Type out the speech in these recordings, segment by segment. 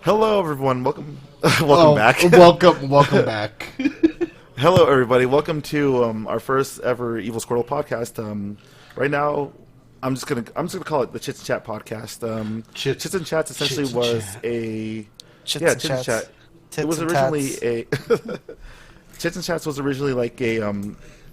Hello, everyone. Welcome back. welcome back. Hello, everybody. Welcome to our first ever Evil Squirrel podcast. Right now, I'm just gonna call it the Chits and Chat podcast. Chits and Chats essentially Chits and was Chat. a Chits yeah and Chits and Chats. Chat. Tits It was and originally tats. a Chits and Chats was originally like a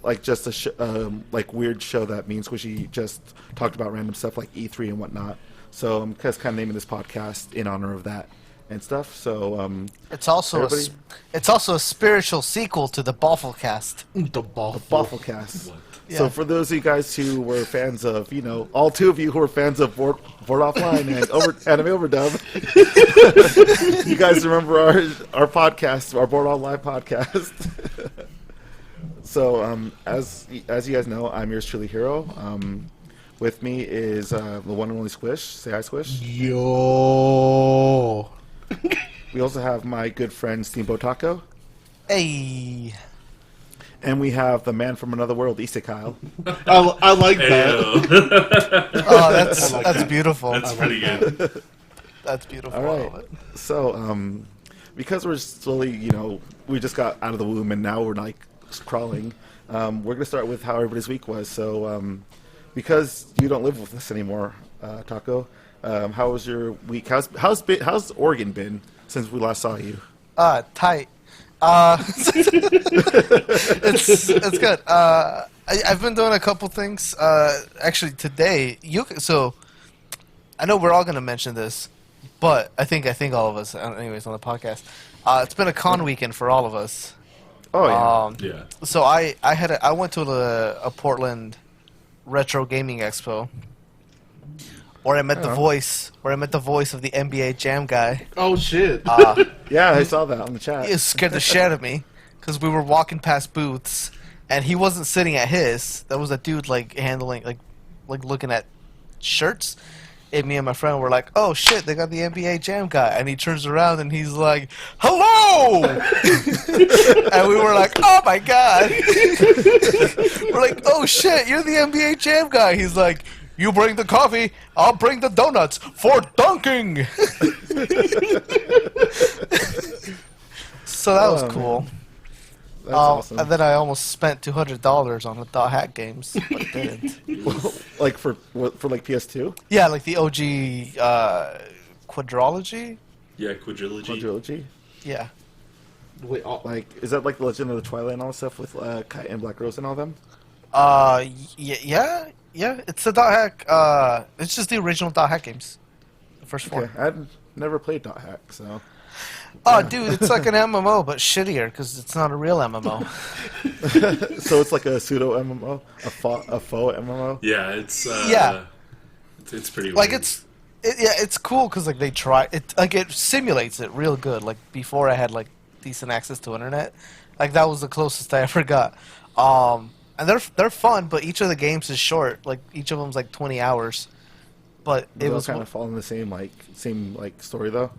like just a like weird show that me and Squishy just talked about random stuff like E3 and whatnot. So I'm just kind of naming this podcast in honor of that and stuff. So It's also everybody- it's also a spiritual sequel to the Bafflecast. The ball. Bafflecast. Yeah. So for those of you guys who were fans of, all two of you who were fans of Board Offline and Anime Overdub, you guys remember our podcast, our Board Online podcast. So as you guys know, I'm yours truly, Hero. With me is the one and only Squish. Say hi, Squish. Yo. We also have my good friend Steamboat Taco. Hey, And we have the man from another world, Issa Kyle. I like that. Ayo. oh, that's like that's that. beautiful. That's pretty good. That's beautiful. All I right. love it. So, because we're slowly, we just got out of the womb and now we're like crawling. We're gonna start with how everybody's week was. So, because you don't live with us anymore, Taco, how was your week? How's Oregon been since we last saw you? Tight. It's good. I've been doing a couple things. Actually, today so I know we're all gonna mention this, but I think all of us, anyways, on the podcast. It's been a con weekend for all of us. Oh yeah. Yeah. So I went to a Portland retro gaming expo, where I met the voice of the NBA Jam guy. Oh shit. Yeah, I saw that on the chat. It scared the shit out of me because we were walking past booths and he wasn't sitting at his. There was a dude like handling like looking at shirts. And me and my friend were like, "Oh shit, they got the NBA Jam guy!" And he turns around and he's like, "Hello!" And we were like, "Oh my god!" We're like, "Oh shit, you're the NBA Jam guy!" He's like, "You bring the coffee, I'll bring the donuts for dunking." So that was cool. That's awesome. And then I almost spent $200 on the dot hack games, but didn't. Like for like PS2 Yeah, like the OG quadrology. Yeah, quadrilogy. trilogy. Yeah. Wait. Like, is that like the Legend of the Twilight and all that stuff with Kite and Black Rose and all them? Yeah. It's the dot hack. It's just the original dot hack games. The first four. Okay, I'd never played Dot Hack, so. Oh, dude, it's like an MMO, but shittier because it's not a real MMO. So it's like a pseudo MMO, a faux MMO. Yeah, it's Yeah. It's pretty Like weird. it's cool because like they try it, like it simulates it real good. Like before I had like decent access to internet, like that was the closest I ever got. And they're fun, but each of the games is short. Like each of them's like 20 hours. But They it all was kind of fall in the same story though.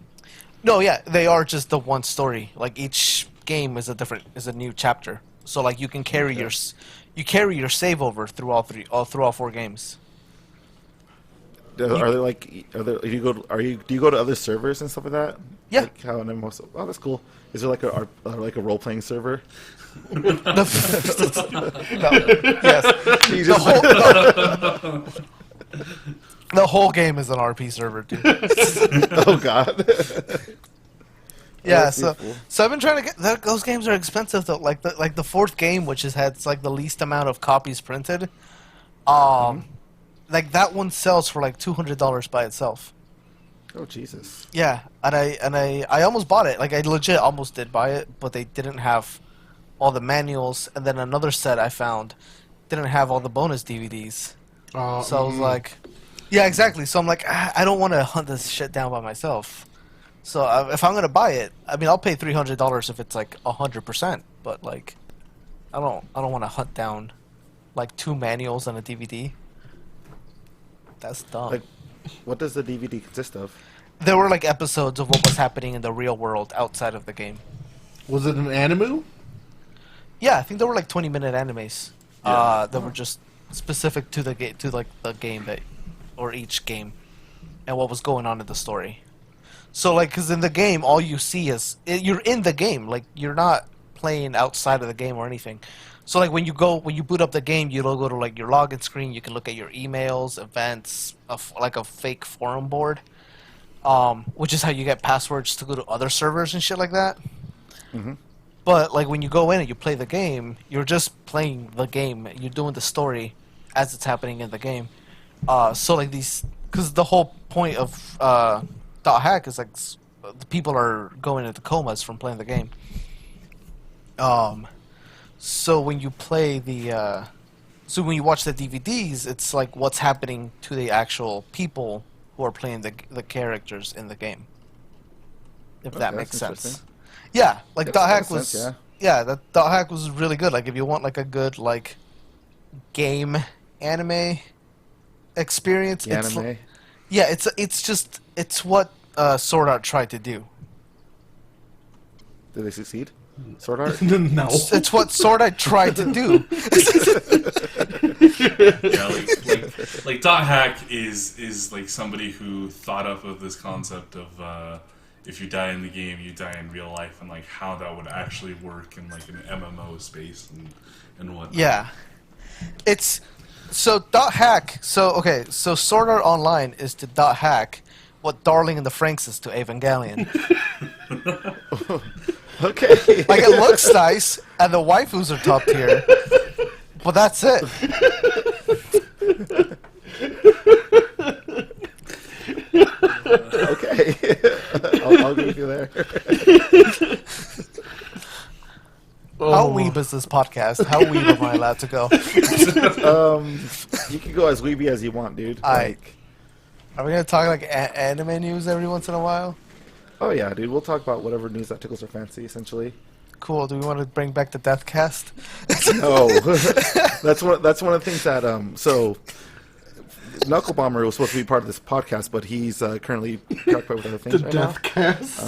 no, yeah, they are just the one story. Like each game is a new chapter. So like you can carry your save over through all four games. Are they like? Do you go to other servers and stuff like that? Yeah. Like how an MMO. Oh, that's cool. Is there like a role playing server? No, yes. You The just- whole, the whole game is an RP server, dude. oh God. Yeah, that's so beautiful. I've been trying to get those games are expensive though. Like the fourth game, which has like the least amount of copies printed, like that one sells for like $200 by itself. Oh Jesus. Yeah, and I almost bought it. Like I legit almost did buy it, but they didn't have all the manuals, and then another set I found didn't have all the bonus DVDs. So I was like, yeah, exactly. So I'm like, I don't want to hunt this shit down by myself. So if I'm gonna buy it, I mean, I'll pay $300 if it's like 100%. But like, I don't want to hunt down like 2 manuals and a DVD. That's dumb. Like, what does the DVD consist of? there were like episodes of what was happening in the real world outside of the game. Was it an anime? Yeah, I think there were like 20-minute animes Yeah. that were just specific to the game, to like the game that, or each game, and what was going on in the story. So like, because in the game, all you see is you're in the game, like you're not playing outside of the game or anything. So like when you boot up the game, you'll go to like your login screen. You can look at your emails, events, like a fake forum board, which is how you get passwords to go to other servers and shit like that. Mm-hmm. But like when you go in and you play the game, you're just playing the game. You're doing the story as it's happening in the game. So like these, because the whole point of Dot Hack is like the people are going into comas from playing the game. So when you play so when you watch the DVDs, it's like what's happening to the actual people who are playing the characters in the game. If that Okay, makes that's sense. interesting. Yeah, like Yeah, Dot that Hack makes was. sense, Yeah, that Dot Hack was really good. Like if you want like a good like game anime experience, The it's anime. yeah, it's what Sword Art tried to do. Did they succeed? Sword Art? No. It's what Sword Art tried to do. Yeah, like Dot Hack is like somebody who thought up of this concept of if you die in the game, you die in real life, and like how that would actually work in like an MMO space and whatnot. Yeah, it's so Dot Hack. So okay, so Sword Art Online is to Dot Hack what Darling in the Franxx is to Evangelion. Okay. Like it looks nice, and the waifus are top tier, but that's it. Okay. I'll agree with you there. How weeb is this podcast? How weeb am I allowed to go? You can go as weeby as you want, dude. Like, are we gonna talk like anime news every once in a while? Oh yeah, dude. We'll talk about whatever news that tickles our fancy, essentially. Cool. Do we want to bring back the Deathcast? No, that's one of the things that so Knuckle Bomber was supposed to be part of this podcast, but he's currently preoccupied with other The things right death cast.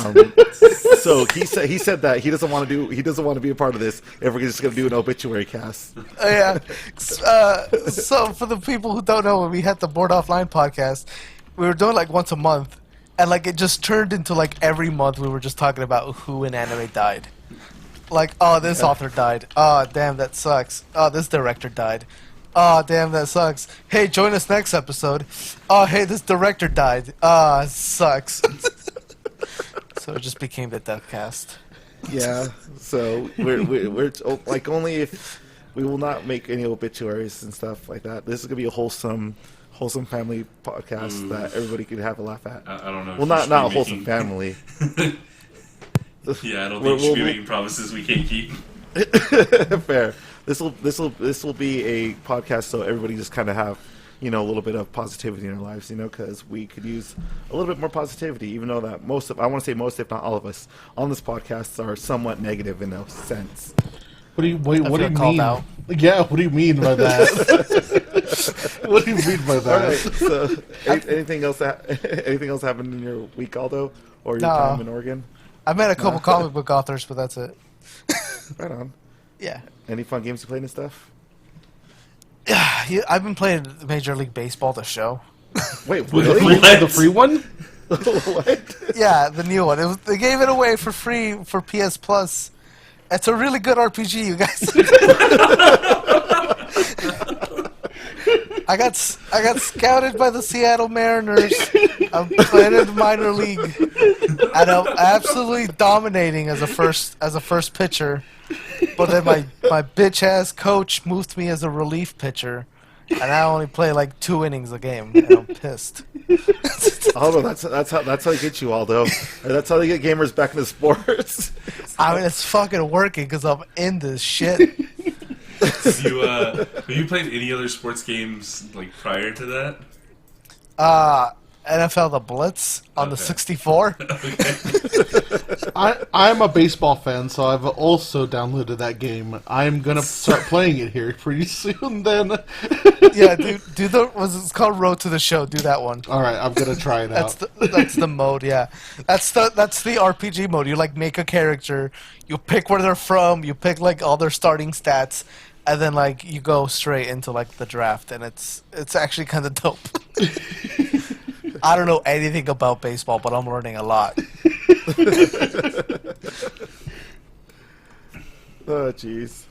So he said that he doesn't want to be a part of this if we're just going to do an obituary cast. Yeah. So for the people who don't know, when we had the Board Offline podcast, we were doing like once a month, and like it just turned into like every month we were just talking about who in anime died. Like, oh, this author died. Oh, damn, that sucks. Oh, this director died. Oh, damn, that sucks. Hey, join us next episode. Oh, hey, this director died. Ah, sucks. So it just became the Deathcast. Yeah. So we're like only if we will not make any obituaries and stuff like that. This is gonna be a wholesome family podcast that everybody could have a laugh at. I don't know. Well, not a wholesome family. Yeah, I don't think we should be making promises we can't keep. Fair. This will be a podcast so everybody just kind of have a little bit of positivity in our lives, because we could use a little bit more positivity, even though that most, if not all of us on this podcast are somewhat negative in a sense. What do you called mean? out. Yeah, what do you mean by that? What do you mean by All that? right. So, anything else happened in your week, Aldo, or your No. time in Oregon? I met a couple comic book authors, but that's it. Right on. Yeah. Any fun games you played and stuff? Yeah, I've been playing Major League Baseball, the show. Wait, The really? free one? What? Yeah, the new one. They gave it away for free for PS Plus. It's a really good RPG, you guys. I got scouted by the Seattle Mariners. I'm playing in the minor league, and I'm absolutely dominating as a first pitcher. But then my bitch ass coach moved me as a relief pitcher, and I only play like 2 innings a game, and I'm pissed. Aldo, that's how they get you, Aldo. That's how they get gamers back into sports. I mean, it's fucking working because I'm in this shit. Have you played any other sports games like prior to that? NFL The Blitz on the Okay. 64. I'm a baseball fan, so I've also downloaded that game. I'm gonna start playing it here pretty soon. Then, Yeah, dude, do the it's called Road to the Show. Do that one. all right, I'm gonna try it That's out. that's the mode. Yeah, that's the RPG mode. You like make a character, you pick where they're from, you pick like all their starting stats, and then like you go straight into like the draft, and it's actually kind of dope. I don't know anything about baseball, but I'm learning a lot. Oh jeez.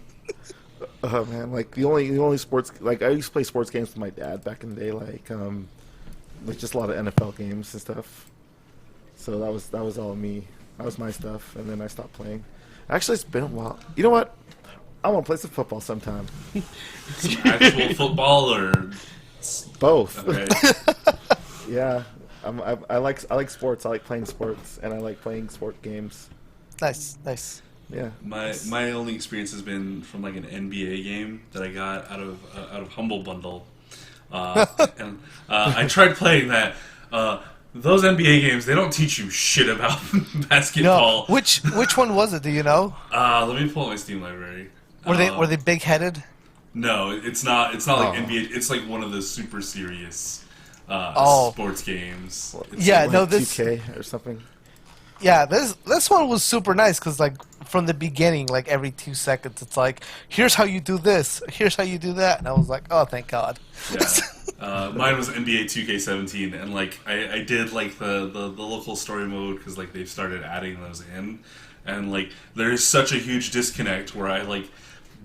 Oh man, like the only sports, like I used to play sports games with my dad back in the day, like just a lot of NFL games and stuff. So that was all me. That was my stuff, and then I stopped playing. Actually, it's been a while. You know what? I want to play some football sometime. Some actual football or Both. okay. Yeah. I like sports. I like playing sports, and I like playing sport games. Nice. Yeah. My only experience has been from like an NBA game that I got out of Humble Bundle, and I tried playing that. Those NBA games, they don't teach you shit about basketball. No, which one was it? Do you know? Let me pull up my Steam library. Were they big headed? No, it's not. It's not like Oh. NBA. It's like one of the super serious Oh. sports games. It's Yeah, Like no, this 2K or something. Yeah, this one was super nice because like from the beginning, like every 2 seconds, it's like, here's how you do this, here's how you do that, and I was like, oh, thank God. Yeah. Mine was NBA 2K17, and like I did like the local story mode because like they've started adding those in, and like there is such a huge disconnect where I like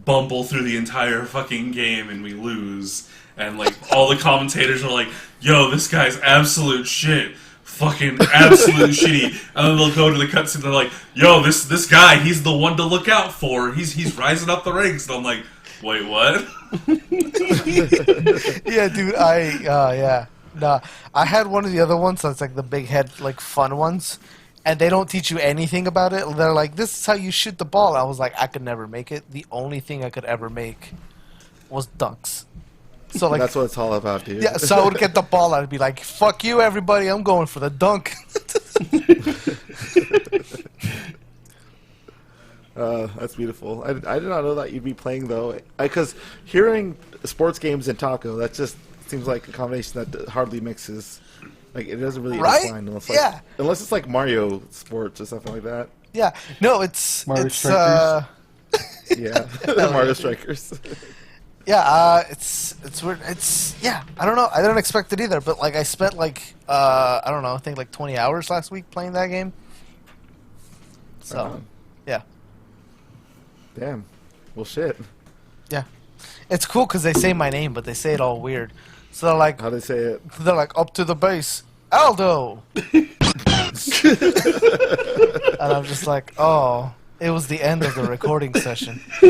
bumble through the entire fucking game and we lose, and like all the commentators are like, yo, this guy's absolute shit. Fucking absolute shitty, and then they'll go to the cutscene. And they're like, "Yo, this guy, he's the one to look out for. He's rising up the ranks." And I'm like, "Wait, what?" Yeah, dude, yeah. Nah, I had one of the other ones that's like the big head, like fun ones, and they don't teach you anything about it. They're like, this is how you shoot the ball. I was like, I could never make it. The only thing I could ever make was dunks. So like, That's what it's all about, dude. yeah, so I would get the ball, I'd be like, fuck you, everybody, I'm going for the dunk. That's beautiful. I did not know that you'd be playing though, because hearing sports games and taco, that just seems like a combination that hardly mixes. Like it doesn't really Right? intertwine unless Yeah. unless it's like Mario sports or something like that. Yeah, no, it's Mario it's Strikers? Yeah, Mario Strikers. yeah, it's weird. It's yeah, I don't know. I didn't expect it either, but like I spent like I don't know, I think like 20 hours last week playing that game. So, Right on. yeah. Damn. Well, shit. Yeah. It's cool cuz they say my name, but they say it all weird. So they're like How do they say it? up to the base, Aldo. And I'm just like, "Oh, it was the end of the recording session." I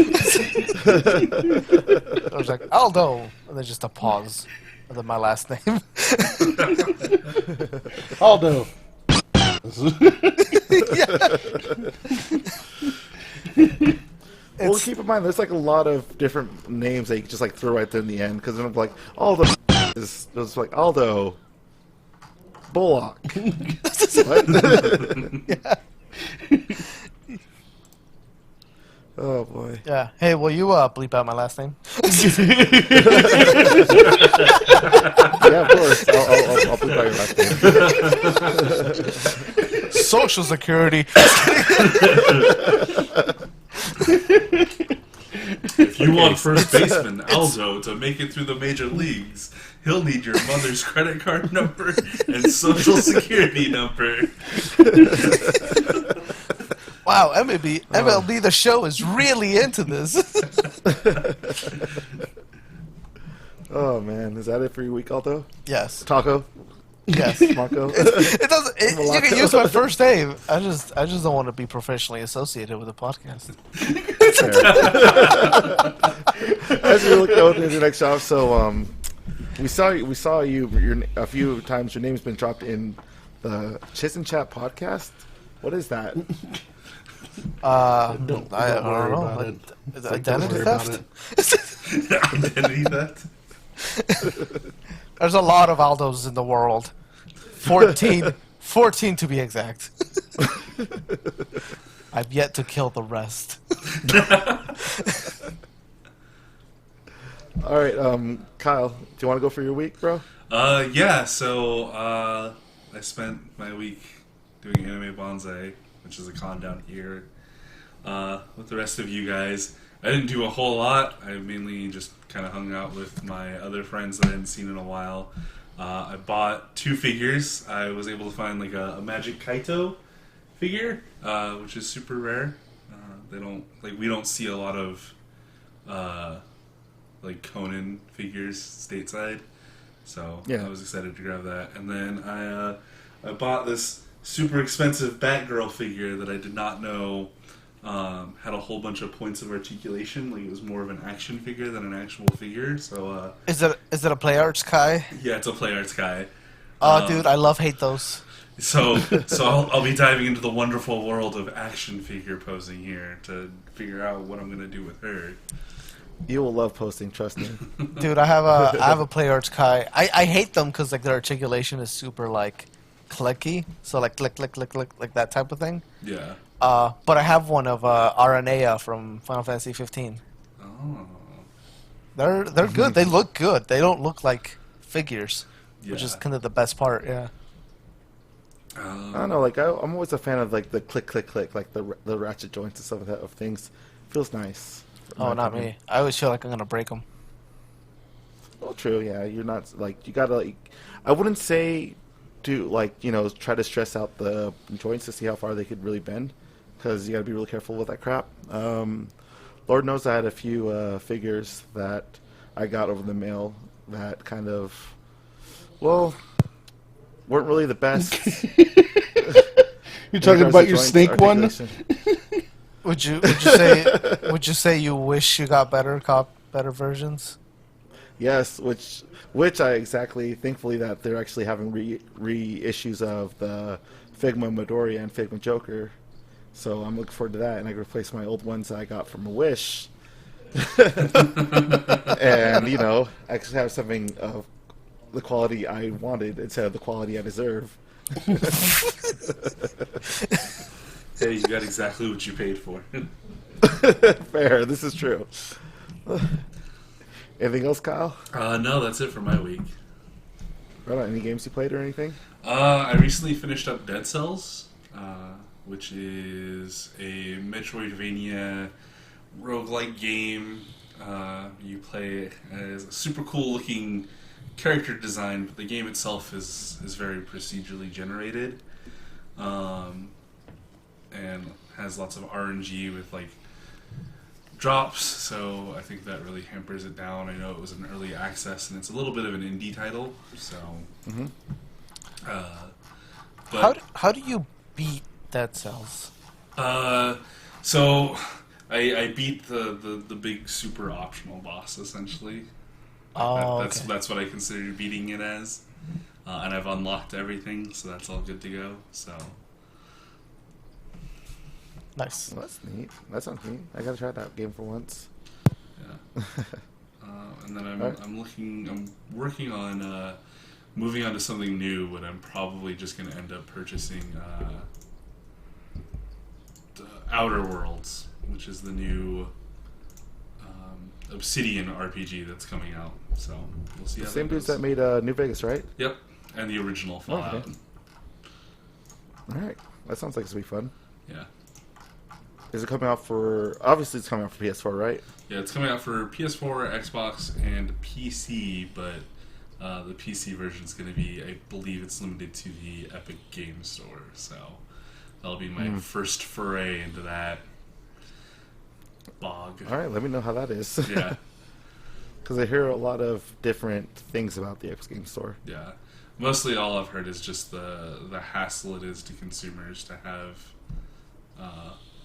was like, Aldo, and then just a pause, and then my last name. Aldo. Well, It's- keep in mind, there's like a lot of different names that you can just like throw right there in the end, because then I'm like, Aldo is it's like Aldo Bullock. What? Oh boy. Yeah. Hey, will you bleep out my last name? Yeah, of course. I'll put out your last name. Social Security. If you want first baseman Aldo to make it through the major leagues, he'll need your mother's credit card number and social security number. Wow, MLB the show is really into this. Oh man, is that it for your week, Aldo? Yes. Taco, Yes. Marco. It doesn't. You can use my first name. I just don't want to be professionally associated with the podcast. As we look out into the next job, so we saw you a few times. Your name's been dropped in the Chits and Chat podcast. What is that? Don't I don't worry know. about Like, it. is it Like, don't identity worry about theft? it. Identity that. There's a lot of Aldos in the world. 14 to be exact. I've yet to kill the rest. All right, Kyle, do you want to go for your week, bro? Yeah, so I spent my week doing Anime Bonsai, which is a con down here, with the rest of you guys. I didn't do a whole lot. I mainly just kind of hung out with my other friends that I hadn't seen in a while. I bought 2 figures. I was able to find like a Magic Kaito figure, which is super rare. We don't see a lot of like Conan figures stateside, so Yeah. I was excited to grab that. And then I bought this super expensive Batgirl figure that I did not know had a whole bunch of points of articulation. Like it was more of an action figure than an actual figure. So Is it a Play Arts Kai? yeah, it's a Play Arts guy. Oh, dude, I hate those. So I'll be diving into the wonderful world of action figure posing here to figure out what I'm gonna do with her. You will love posting, trust me. Dude, I have a Play Arts Kai. I hate them because like their articulation is super like clicky, so like click click click click like that type of thing. Yeah. But I have one of Aranea from Final Fantasy 15. Oh. They're good. They look good. They don't look like figures, which is Yeah. kind of the best part. Yeah. I don't know, like I'm always a fan of like the click click click, like the ratchet joints and stuff like that of things. Feels nice. in Oh, my not opinion. me. I always feel like I'm gonna break them. Well, true, yeah. You're not like you gotta like. I wouldn't say do like try to stress out the joints to see how far they could really bend, because you gotta be really careful with that crap. Lord knows I had a few figures that I got over the mail that kind of, well, weren't really the best. You're talking about your snake one? Would you say you wish you got better versions? Yes, which I exactly. Thankfully, that they're actually having reissues of the Figma Midoriya and Figma Joker, so I'm looking forward to that. And I can replace my old ones that I got from a Wish, and actually have something of the quality I wanted instead of the quality I deserve. Hey, you got exactly what you paid for. Fair, this is true. Anything else, Kyle? No, that's it for my week. Right on, any games you played or anything? I recently finished up Dead Cells, which is a Metroidvania roguelike game. You play as a super cool looking character design, but the game itself is very procedurally generated, and has lots of RNG with like drops, so I think that really hampers it down. I know it was an early access and it's a little bit of an indie title, so but How do you beat Dead Cells? so I beat the big super optional boss essentially. Oh, That's what I consider beating it as, and I've unlocked everything, so that's all good to go. So nice. Well, that's neat. That sounds neat. I gotta try that game for once. yeah, and then Alright. I'm working on moving on to something new, but I'm probably just going to end up purchasing the Outer Worlds, which is the new Obsidian RPG that's coming out. So we'll see. The how same that dudes goes. that made New Vegas, right? Yep, and the original Fallout. Okay. All right, that sounds like it's gonna be fun. Yeah. Is it coming out for? Obviously, it's coming out for PS4, right? Yeah, it's coming out for PS4, Xbox, and PC, but the PC version is going to be, I believe it's limited to the Epic Game Store, so that'll be my first foray into that bog. All right, let me know how that is. Yeah, Because I hear a lot of different things about the X Game Store. yeah. Mostly all I've heard is just the hassle it is to consumers to have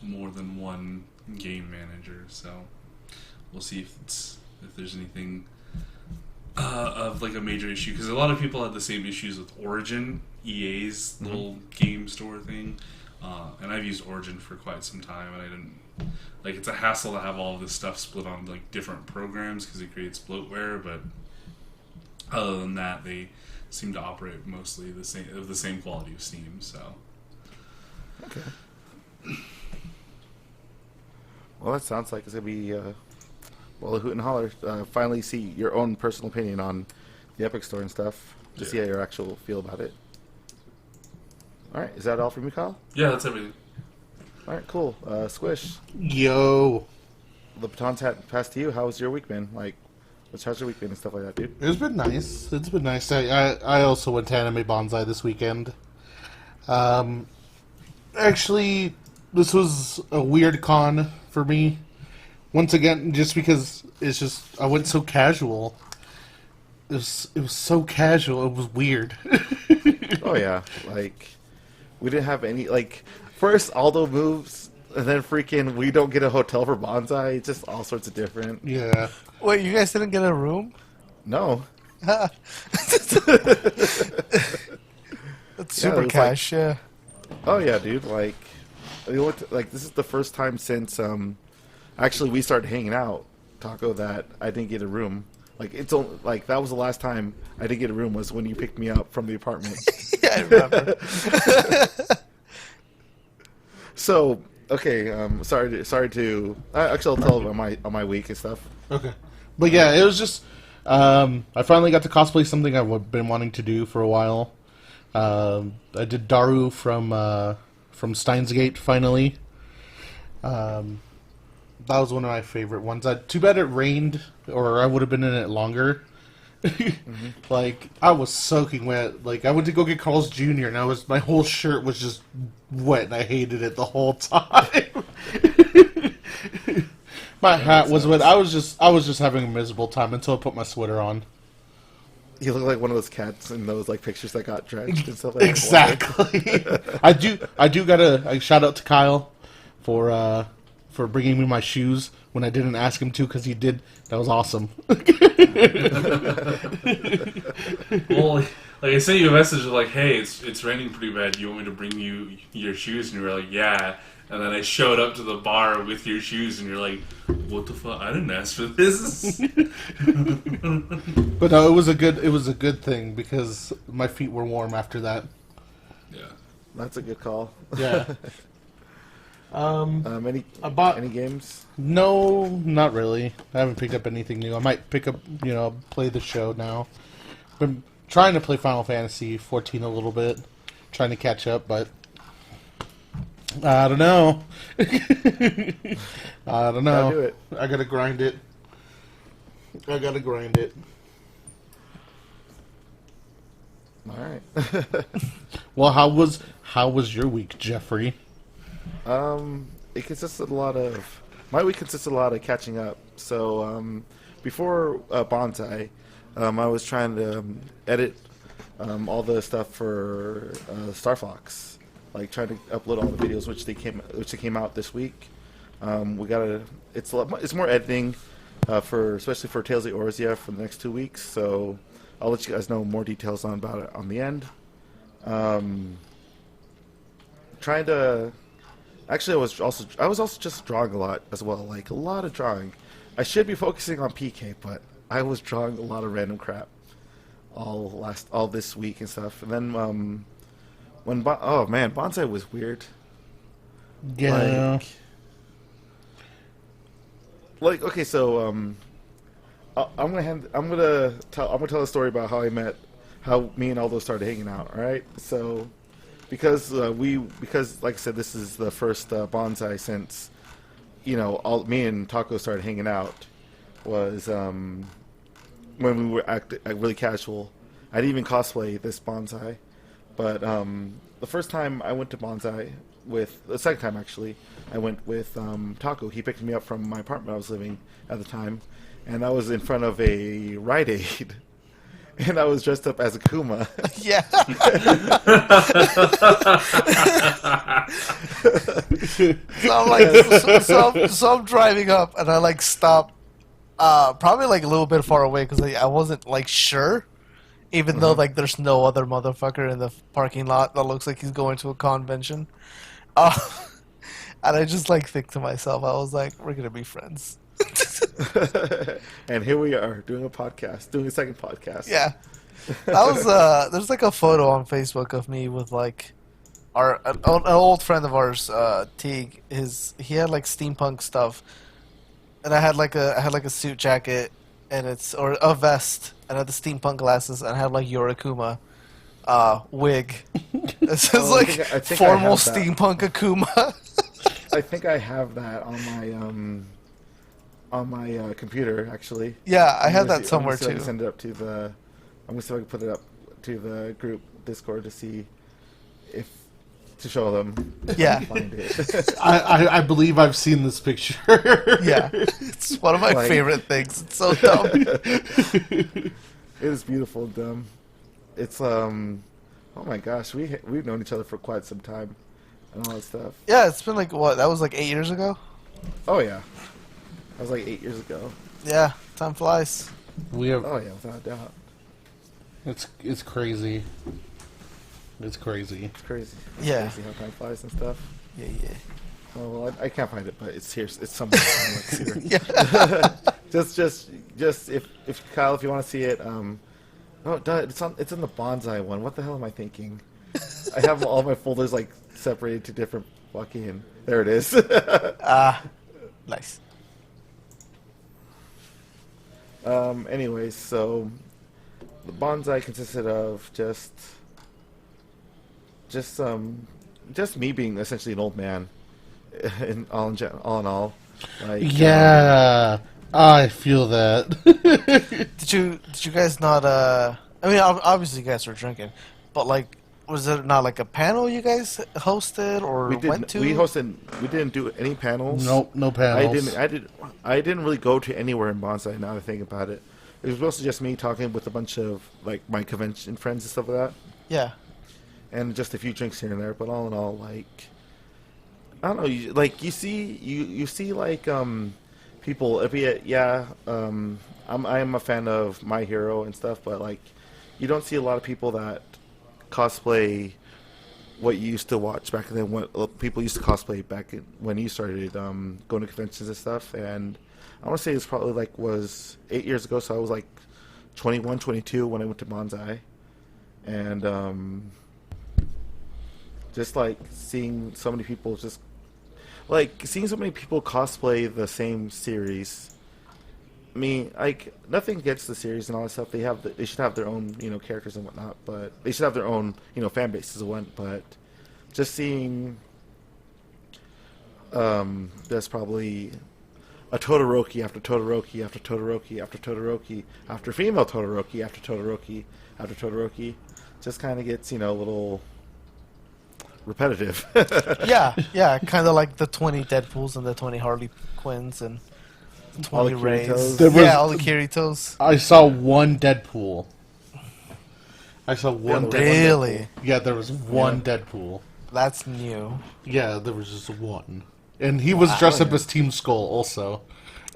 more than one game manager, so we'll see if there's anything of like a major issue, because a lot of people had the same issues with Origin, EA's little game store thing, and I've used Origin for quite some time, and I didn't like, it's a hassle to have all of this stuff split on like different programs because it creates bloatware, but other than that, they seem to operate mostly the same quality of Steam. So Okay. Well, that sounds like it's gonna be a hoot and holler. Finally, see your own personal opinion on the Epic Store and stuff to see how your actual feel about it. All right, is that all from you, Kyle? yeah, that's everything. All right, cool. Squish, Yo. the baton's passed to you. How was your week been? Like, how's your week been and stuff like that, dude? It's been nice. It's been nice. I also went to Anime Bonsai this weekend. Actually, this was a weird con for me. Once again, just because I went so casual. It was so casual. It was weird. Oh yeah, like we didn't have any like first Aldo moves, and then freaking we don't get a hotel for Bonsai. It's just all sorts of different. Yeah. Wait, you guys didn't get a room? No. That's super was cash, yeah. Oh yeah, dude. Like, this is the first time since actually we started hanging out, Taco, that I didn't get a room. Like it's only, like that was the last time I didn't get a room was when you picked me up from the apartment. Yeah, I remember. So okay, sorry to actually I'll tell about my week and stuff. Okay. But yeah, it was just I finally got to cosplay something I've been wanting to do for a while. I did Daru from Steins Gate finally. That was one of my favorite ones. Too bad it rained, or I would have been in it longer. Like I was soaking wet. Like I went to go get Carl's Jr. and my whole shirt was just wet, and I hated it the whole time. My hat was wet. I was just having a miserable time until I put my sweater on. You look like one of those cats in those like pictures that got drenched and stuff like that. Exactly. I do gotta shout out to Kyle for bringing me my shoes when I didn't ask him to, because he did. That was awesome. Well, like I sent you a message of like, hey, it's raining pretty bad. Do you want me to bring you your shoes? And you were like, yeah. And then I showed up to the bar with your shoes, and you're like, what the fuck? I didn't ask for this. But no, it was a good thing because my feet were warm after that. Yeah. That's a good call. Yeah. Any games? No, not really. I haven't picked up anything new. I might pick up, play the show now. Been trying to play Final Fantasy 14 a little bit, trying to catch up, but I don't know. I don't know. Gotta do it. I gotta grind it. All right. Well, how was your week, Jeffrey? It consisted my week consisted a lot of catching up. So, before Bonsai, I was trying to edit all the stuff for Star Fox, like trying to upload all the videos which they came out this week. It's more editing especially for Tales of Orzia for the next 2 weeks. So I'll let you guys know more details about it on the end. Trying to. Actually, I was also just drawing a lot as well, like a lot of drawing. I should be focusing on PK, but I was drawing a lot of random crap all this week and stuff. And then Bonsai was weird. Yeah. Like okay, so I'm gonna tell a story about how me and Aldo started hanging out. All right, so. Because like I said, this is the first Bonsai since, me and Taco started hanging out, was when we were really casual. I didn't even cosplay this Bonsai, but the first time I went to Bonsai the second time actually, I went with Taco. He picked me up from my apartment I was living at the time, and I was in front of a Rite Aid. And I was dressed up as a Kuma. Yeah. So I'm driving up, and I stop, probably a little bit far away because I wasn't sure, even though there's no other motherfucker in the parking lot that looks like he's going to a convention. And I just think to myself, I was like, we're gonna be friends. And here we are doing a second podcast. Yeah. That was there's like a photo on Facebook of me with like an old friend of ours, Teague. He had like steampunk stuff, and I had like a suit jacket, and or a vest, and I had the steampunk glasses, and I had like Yorikuma wig. This is Oh, like I think I formal have that. steampunk Akuma. I think I have that on my computer actually. Yeah, I I'm had gonna that see- I'm somewhere gonna see if I can too. send it up to the. I'm gonna see if I can put it up to the group Discord to see if to show them. if I Yeah. can find it. I believe I've seen this picture. Yeah, it's one of my Like- favorite things. It's so dumb. It is beautiful and dumb. It's oh my gosh, we've known each other for quite some time and all that stuff. Yeah, it's been like what? That was like 8 years ago. Oh yeah, that was like 8 years ago. Yeah, time flies. We have Oh yeah, without a doubt. it's crazy. It's crazy. It's crazy. It's Yeah. crazy how time flies and stuff. Yeah, yeah. Oh well, I can't find it, but it's here. It's somewhere. It's here. Yeah. just if Kyle, if you want to see it, oh, duh, it's in the bonsai one. What the hell am I thinking? I have all my folders like separated to different fucking. There it is. Nice. Anyways, so the bonsai consisted of just me being essentially an old man, all in all. Like Yeah, I feel that. Did you guys not? I mean, obviously you guys were drinking, but like, was it not like a panel you guys hosted or we went to? we hosted. We didn't do any panels. Nope, no panels. I didn't really go to anywhere in bonsai. Now that I think about it, it was mostly just me talking with a bunch of like my convention friends and stuff like that, Yeah. and just a few drinks here and there. But all in all, like I don't know, you see like people. I am a fan of My Hero and stuff, but like you don't see a lot of people that cosplay what you used to watch back then. What people used to cosplay back when you started going to conventions and stuff. And I want to say it's probably was 8 years ago, so I was like 21, 22 when I went to Bonsai, and just like seeing so many people cosplay the same series. I mean, like nothing against the series and all that stuff. They should have their own, characters and whatnot. But they should have their own, fan bases and what. But just seeing, there's probably a Todoroki after Todoroki after Todoroki after Todoroki after female Todoroki after Todoroki after Todoroki, just kind of gets a little repetitive. Yeah, kind of like the 20 Deadpools and the 20 Harley Quinns and the All the 20 Rays. Kiritos. There was- Yeah, all the Kiritos. I saw one Deadpool. I saw one. there was one Really? Yeah, there was one Yeah. Deadpool. That's new. Yeah, there was just one, and he was dressed up as Team Skull also.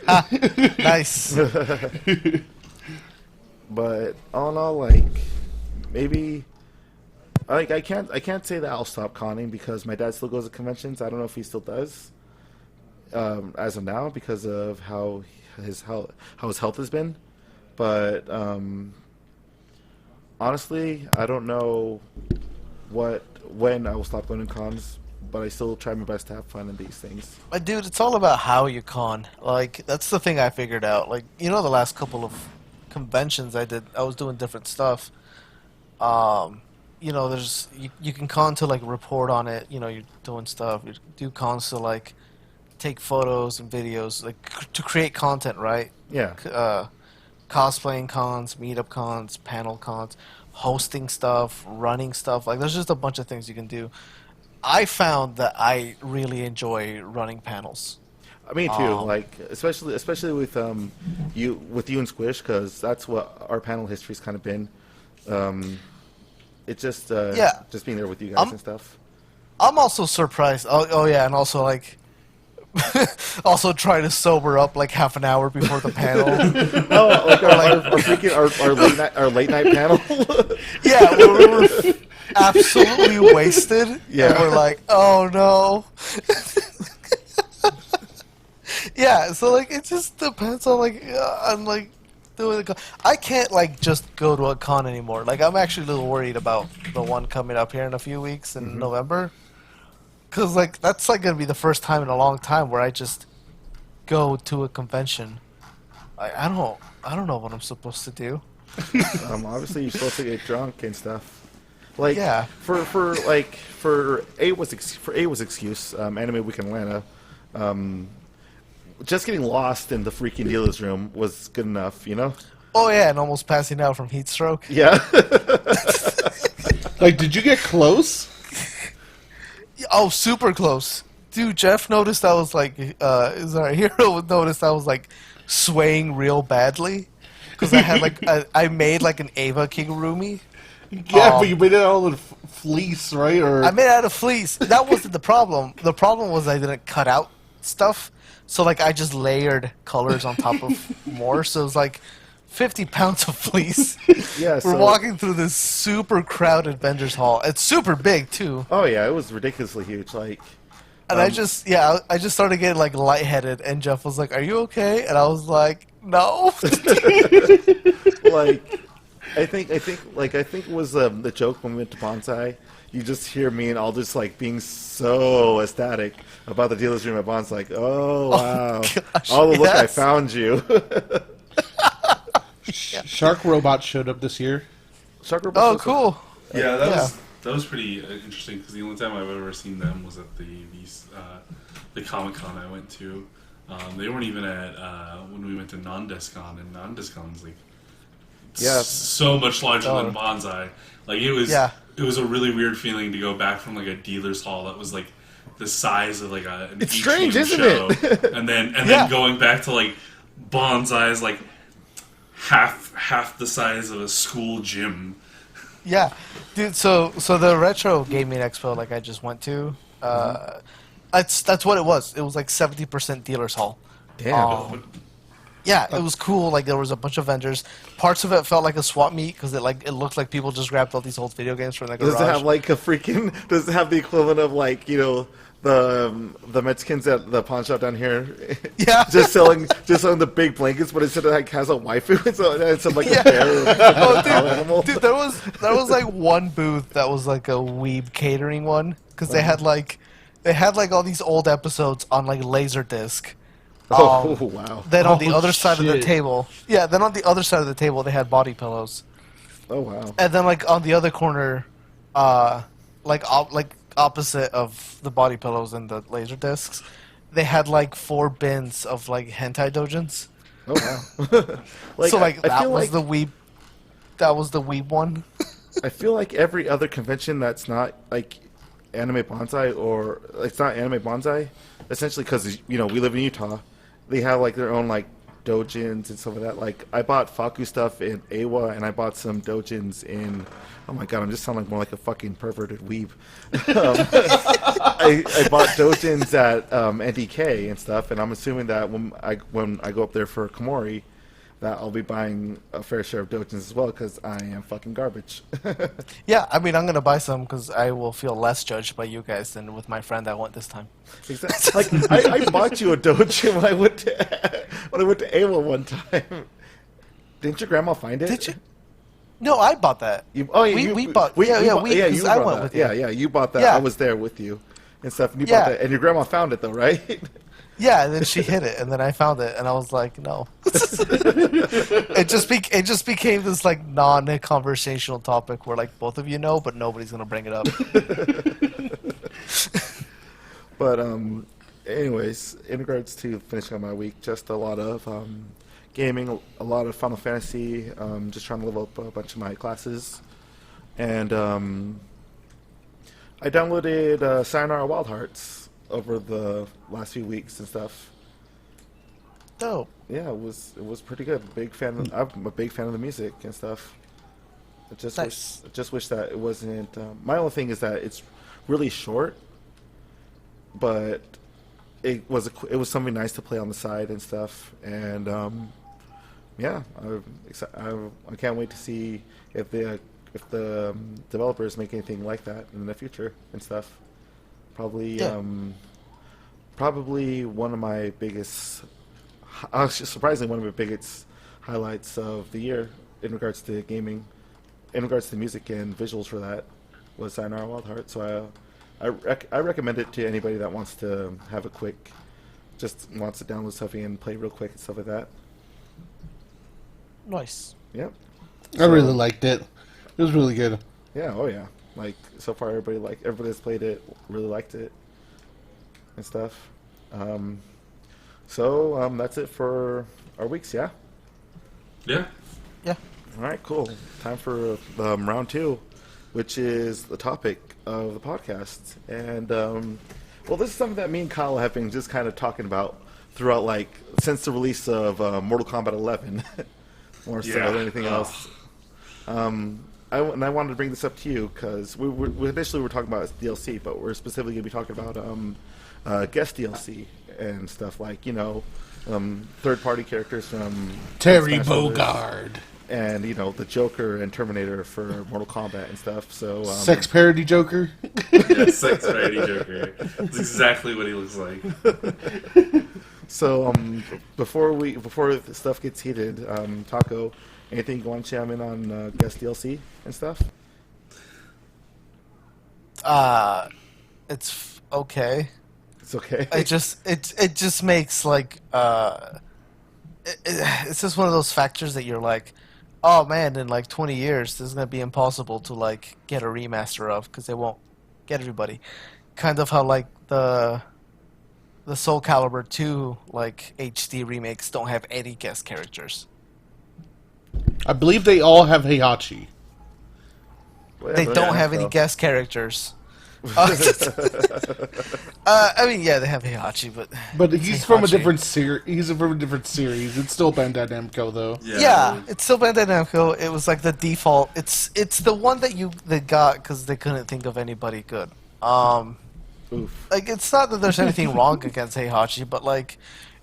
Nice. But all in all, like maybe, like I can't say that I'll stop conning because my dad still goes to conventions. I don't know if he still does, as of now because of how his health has been. But honestly, I don't know when I will stop going to cons. But I still try my best to have fun in these things. But dude, it's all about how you con. Like, that's the thing I figured out. Like, the last couple of conventions I was doing different stuff. There's you can con to like report on it. You're doing stuff. You do cons to like take photos and videos, like to create content, right? Yeah. Cosplaying cons, meetup cons, panel cons, hosting stuff, running stuff. Like, there's just a bunch of things you can do. I found that I really enjoy running panels. Me too. Like especially with you and Squish, because that's what our panel history's kind of been. It's just just being there with you guys and stuff. I'm also surprised. Oh yeah, and also like, also try to sober up like half an hour before the panel. Oh, like our late night panel. Yeah, we were absolutely wasted. Yeah. And we're like, oh no. Yeah, so like it just depends on like I can't like just go to a con anymore. Like I'm actually a little worried about the one coming up here in a few weeks in November, because like that's like gonna be the first time in a long time where I just go to a convention. I don't know what I'm supposed to do. Obviously, you're supposed to get drunk and stuff. Like Yeah. for A was excuse. Anime Week in Atlanta. Just getting lost in the freaking dealer's room was good enough, you know? Oh yeah, and almost passing out from heat stroke. Yeah. Like, did you get close? Oh, super close, dude. Jeff noticed I was like, is our hero noticed I was like swaying real badly because I had like I made like an Ava Kigurumi. Yeah, but you made it out of fleece, right? Or I made it out of fleece. That wasn't the problem. The problem was I didn't cut out stuff. So like I just layered colors on top of more. So it was like 50 pounds of fleece. Yeah, We're so- walking through this super crowded vendors hall. It's super big too. Oh yeah, it was ridiculously huge. Like, And I just started getting like lightheaded and Jeff was like, "Are you okay?" And I was like, "No." like, I think it was the joke when we went to Bonsai. You just hear me and all just like being so ecstatic about the dealer's room at Bonsai. Like, oh wow, gosh, oh look, I yes. found you. Shark Robot showed up this year. Shark Robot Oh, was- cool. Yeah, Yeah. that was pretty interesting because the only time I've ever seen them was at the Comic Con I went to. They weren't even at when we went to Non-Descon, and Non-Descon's like Yeah. so much larger Oh. than Bonsai. Like it was a really weird feeling to go back from like a dealer's hall that was like the size of like an It's atrium strange, isn't show, it? and then Yeah. going back to like Bonsai's like half the size of a school gym. Yeah, dude. So the retro gaming expo, like I just went to, that's what it was. It was like 70% dealers hall. Damn. Yeah, it was cool. Like there was a bunch of vendors. Parts of it felt like a swap meet because it looked like people just grabbed all these old video games from the garage. Does it have like a freaking? Does it have the equivalent of like the Mexicans at the pawn shop down here? Yeah. just selling the big blankets, but instead of like has a waifu, it's like Yeah. a bear or Oh, a cow animal. dude, there was like one booth that was like a weeb catering one because they had like all these old episodes on like Laserdisc. Oh wow! Then on the Oh, other side of the shit. table, then on the other side of the table they had body pillows, Oh wow! and then like on the other corner, like opposite of the body pillows and the laser discs, they had like 4 bins of like hentai dojins. Oh wow! So like I that feel was like the weeb, that was the weeb one. I feel like every other convention that's not like anime bonsai or it's not anime bonsai, essentially because we live in Utah, they have like their own like dojins and stuff like that. Like I bought Faku stuff in Awa and I bought some dojins in. Oh my god, I'm just sounding more like a fucking perverted weeb. I bought dojins at NDK and stuff, and I'm assuming that when I go up there for Komori, that I'll be buying a fair share of dojins as well because I am fucking garbage. Yeah, I mean I'm gonna buy some because I will feel less judged by you guys than with my friend that went this time. Exactly. Like I bought you a dojin when I went to Awa one time. Didn't your grandma find it? Did you? No, I bought that. We you bought. you 'cause bought I went that. with you. Yeah, you bought that. Yeah. I was there with you and stuff. And you Yeah. bought that, and your grandma found it though, right? Yeah, and then she hid it, and then I found it, and I was like, no. It just became this like non-conversational topic where like both of you know, but nobody's gonna bring it up. But anyways, in regards to finishing up my week, just a lot of gaming, a lot of Final Fantasy, just trying to level up a bunch of my classes, and I downloaded Sayonara Wild Hearts over the last few weeks and stuff. No. Yeah, it was pretty good. I'm a big fan of the music and stuff. I just wish that it wasn't. My only thing is that it's really short, but it was something nice to play on the side and stuff. And yeah, I can't wait to see if the developers make anything like that in the future and stuff. Probably one of my biggest. Surprisingly, one of my biggest highlights of the year in regards to gaming, in regards to music and visuals for that, was Sayonara Wild Heart. So I recommend it to anybody that wants to have a quick, just wants to download something and play real quick and stuff like that. Nice. Yep. I really liked it. It was really good. Yeah. Oh yeah. Like so far, everybody that's played it really liked it and stuff. So that's it for our weeks. Yeah. Yeah. Yeah. All right. Cool. Time for round 2, which is the topic of the podcast. And well, this is something that me and Kyle have been just kind of talking about throughout, like since the release of Mortal Kombat 11, more so than anything else. I wanted to bring this up to you because we initially were talking about DLC, but we're specifically going to be talking about guest DLC and stuff like, third-party characters from Terry Smash Brothers, Bogard. and the Joker and Terminator for Mortal Kombat and stuff. So Sex parody Joker. Yeah, sex parody Joker. That's exactly what he looks like. So before the stuff gets heated, Taco, anything you want to chime in on guest DLC and stuff? It's okay. It's okay. It just makes like it's just one of those factors that you're like, oh man, in like 20 years this is gonna be impossible to like get a remaster of because they won't get everybody. Kind of how like the Soul Calibur 2 like HD remakes don't have any guest characters. I believe they all have Heihachi. They don't have any guest characters. I mean, yeah, they have Heihachi, But he's from a Heihachi. different series. He's from a different series. It's still Bandai Namco, though. Yeah, it's still Bandai Namco. It was like the default. It's the one that they got because they couldn't think of anybody good. Oof. Like it's not that there's anything wrong against Heihachi, but like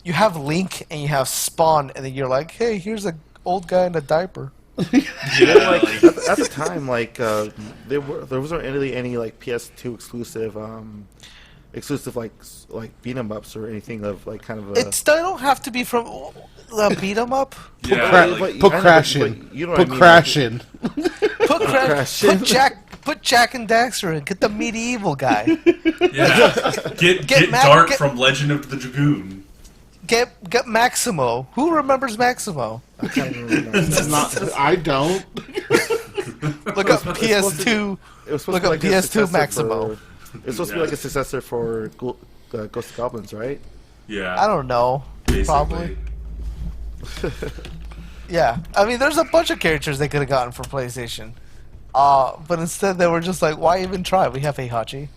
you have Link and you have Spawn, and then you're like, hey, here's a old guy in a diaper. Yeah, like, At the time, like there wasn't really any like PS2 exclusive like beat 'em ups or anything of like kind of a. They don't have to be from the beat 'em up. yeah, Put Crash in. You know what Put I mean? Crash in. Put Jack and Daxter in. Get the medieval guy. yeah. Get Mac- Dart get- from Legend of the Dragoon. Get Maximo. Who remembers Maximo? I can't remember. It's not. I don't. Look up PS2. It was supposed Look to be up like a PS2 successor Maximo. It's supposed to be like a successor for Ghost of Goblins, right? Yeah. I don't know. basically. Probably. Yeah. I mean, there's a bunch of characters they could have gotten for PlayStation. But instead they were just like, why even try? We have Heihachi.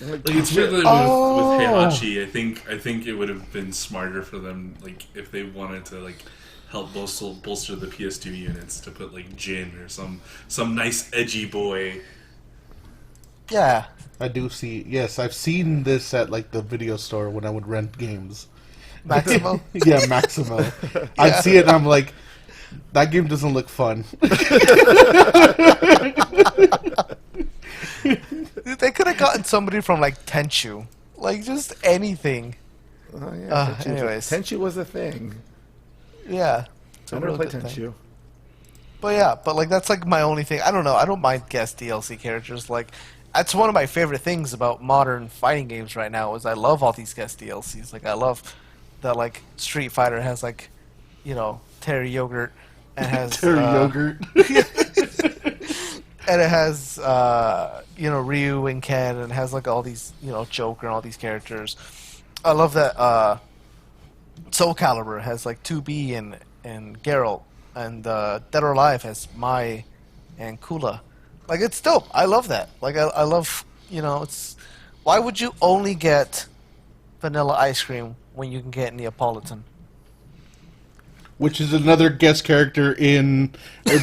Like it's weird that with Heihachi, I think it would have been smarter for them, like if they wanted to like help bolster the PS2 units, to put like Jin or some nice edgy boy. Yeah. I do see. Yes, I've seen this at like the video store when I would rent games. Maximo? Yeah, Maximo. I see it and I'm like, that game doesn't look fun. Dude, they could have gotten somebody from like Tenchu. Like just anything. Oh yeah. Anyways. Tenchu was a thing. Yeah. It's I a never real played good thing. Tenchu. But yeah, like that's like my only thing. I don't know. I don't mind guest DLC characters. Like that's one of my favorite things about modern fighting games right now is I love all these guest DLCs. Like I love that like Street Fighter has like, Terry Yogurt and has Terry Yogurt. and it has Ryu and Ken and it has like all these Joker and all these characters. I love that Soul Calibur has like 2B and Geralt, and Dead or Alive has Mai and Kula. Like it's dope. I love that. Like I love it's why would you only get vanilla ice cream when you can get Neapolitan? Which is another guest character in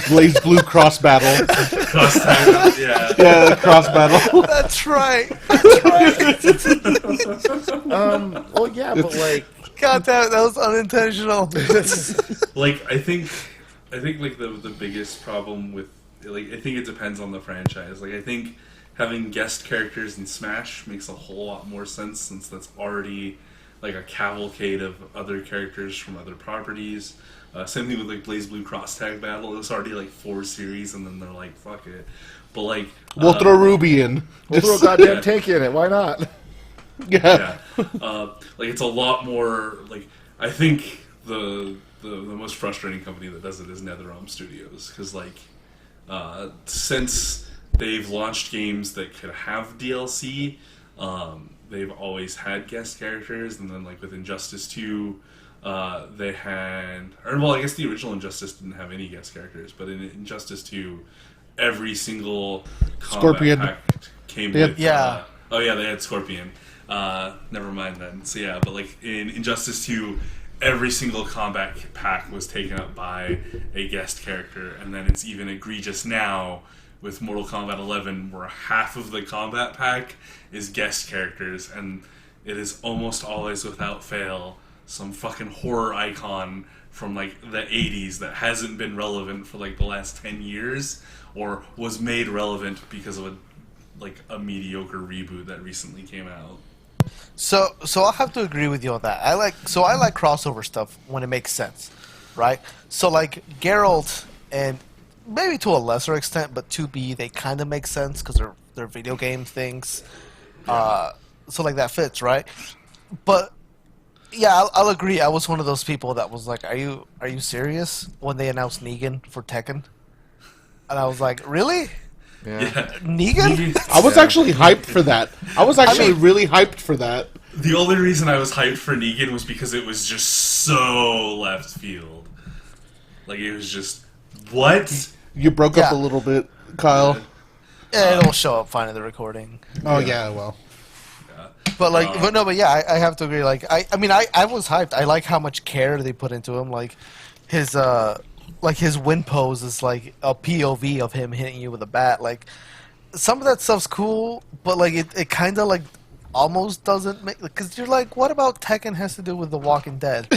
Blaze Blue Cross Battle. Yeah. Yeah, Cross Battle. That's right. That's right. Well, yeah, but like, God damn it, that was unintentional. Like I think like the biggest problem with like I think it depends on the franchise. Like I think having guest characters in Smash makes a whole lot more sense since that's already like a cavalcade of other characters from other properties. Same thing with like Blaze Blue Cross Tag Battle. It was already like 4 series, and then they're like, "Fuck it." But like, We'll throw Ruby in. We'll throw a goddamn tank in it. Why not? Yeah. like it's a lot more. Like I think the most frustrating company that does it is NetherRealm Studios, because like since they've launched games that could have DLC, they've always had guest characters, and then like with Injustice 2. They had, or well, I guess the original Injustice didn't have any guest characters, but in Injustice 2, every single combat Scorpion. pack came They had- with. Yeah. Oh yeah, they had Scorpion. Never mind then. So yeah, but like in Injustice 2, every single combat pack was taken up by a guest character, and then it's even egregious now with Mortal Kombat 11, where half of the combat pack is guest characters, and it is almost always without fail some fucking horror icon from like the 80s that hasn't been relevant for like the last 10 years, or was made relevant because of a mediocre reboot that recently came out. So I'll have to agree with you on that. I like crossover stuff when it makes sense, right? So like Geralt, and maybe to a lesser extent, but 2B, they kind of make sense because they're video game things. So like that fits, right? But yeah, I'll agree. I was one of those people that was like, "Are you serious?" When they announced Negan for Tekken, and I was like, "Really, Yeah. Negan?" I was actually hyped for that. I was actually really hyped for that. The only reason I was hyped for Negan was because it was just so left field. Like, it was just, what? You broke up Yeah. a little bit, Kyle. Yeah, it'll show up fine in the recording. Oh, yeah, well. But like, but yeah, I have to agree. Like, I mean, I was hyped. I like how much care they put into him. Like, his win pose is like a POV of him hitting you with a bat. Like, some of that stuff's cool, but like, it kind of like almost doesn't make, because you're like, what about Tekken has to do with The Walking Dead?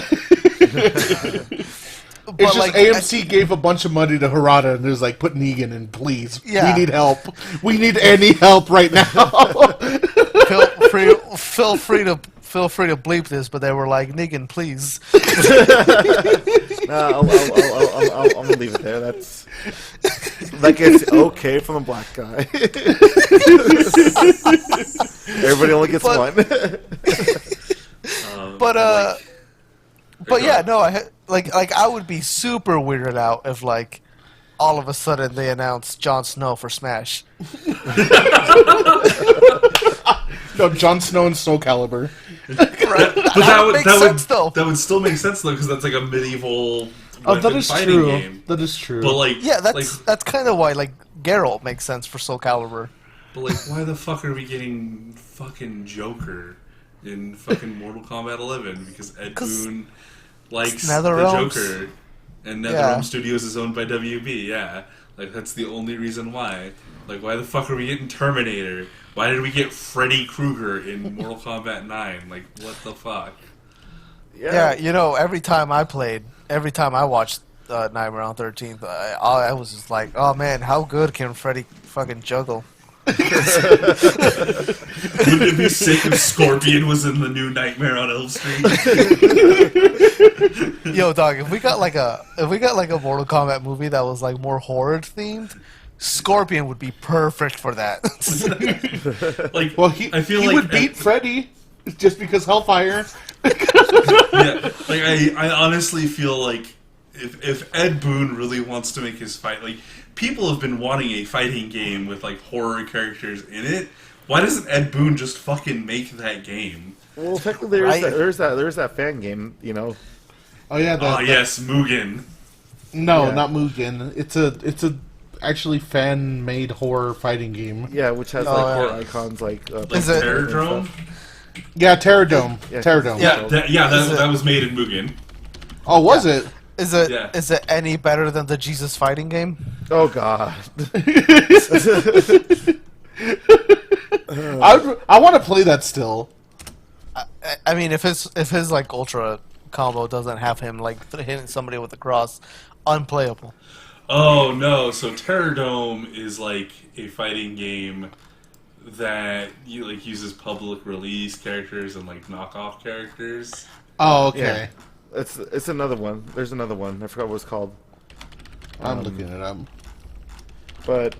It's just AMC gave a bunch of money to Harada and it was like, put Negan in, please. Yeah. We need help. We need any help right now. Feel free to bleep this, but they were like, Negan, please. I'm gonna leave it there. That's like, it's okay from a black guy. Everybody only gets one. But yeah, no, I would be super weirded out if like all of a sudden they announced Jon Snow for Smash. No, Jon Snow and Soul Calibur. Right? But that would still make sense though, because that's like a medieval That is fighting true. game. That is true. But like, Yeah, that's kind of why like Geralt makes sense for Soul Calibur. But like, why the fuck are we getting fucking Joker in fucking Mortal Kombat 11? Because Ed Boon likes the NetherRealms. Joker, and NetherRealm Yeah. Studios is owned by WB. Yeah, like that's the only reason why. Like, why the fuck are we getting Terminator? Why did we get Freddy Krueger in Mortal Kombat 9? Like, what the fuck? Yeah, you know, every time I watched Nightmare on 13th, I was just like, oh man, how good can Freddy fucking juggle? Wouldn't it be sick if Scorpion was in the new Nightmare on Elm Street? Yo, dog, if we got like a Mortal Kombat movie that was like more horror themed, Scorpion would be perfect for that. Like, well, I feel he like would beat Freddy just because Hellfire. Yeah, like I honestly feel like if Ed Boon really wants to make his fight, like, people have been wanting a fighting game with like horror characters in it. Why doesn't Ed Boon just fucking make that game? Well, technically, there's that fan game, you know. Oh yeah. Yes, Mugen. No, Yeah. not Mugen. It's a actually fan made horror fighting game. Yeah, which has like horror icons like Is it- Terrordrome? Yeah, Terradome. Yeah. Terradome. Yeah. That was made in Mugen. Oh, was it? Is it Yeah. is it any better than the Jesus fighting game? Oh god. I want to play that still. I mean, if his like ultra combo doesn't have him like hitting somebody with a cross, unplayable. Oh no! So Terrordome is like a fighting game that you like uses public release characters and like knockoff characters. Oh, okay. It's another one. There's another one. I forgot what it's called. I'm looking it up. But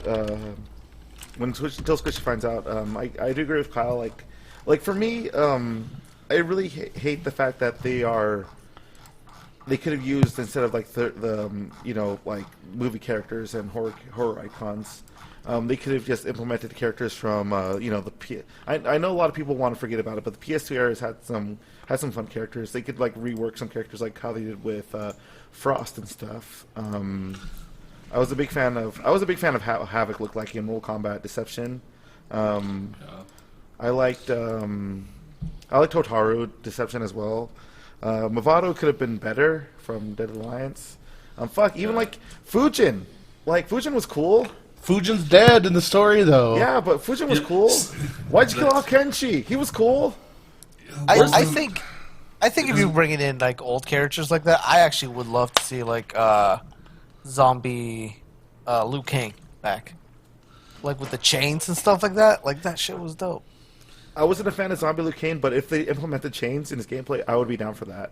until Squishy finds out, I do agree with Kyle. Like for me, I really hate the fact that they could have used, instead of like the like movie characters and horror icons, they could have just implemented characters from I know a lot of people want to forget about it, but the PS2 era has had some fun characters. They could like rework some characters like how they did with Frost and stuff. I was a big fan of how Havoc looked like in Mortal Kombat Deception. I liked Totaru Deception as well. Movado could have been better from Dead Alliance. Even like Fujin. Like Fujin was cool. Fujin's dead in the story, though. Yeah, but Fujin was cool. Why'd you kill off Kenshi? He was cool. I think if you bring it in like old characters like that, I actually would love to see like zombie Liu Kang back, like with the chains and stuff like that. Like that shit was dope. I wasn't a fan of Zombie Liu Kang, but if they implemented chains in his gameplay, I would be down for that.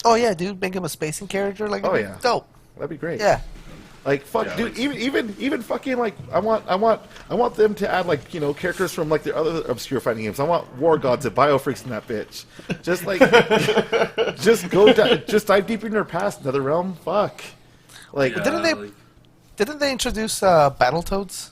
Oh yeah, dude, make him a spacing character. Like, oh yeah, dope. That'd be great. Yeah. Like fuck, Yeah, dude. like, Even fucking like I want them to add like characters from like the other obscure fighting games. I want War Gods and Biofreaks in that bitch. Just like just dive deep in their past, another realm. Fuck. Like Didn't they introduce Battletoads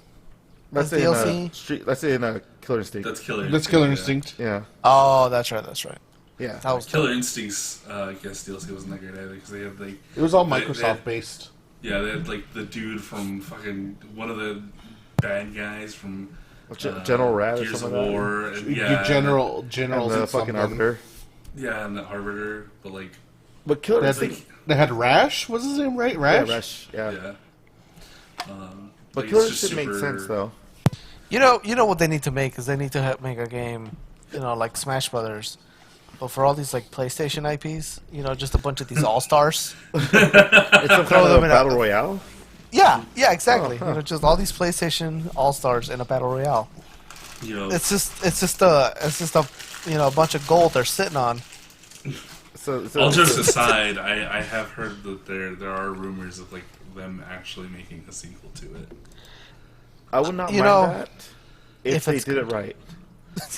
as DLC? That's in Killer Instinct. That's Killer Instinct. Yeah. Oh, that's right. Yeah. That was Killer Instinct's I guess DLC wasn't that great either because they had like It was all Microsoft based. Yeah, they had like the dude from fucking one of the bad guys from General Rat or Gears something of like that. War. And, yeah, Generals And the and fucking something. Arbiter. Yeah, and the Arbiter, but like But Killer They had, Instinct. they had Rash. What's his name? Right, Rash. Yeah, Rash. Yeah. yeah. But like, Killer it's just Instinct makes super- sense though. You know what they need to make is they need to make a game, like Smash Brothers, but for all these like PlayStation IPs, just a bunch of these all stars. It's some kind of battle royale. Yeah, exactly. Oh, huh. Just all these PlayStation all stars in a battle royale. You know, It's just a bunch of gold they're sitting on. So all jokes aside, I have heard that there are rumors of like them actually making a sequel to it. I would not You mind know, that if they did it right.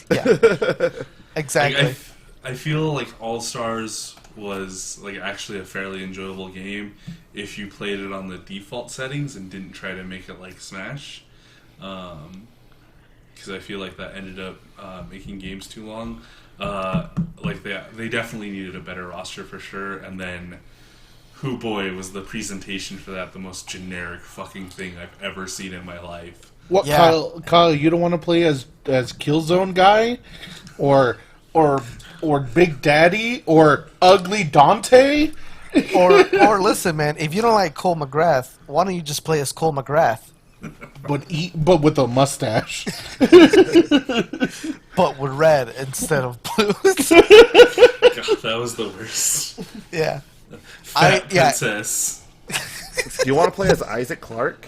Yeah, exactly. Like, I feel like All Stars was like actually a fairly enjoyable game if you played it on the default settings and didn't try to make it like Smash. Because I feel like that ended up making games too long. Like they definitely needed a better roster for sure, and then. Hoo boy, was the presentation for that the most generic fucking thing I've ever seen in my life. What, Yeah. Kyle? You don't want to play as Killzone guy, or Big Daddy, or Ugly Dante? or listen, man, if you don't like Cole McGrath, why don't you just play as Cole McGrath, but with a mustache. but with red instead of blue? God, that was the worst. Yeah. Fat princess. Do you want to play as Isaac Clarke?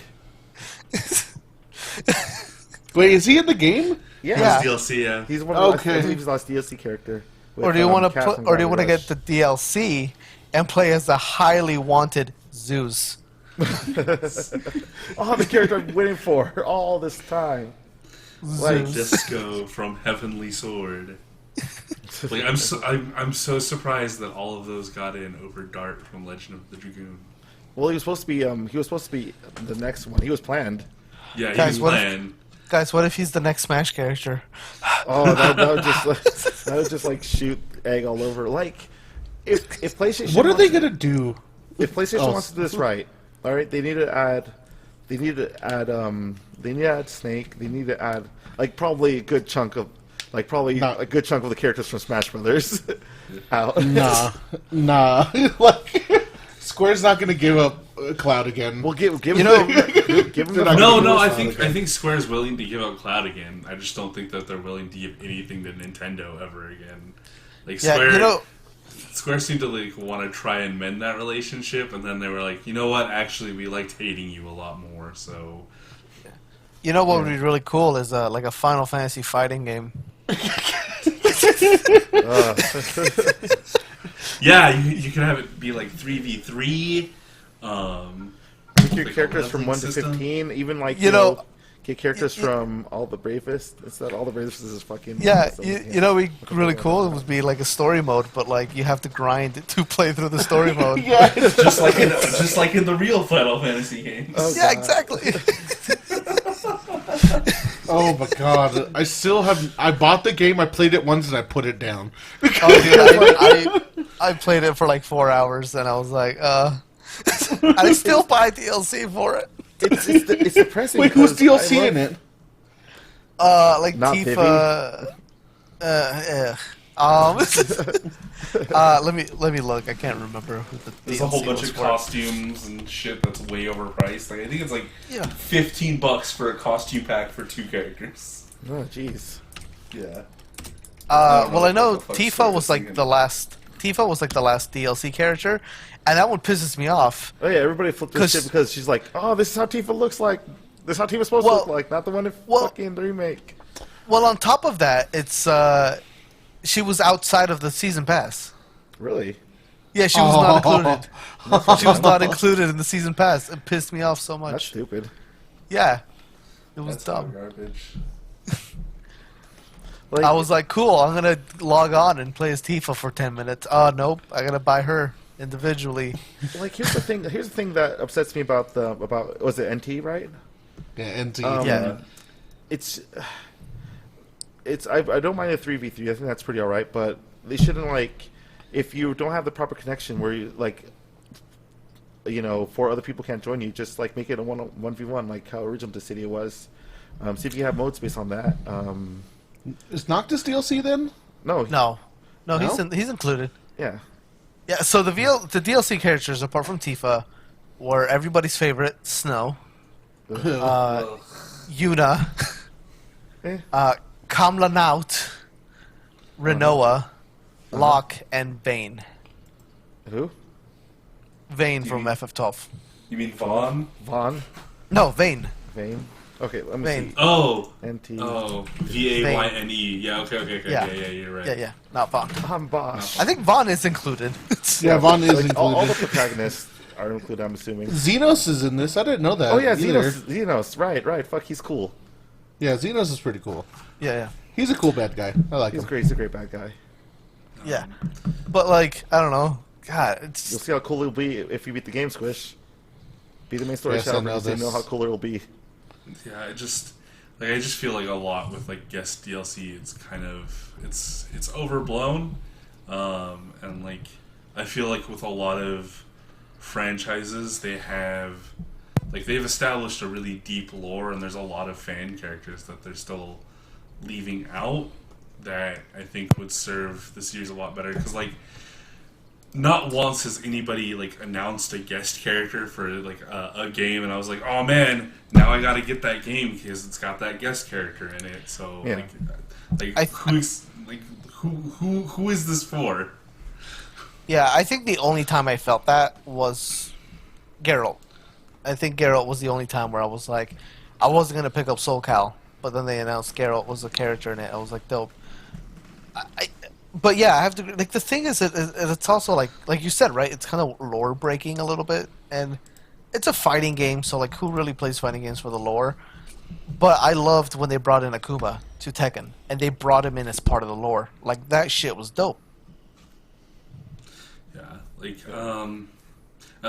Wait, is he in the game? Yeah. DLC, yeah. He's one of Okay. I believe he's the last DLC character. Or do you want to Captain or do you want to Gravity get the DLC and play as the highly wanted Zeus? Oh, the character I've been waiting for all this time. Like, Disco from Heavenly Sword. Like I'm so surprised that all of those got in over Dart from Legend of the Dragoon. well, he was supposed to be the next one. He was planned. Yeah, he Guys, was what if- planned. Guys, what if he's the next Smash character? Oh, that would just like shoot egg all over. Like, if PlayStation, What are they wants- gonna do? If PlayStation wants to do this right, all right, they need to add Snake. They need to add like probably a good chunk of the characters from Smash Brothers out. Nah. Like, Square's not gonna give up Cloud again. Well, give You know- give them No, I think Square's willing to give up Cloud again. I just don't think that they're willing to give anything to Nintendo ever again. Like Yeah, Square, Square seemed to like want to try and mend that relationship, and then they were like, you know what? Actually, we liked hating you a lot more. So what would be really cool is like a Final Fantasy fighting game. Yeah, you can have it be like 3v3. Pick your like a characters from leveling 1 to system. 15, even like You know, get characters from all the bravest. It's that all the bravest is fucking. Yeah, awesome. you know, it'd be really cool. It would be like a story mode, but like you have to grind to play through the story mode. Yeah. just like in the real Final Fantasy games. Oh, Yeah, God. exactly. Oh my god. I still have. I bought the game, I played it once, and I put it down. Oh, dude, I played it for like 4 hours, and I was like, I still buy DLC for it. It's depressing. Wait, who's because DLC I in love- it? Like Not Tifa. Let me look. I can't remember who the There's DLC a whole bunch was of for. costumes and shit that's way overpriced. Like I think it's like Yeah. $15 for a costume pack for 2 characters. Oh, jeez. Yeah. Well, I know what the fuck's Tifa was like servicing the last. Tifa was like the last DLC character, and that one pisses me off. Oh yeah, everybody flipped this 'Cause- shit because she's like, oh, this is how Tifa looks like. This is how Tifa's supposed to Well- look like, not the one in well- fucking the remake. Well, on top of that, it's she was outside of the season pass. Really? Yeah, she was not included. She was not included in the season pass. It pissed me off so That's much. stupid. Yeah, it was That's hot dumb. garbage. Like, I was like, cool, I'm gonna log on and play as Tifa for 10 minutes. Oh, nope, I gotta buy her individually. like here's the thing. Here's the thing that upsets me about was it NT, right? Yeah, NT. Yeah. It's I don't mind a 3v3. I think that's pretty all right, but they shouldn't, like, if you don't have the proper connection where you, like, you know, 4 other people can't join you, just like make it a 1v1 like how original Dissidia was. See if you have modes based on that. Is Noctis DLC then? No, No, No? he's included. yeah, Yeah, so the DLC characters, apart from Tifa, were everybody's favorite, Snow, Ugh. Yuna, Eh. Kamla Naut, Renoa, Locke, and Vayne. who? Vayne Do from you- FF12. You mean Vaughn? Vaughn, No, Vayne. Vayne. Okay, let me Vayne. see. Oh. NT. Oh. VAYNE. Yeah, okay, Yeah. yeah, you're right. Yeah, not Vaughn. I'm Bosch. I think Vaughn is included. Yeah, Vaughn is Like, included. all the protagonists are included. I'm assuming. Xenos is in this. I didn't know that. Oh yeah, either. Xenos. Right. Fuck, he's cool. Yeah, Xenos is pretty cool. yeah. He's a cool bad guy. I like He's him. great. He's a great bad guy. Yeah. But, like, I don't know. God, You'll it's... see how cool it'll be if you beat the game, Squish. Be the main story Yes, I child, know and so you this. know how cool it'll be. Yeah, I just feel like a lot with like guest DLC. It's kind of it's overblown, and like I feel like with a lot of franchises, they've established a really deep lore, and there's a lot of fan characters that they're still leaving out that I think would serve the series a lot better. Because like, not once has anybody like announced a guest character for like a game, and I was like, oh man, now I got to get that game because it's got that guest character in it. So Yeah. who is this for? Yeah, I think the only time I felt that was Geralt. I think Geralt was the only time where I was like, I wasn't going to pick up Soul Cal, but then they announced Geralt was a character in it. I was like, dope. But yeah, I have to, like, the thing is, it's also like you said, right? It's kind of lore breaking a little bit, and it's a fighting game, so like, who really plays fighting games for the lore? But I loved when they brought in Akuma to Tekken, and they brought him in as part of the lore. Like, that shit was dope. Yeah, like and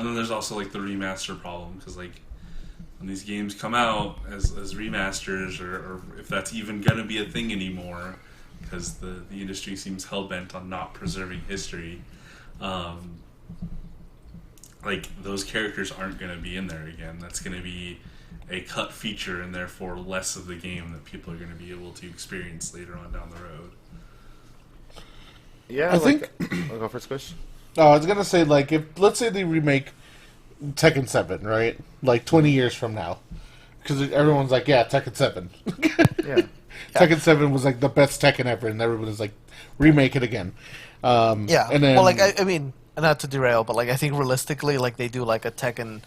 then there's also like the remaster problem because like when these games come out as remasters or if that's even gonna be a thing anymore because the industry seems hell-bent on not preserving history, like those characters aren't gonna be in there again. That's gonna be a cut feature and therefore less of the game that people are gonna be able to experience later on down the road. Yeah, I think- I'll go for Squish. Oh, I was gonna say, like, if let's say they remake Tekken 7, right? Like 20 years from now, because everyone's like, yeah, Tekken 7. Yeah. Tekken 7 was like the best Tekken ever, and everyone's like, remake it again. Yeah. And then, Well, like, I mean, not to derail, but like, I think realistically, like, they do like a Tekken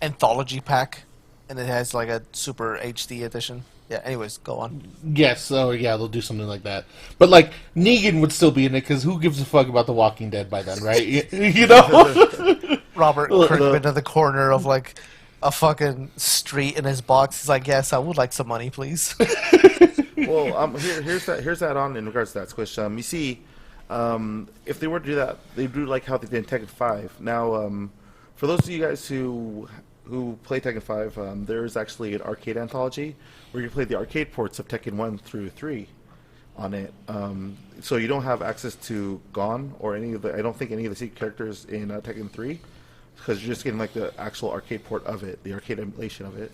anthology pack, and it has like a super HD edition. Yeah. Anyways, go on. Yes, so yeah, they'll do something like that. But like Negan would still be in it because who gives a fuck about The Walking Dead by then, right? You know. Robert Well, Kirkman in the corner of like a fucking street in his box. He's like, "Yes, I would like some money, please." Well, here's that on in regards to that Squish. You see, if they were to do that, they'd do like how they did in Tekken 5. Now, for those of you guys who play Tekken 5, there is actually an arcade anthology where you play the arcade ports of Tekken 1 through 3 on it. So you don't have access to Gon or any of the. I don't think any of the secret characters in Tekken 3, because you're just getting like the actual arcade port of it, the arcade emulation of it.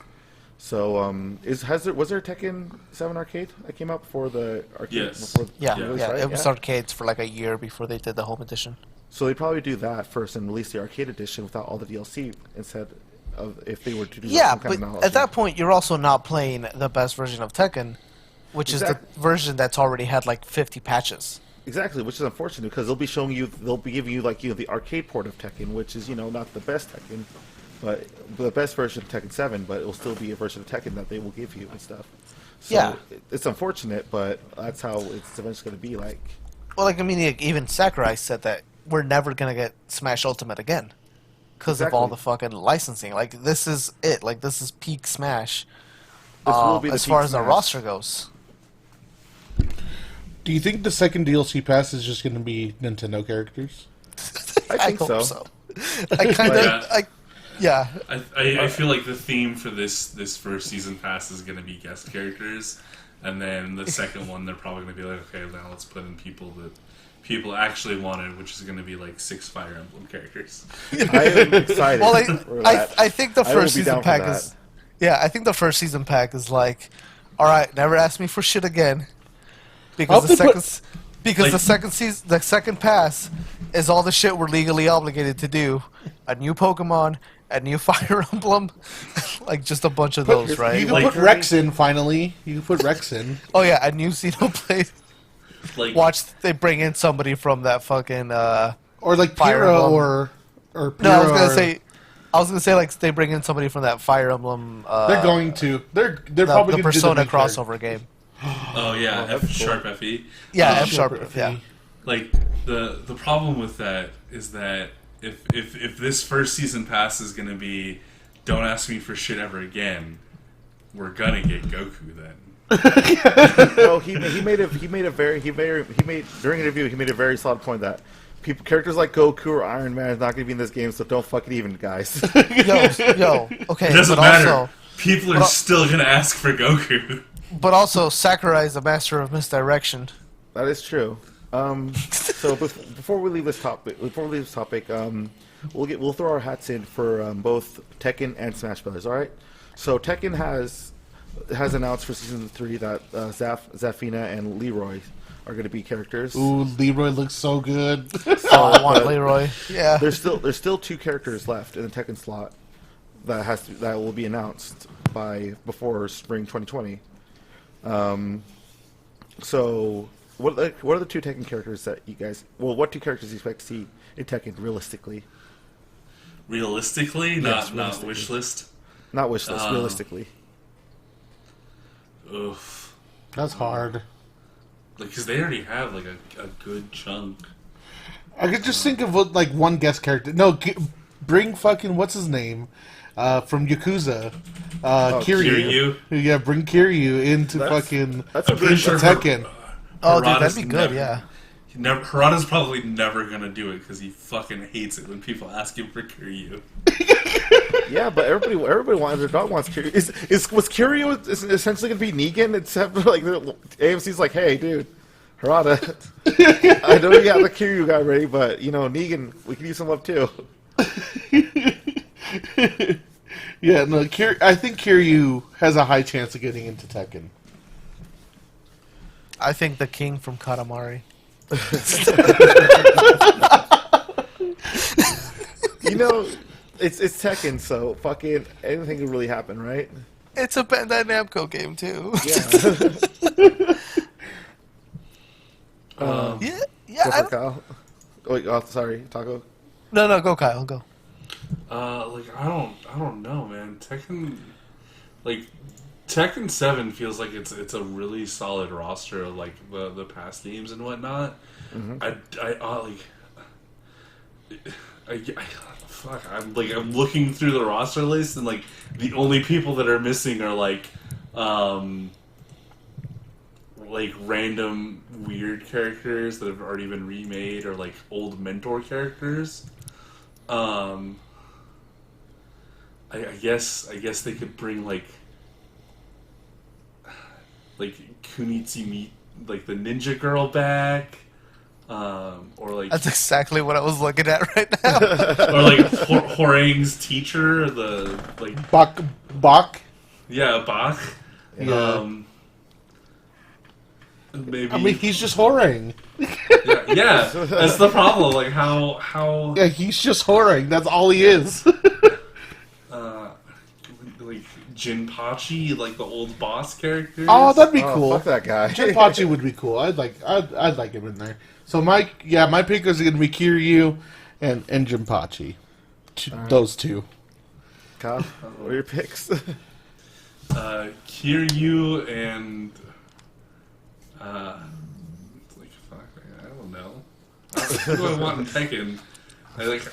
So, was there a Tekken 7 arcade that came out before the arcade? Yes. Before Yeah, the release, yeah. right? It was arcades for like a year before they did the home edition. So they'd probably do that first and release the arcade edition without all the DLC instead of if they were to do Yeah, some kind but of knowledge. at that point, you're also not playing the best version of Tekken, which is Exactly. the version that's already had like 50 patches. Exactly, which is unfortunate because they'll be giving you like the arcade port of Tekken, which is not the best Tekken, but the best version of Tekken 7, but it will still be a version of Tekken that they will give you and stuff. So Yeah. it's unfortunate, but that's how it's eventually going to be like. Well, like I mean, even Sakurai said that we're never gonna get Smash Ultimate again because of all Exactly. the fucking licensing. Like this is it. Like this is peak Smash. This will be the As far peak as the Smash. roster goes. Do you think the second DLC pass is just going to be Nintendo characters? I think hope so. I kind Yeah. of, yeah. I feel like the theme for this first season pass is going to be guest characters, and then the second one they're probably going to be like, okay, now let's put in people that people actually wanted, which is going to be like 6 Fire Emblem characters. I am excited. Well, for I that. think the I will first be season down for pack that. is, yeah, I think the first season pack is like, all right, never ask me for shit again, because Hope the they put- second, because Like- the second season, the second pass is all the shit we're legally obligated to do, a new Pokemon, a new Fire Emblem, like just a bunch of those, You right? can Like- put Rex in finally. You can put Rex in. Oh yeah, a new Xenoblade. Like, Watch they bring in somebody from that fucking. Or like Fire Pyra Emblem. or Pyra. No, or- I was gonna say like they bring in somebody from that Fire Emblem. They're going to. They're the probably going to do Persona the main character. crossover game. oh yeah, that's cool. Sharp FE. Yeah, Um, F sharp. Sharp Yeah. FE. Like the problem with that is that if this first season pass is going to be don't ask me for shit ever again, we're gonna get Goku then. No, he made during an interview he made a very solid point that characters like Goku or Iron Man is not going to be in this game, so don't fuck it even, guys. Yo, okay, It doesn't but matter. also, People are but- still gonna ask for Goku. but also, Sakurai is a master of misdirection. That is true. So before we leave this topic, we'll throw our hats in for both Tekken and Smash Brothers. All right. So Tekken has announced for season 3 that Zafina and Leroy are going to be characters. Ooh, Leroy looks so good. Oh, I want but Leroy. Yeah. There's still 2 characters left in the Tekken slot that will be announced before spring 2020. So what are the 2 Tekken characters that you guys? Well, what 2 characters do you expect to see in Tekken realistically? Realistically, Yes, not realistically. wish list. Not wish list, realistically. Oof. That's hard. Like, because they already have like a good chunk. I could just think of like one guest character. No, bring fucking what's his name from Yakuza, Kiryu. Kiryu? Yeah, bring Kiryu into That's- fucking That's a I'm pretty good. sure Tekken. Oh, dude, Harada's that'd be good. never- Yeah. Harada's probably never gonna do it because he fucking hates it when people ask him for Kiryu. Yeah, but everybody wants their dog wants Kiryu. Was Kiryu essentially going to be Negan? Except for, like AMC's like, hey, dude, Harada, I know you got the Kiryu guy ready, but Negan, we can use some love too. Yeah, no, I think Kiryu has a high chance of getting into Tekken. I think the king from Katamari. It's Tekken, so fucking anything can really happen, right? It's a Bandai Namco game too. Yeah. yeah. Go I for don't, Kyle. Oh, wait, sorry, Taco. no, go Kyle, go. Like I don't know, man. Tekken, like Tekken 7 feels like it's a really solid roster of like the past games and whatnot. Fuck, I'm looking through the roster list and like the only people that are missing are like random weird characters that have already been remade or like old mentor characters. I guess they could bring like Kunitsu meet like the ninja girl back, or like That's exactly what I was looking at right now. or like Horang's teacher, the like Bach. yeah Bach. Yeah. Maybe I mean, he's just Horang. yeah, that's the problem. Like how Yeah, he's just Horang. That's all he is. like Jinpachi, like the old boss characters. Oh, that'd be Oh, cool. fuck that guy. Jinpachi would be cool. I'd like him in there. So my pick is gonna be Kiryu and Jinpachi. Those two. Kyle, what are your picks? Kiryu and like fuck, I don't know. Who do I want in Tekken?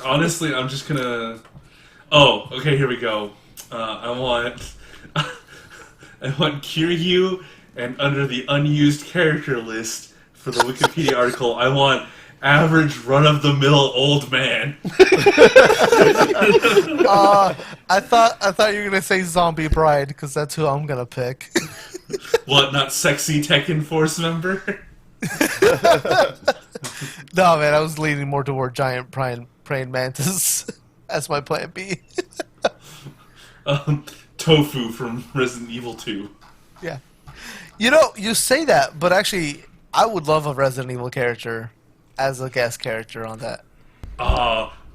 Honestly, I'm just gonna. Oh, okay, here we go. I want Kiryu, and under the unused character list for the Wikipedia article, I want average run-of-the-mill old man. I thought you were gonna say Zombie Bride because that's who I'm gonna pick. What? Not sexy Tekken Force member? No, man, I was leaning more toward giant praying mantis as my plan B. Tofu from Resident Evil 2. Yeah. You know, you say that, but actually, I would love a Resident Evil character as a guest character on that.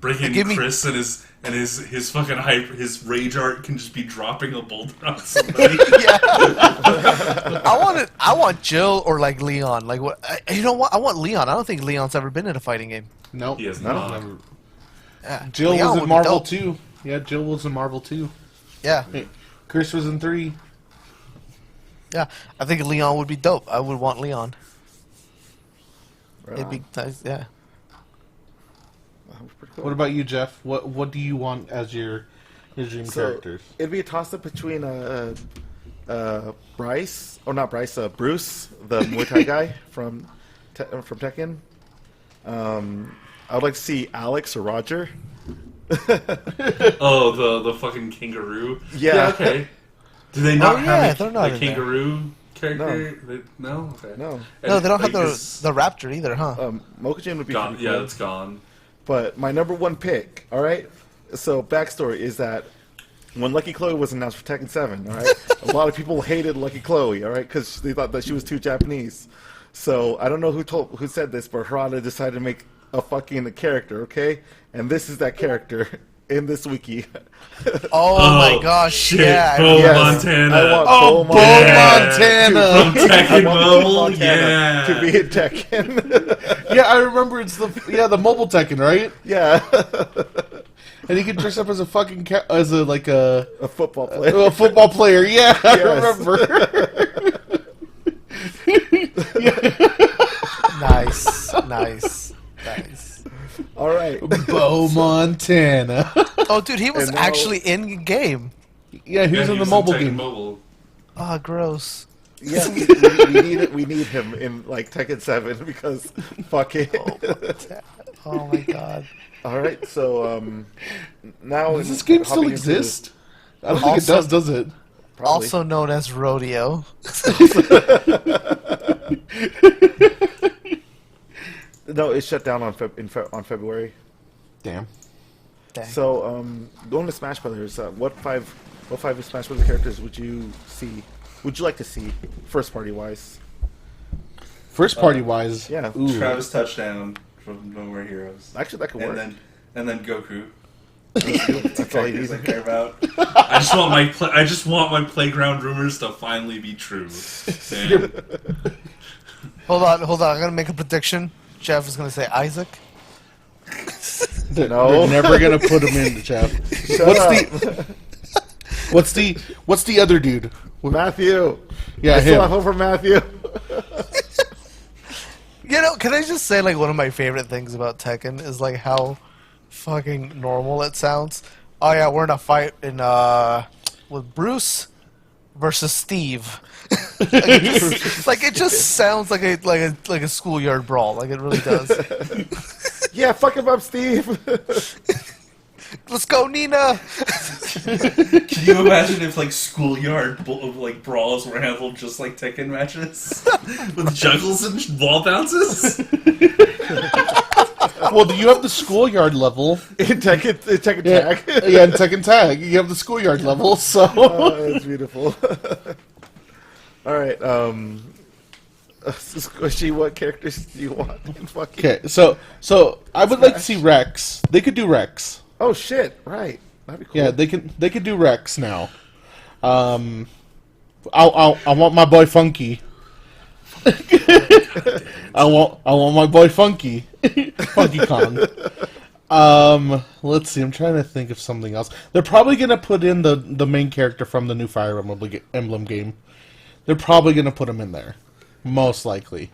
Bring in Give me- Chris and his fucking his rage art can just be dropping a boulder on somebody. Yeah. I want Jill or like Leon. Like what? You know what? I want Leon. I don't think Leon's ever been in a fighting game. Nope. He has No. not. Never. Yeah. Jill Leon was would in be Marvel dope. 2. Yeah, Jill was in Marvel 2. Yeah. Hey, Chris was in 3. Yeah. I think Leon would be dope. I would want Leon. Right It'd be on. nice. Yeah. That was pretty cool. What about you, Jeff? What do you want as your dream characters? It'd be a toss-up between Bryce, or not Bryce, Bruce, the Muay Thai guy from Tekken. I would like to see Alex or Roger. Oh, the fucking kangaroo. Yeah. Okay. Do they not Oh, yeah, have they're not a in there. kangaroo character? No. Okay. No. No, they don't have like, the Raptor either, huh? Mokujin would be Gone. pretty Yeah, cool. it's gone. But my number one pick, all right? So, backstory is that when Lucky Chloe was announced for Tekken 7, all right, a lot of people hated Lucky Chloe, all right, because they thought that she was too Japanese. So, I don't know who said this, but Harada decided to make a fucking character, okay? And this is that character in this wiki. Oh, my gosh! Shit, Yeah. Bo Yes, Montana. I want Oh, Bo Bo Montana. Montana! From Tekken I want Bo Mobile, Montana yeah. to be in Tekken. Yeah, I remember it's the mobile Tekken, right? Yeah. And he could dress up as a fucking a football player. a football player. Yeah, I Yes. remember. Nice. All right. Bo Montana. Oh, dude, he was And now- actually in game. Yeah, he was Yeah, in the he mobile Tekken game. Mobile. Oh, gross. Yeah, we need him in like Tekken 7 because fuck it. Oh my god. All right, so now Does this game still hopping into exist? I don't think it does it? probably. Also known as Rodeo. No, it shut down on February. Damn. Dang. So going to Smash Brothers, what five Smash Brothers characters would you see? Would you like to see first party wise? First party wise, yeah. Ooh. Travis Touchdown from No More Heroes. Actually, that could work. And then Goku. That's all you Characters I need. care about. I just want my playground rumors to finally be true. Damn. Hold on. I'm gonna make a prediction. Jeff is gonna say Isaac. They're No. never gonna put him in, Jeff. Shut up. What's the other dude? Matthew. Yeah, I still have him. hope for Matthew. You know, can I just say, like, one of my favorite things about Tekken is, like, how fucking normal it sounds. Oh, yeah, we're in a fight with Bruce versus Steve. It just sounds like a schoolyard brawl. Like, it really does. Yeah, fuck him up, Steve. Let's go, Nina! Can you imagine if like schoolyard brawls were handled just like Tekken matches with juggles and wall bounces? Well, you have the schoolyard level. in Tekken Yeah, Tag. yeah, in Tekken Tag, you have the schoolyard level. So Oh, that's beautiful. All right. Squishy, what characters do you want? Fucking... okay, so I would like to see Rex. They could do Rex. Oh shit! Right. That'd be cool. Yeah, they could do Rex now. I want my boy Funky. I want my boy Funky. Funky Kong. Let's see. I'm trying to think of something else. They're probably gonna put in the main character from the new Fire Emblem game. They're probably gonna put him in there, most likely.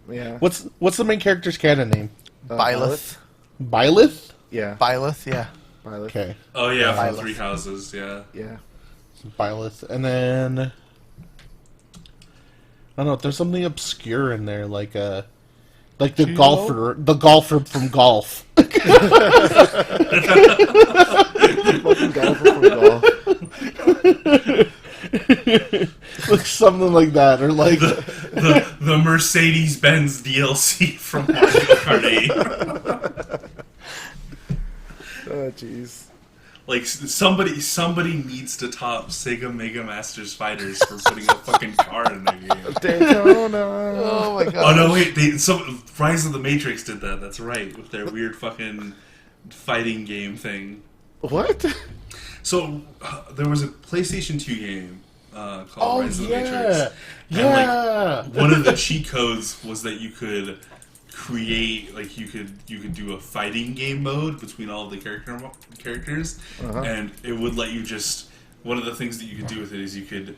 Yeah. What's the main character's canon name? Byleth. Byleth? Yeah. Byleth, yeah. Byleth. Okay, Oh yeah, Violet. from Three Houses. Yeah. Yeah. Byleth, and then I don't know. There's something obscure in there, like the golfer from Golf. Fucking golfer from golf. Like something like that, or like The Mercedes-Benz DLC from Mario Kart 8. Oh jeez. Like somebody needs to top Sega Mega Masters Fighters for putting a fucking car in their game. Daytona. Oh my god. Oh no, wait! Rise of the Matrix did that. That's right, with their weird fucking fighting game thing. What? So there was a PlayStation 2 game called oh Rise of the Matrix. yeah, And, yeah. one of the cheat codes was that you could create, like, you could do a fighting game mode between all of the characters, and it would let you just. One of the things that you could do with it is you could.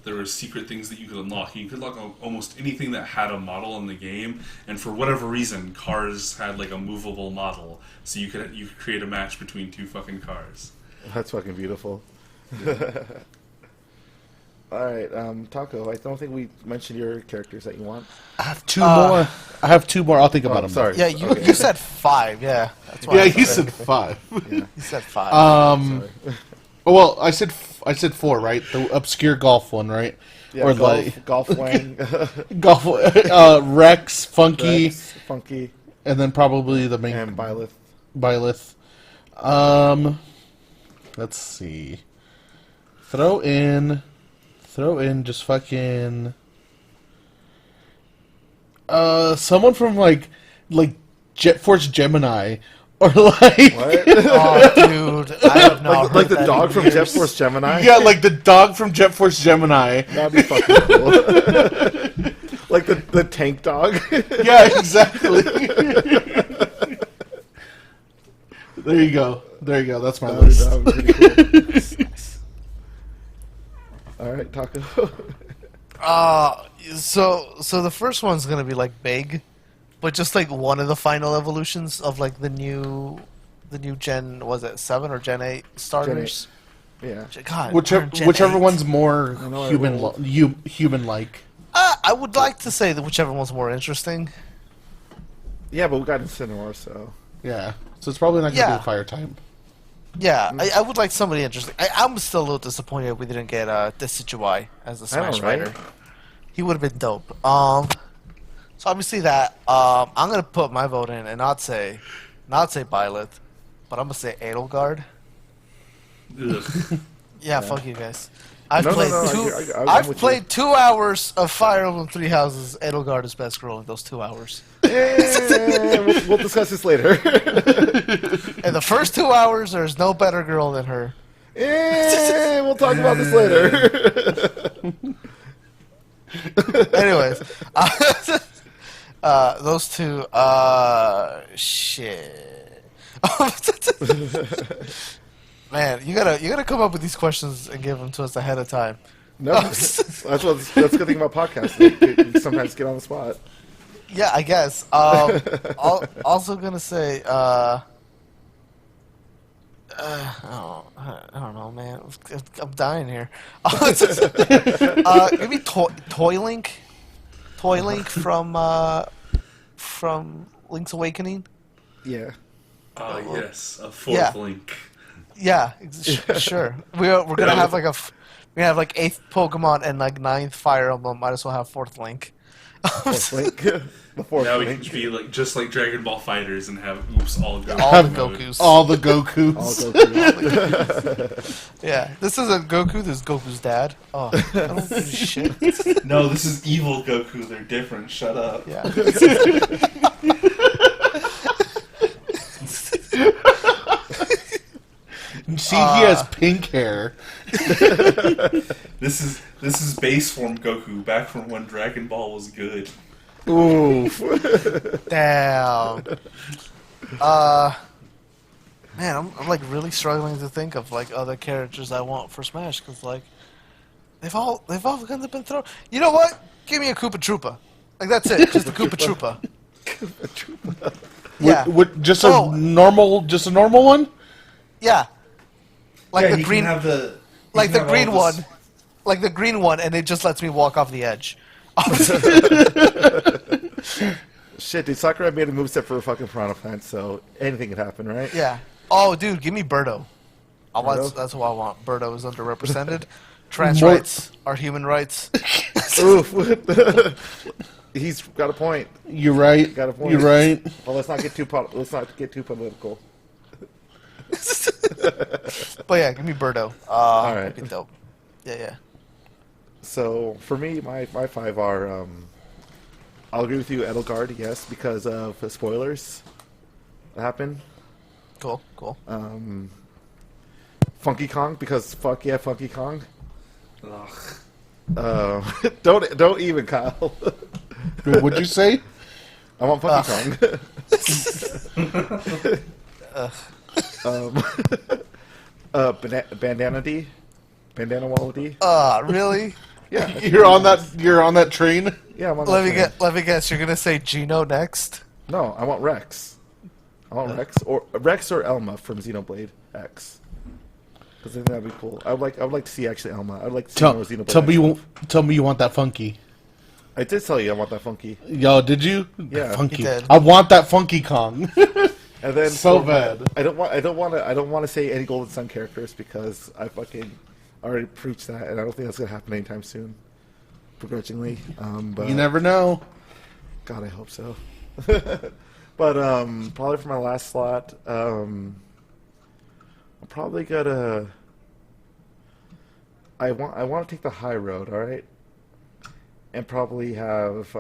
There were secret things that you could unlock. You could unlock almost anything that had a model in the game, and for whatever reason, cars had like a movable model, so you could create a match between two fucking cars. That's fucking beautiful. All right, Taco. I don't think we mentioned your characters that you want. I have two more. I have two more. I'll think about Oh, them. sorry. Yeah, you, Okay. you said 5, yeah. That's why Yeah, I you said said 5. Yeah. You said 5. Oh, well, I said 4, right? The obscure golf one, right? Yeah, or golf Wang, golf. Rex, Funky, Rex, Funky, and then probably the main and Byleth. Byleth. Let's see. Throw in just fucking someone from like Jet Force Gemini or like What? Oh, dude, I have not heard like the that dog in from years. Jet Force Gemini? yeah, like the dog from Jet Force Gemini. That'd be fucking cool. Like the tank dog. Yeah, exactly. There you go. That's my list. That would be pretty cool. All right, Taco. So the first one's gonna be like big, but just like one of the final evolutions of like the new Gen, was it 7 or Gen 8 starters? Yeah. God, Whichever one's more know I human rolled. human-like. I would like to say that whichever one's more interesting. Yeah, but we got Incineroar, so. Yeah. So it's probably not going to Yeah. be the fire type. Yeah, I would like somebody interesting. I'm still a little disappointed we didn't get Decidueye as the I know, Smash right? Fighter. He would have been dope. So obviously that I'm gonna put my vote in and not say Byleth, but I'm gonna say Edelgard. Ugh. Yeah, fuck you guys. I've No, no, played no, two. I'm I've with you. played 2 hours of Fire Emblem Three Houses. Edelgard is best girl in those 2 hours. We'll discuss this later. In the first 2 hours, there's no better girl than her. We'll talk about this later. Anyways, those two. Shit. Man, you gotta come up with these questions and give them to us ahead of time. No, that's a good thing about podcasts. You sometimes get on the spot. Yeah, I guess. Also gonna say, I don't know, man. I'm dying here. Maybe Toy Link from Link's Awakening. Yeah. Oh yes, a fourth link. Yeah, sure. We're gonna have like we have like 8th Pokemon and like 9th Fire Emblem. Might as well have 4th Link. Fourth Link. The fourth Now we Link. can be like just like Dragon Ball Fighters and have all Goku. All the Gokus. All the Gokus. All Goku. Yeah, this isn't Goku. This is Goku's dad. Oh, I don't do shit. No, this is evil Goku. They're different. Shut up. Yeah. See, he has pink hair. This is base form Goku, back from when Dragon Ball was good. Oof. Damn. Man, I'm like really struggling to think of like other characters I want for Smash because like they've all kind of been thrown. You know what? Give me a Koopa Troopa. Like that's it. Just a Koopa Troopa. Yeah. Just a normal one. Yeah. Like Yeah, the you green, can have the like you the can have green all one, this- like the green one, and it just lets me walk off the edge. Shit, dude, Sakurai made a moveset for a fucking Piranha Plant, so anything could happen, right? Yeah. Oh, dude, give me Birdo. Birdo? That's what I want. Birdo is underrepresented. Trans More- rights are human rights. Oof. He's got a point. You're right. Got a point. You're right. Well, let's not get too political. But yeah, give me Birdo. right. That'd be dope. Yeah. So for me, my 5 are. I'll agree with you, Edelgard, yes, because of the spoilers that happened. Cool. Funky Kong, because fuck yeah, Funky Kong. Ugh. Don't even, Kyle. What'd you say? I want Funky Kong. Bandana D, Bandana Walla D. Really? Yeah, You're on that train. yeah. I'm on Let that train. me guess. You're gonna say Gino next? No, I want Rex. I want Rex or Elma from Xenoblade X. Because I think that'd be cool. I would like to see actually Elma. I'd like to see more Xenoblade Tell X. me you want that funky. I did tell you I want that funky. Yo, did you? Yeah. Funky. You did. I want that Funky Kong. And then So for- bad. I don't want to say any Golden Sun characters because I fucking already preached that, and I don't think that's gonna happen anytime soon. Begrudgingly, but You never know. God, I hope so. But probably for my last slot, I'm probably gonna. I want to take the high road, all right, and probably have.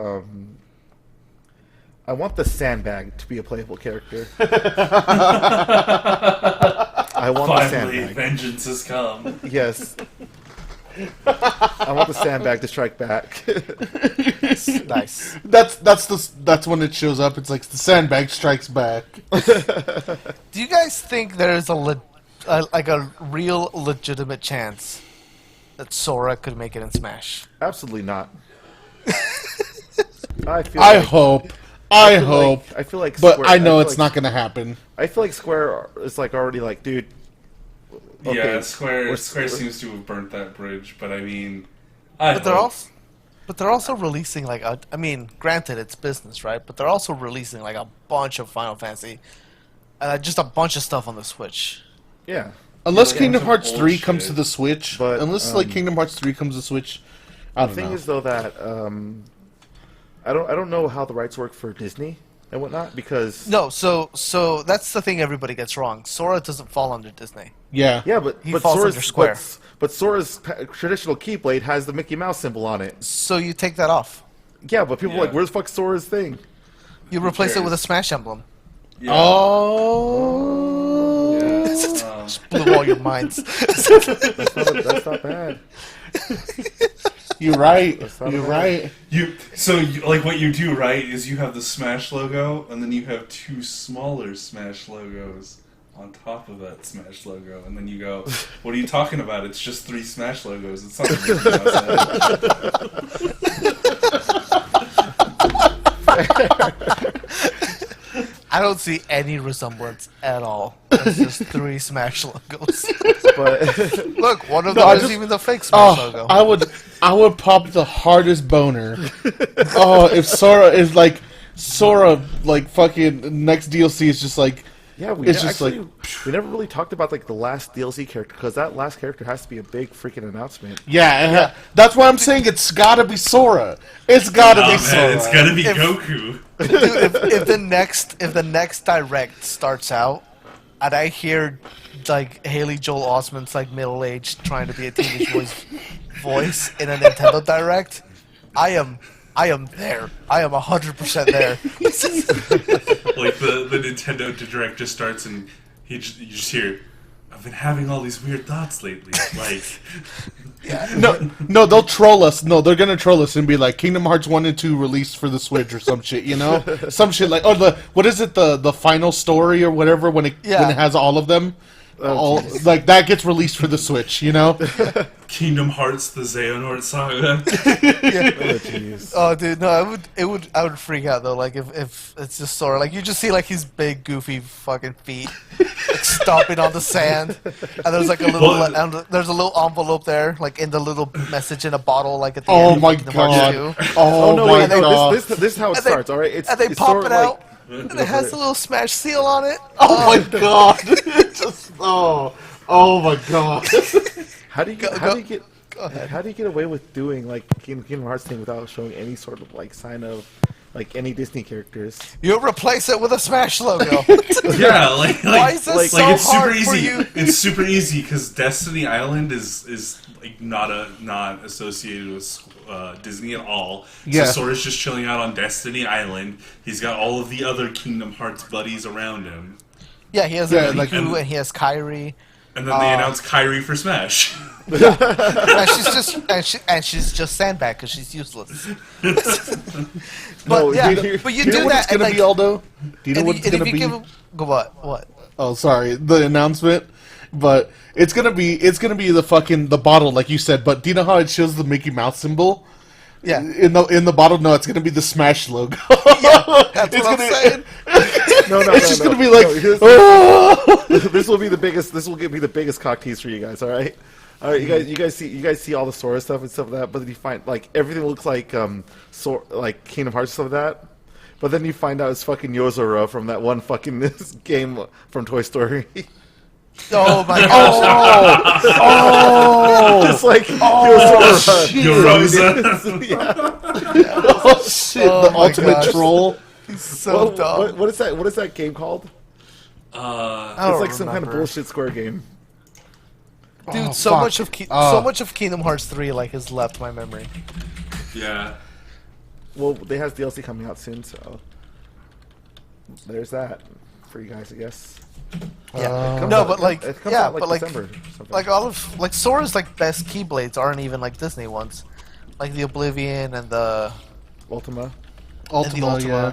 I want the Sandbag to be a playable character. I want the Finally, Sandbag. vengeance has come. Yes. I want the Sandbag to strike back. Nice. That's when it shows up. It's like the sandbag strikes back. Do you guys think there's a real legitimate chance that Sora could make it in Smash? Absolutely not. I like- hope. I I feel hope. Like, I feel like But Square, I know feel it's like- not going to happen. I feel like Square is like already like, dude. Okay, Yeah, Square we're- seems to have burnt that bridge, but I mean, But they're also releasing like I mean, granted it's business, right? But they're also releasing like a bunch of Final Fantasy, just a bunch of stuff on the Switch. Yeah. Unless Yeah, Kingdom some Hearts 3 bullshit. comes to the Switch. But, unless Kingdom Hearts 3 comes to the Switch, I The don't thing know. is though that I don't know how the rights work for Disney and whatnot because No, so that's the thing everybody gets wrong. Sora doesn't fall under Disney. Yeah. yeah, but He but falls Sora's under Square. But Sora's traditional Keyblade has the Mickey Mouse symbol on it. So you take that off. Yeah, but people are Yeah. like, where's the fuck Sora's thing? You replace it with a cares? Smash emblem. yeah. Oh. Yeah, Blew all your minds. That's not bad. You're right. not You're bad. right. like what you do, right, is you have the Smash logo, and then you have two smaller Smash logos on top of that Smash logo, and then you go, "What are you talking about? It's just 3 Smash logos. It's not." I don't see any resemblance at all. It's just 3 Smash logos. But Look, one of No, them I is just- even the fake Smash logo. I would pop the hardest boner. If Sora like fucking next DLC is just like yeah, it's just actually we never really talked about like the last DLC character because that last character has to be a big freaking announcement. yeah, that's why I'm saying it's gotta be Sora. It's gotta be Sora. Man, it's gotta be If- Goku. Dude, if the next direct starts out and I hear like Haley Joel Osment's like middle aged trying to be a teenage voice in a Nintendo direct, I am there. I am 100% there. Like the Nintendo Direct just starts and you just hear, "I've been having all these weird thoughts lately." Like, No, they'll troll us. No, they're gonna troll us and be like, Kingdom Hearts 1 and 2 released for the Switch or some shit, you know? Some shit like, what is it, the final story or whatever when it has all of them? Like, that gets released for the Switch, you know? Kingdom Hearts: The Xehanort Saga. Oh, jeez. Oh, dude, no, I would freak out though. Like if it's just Sora, like you just see like his big goofy fucking feet, like stomping on the sand, and there's like a little there's a little envelope there, like in the little message in a bottle, like at the Oh end of my Kingdom Hearts god. 2. Oh no, my wait, no, god. this is how it And they- starts. All right, And they it's pop sort it of like- out, and it has a little Smash seal on it. Oh my god. Oh my god. How do you get? Go ahead. How do you get away with doing like Kingdom Hearts thing without showing any sort of like sign of like any Disney characters? You replace it with a Smash logo. Yeah, like Why is this like- so it's super hard for easy. you? It's super easy because Destiny Island is like not associated with Disney at all. Yeah. So Sora's just chilling out on Destiny Island. He's got all of the other Kingdom Hearts buddies around him, Yeah, he has Yeah, a like- Riku and he has Kairi. and then they announce Kairi for Smash. And she's just sandbag because she's useless. But No, yeah, you- but you Do you know do what that it's gonna and, be, like, Aldo? Do you know and what if it's gonna you be? give him, go what? Oh, sorry, the announcement. But it's gonna be the bottle, like you said. But do you know how it shows the Mickey Mouse symbol? Yeah, In the bottle, no, it's gonna be the Smash logo. that's It's what I'm saying. No, It's just gonna be no, like, here's- "Oh!" this will be the biggest. This will be the biggest cock tease for you guys. All right, you guys see all the Sora stuff and stuff like that. But then you find like everything looks like like Kingdom Hearts and stuff like that. But then you find out it's fucking Yozora from that one fucking game from Toy Story. Oh my gosh! It's like Yozora. Yoroza. Yeah. Oh shit! Oh the my ultimate gosh. troll. He's so dumb. What is that? What is that game called? I It's don't like some kind of remember. bullshit Square game. Dude, Oh, so fuck. much of so much of Kingdom Hearts 3 like has left my memory. Yeah. Well, they have DLC coming out soon, so there's that for you guys, I guess. Yeah, It comes no, out- but like, it comes yeah, out, but like, December or something. like all of like Sora's like best Keyblades aren't even like Disney ones, like the Oblivion and the Ultima. Ultima, yeah.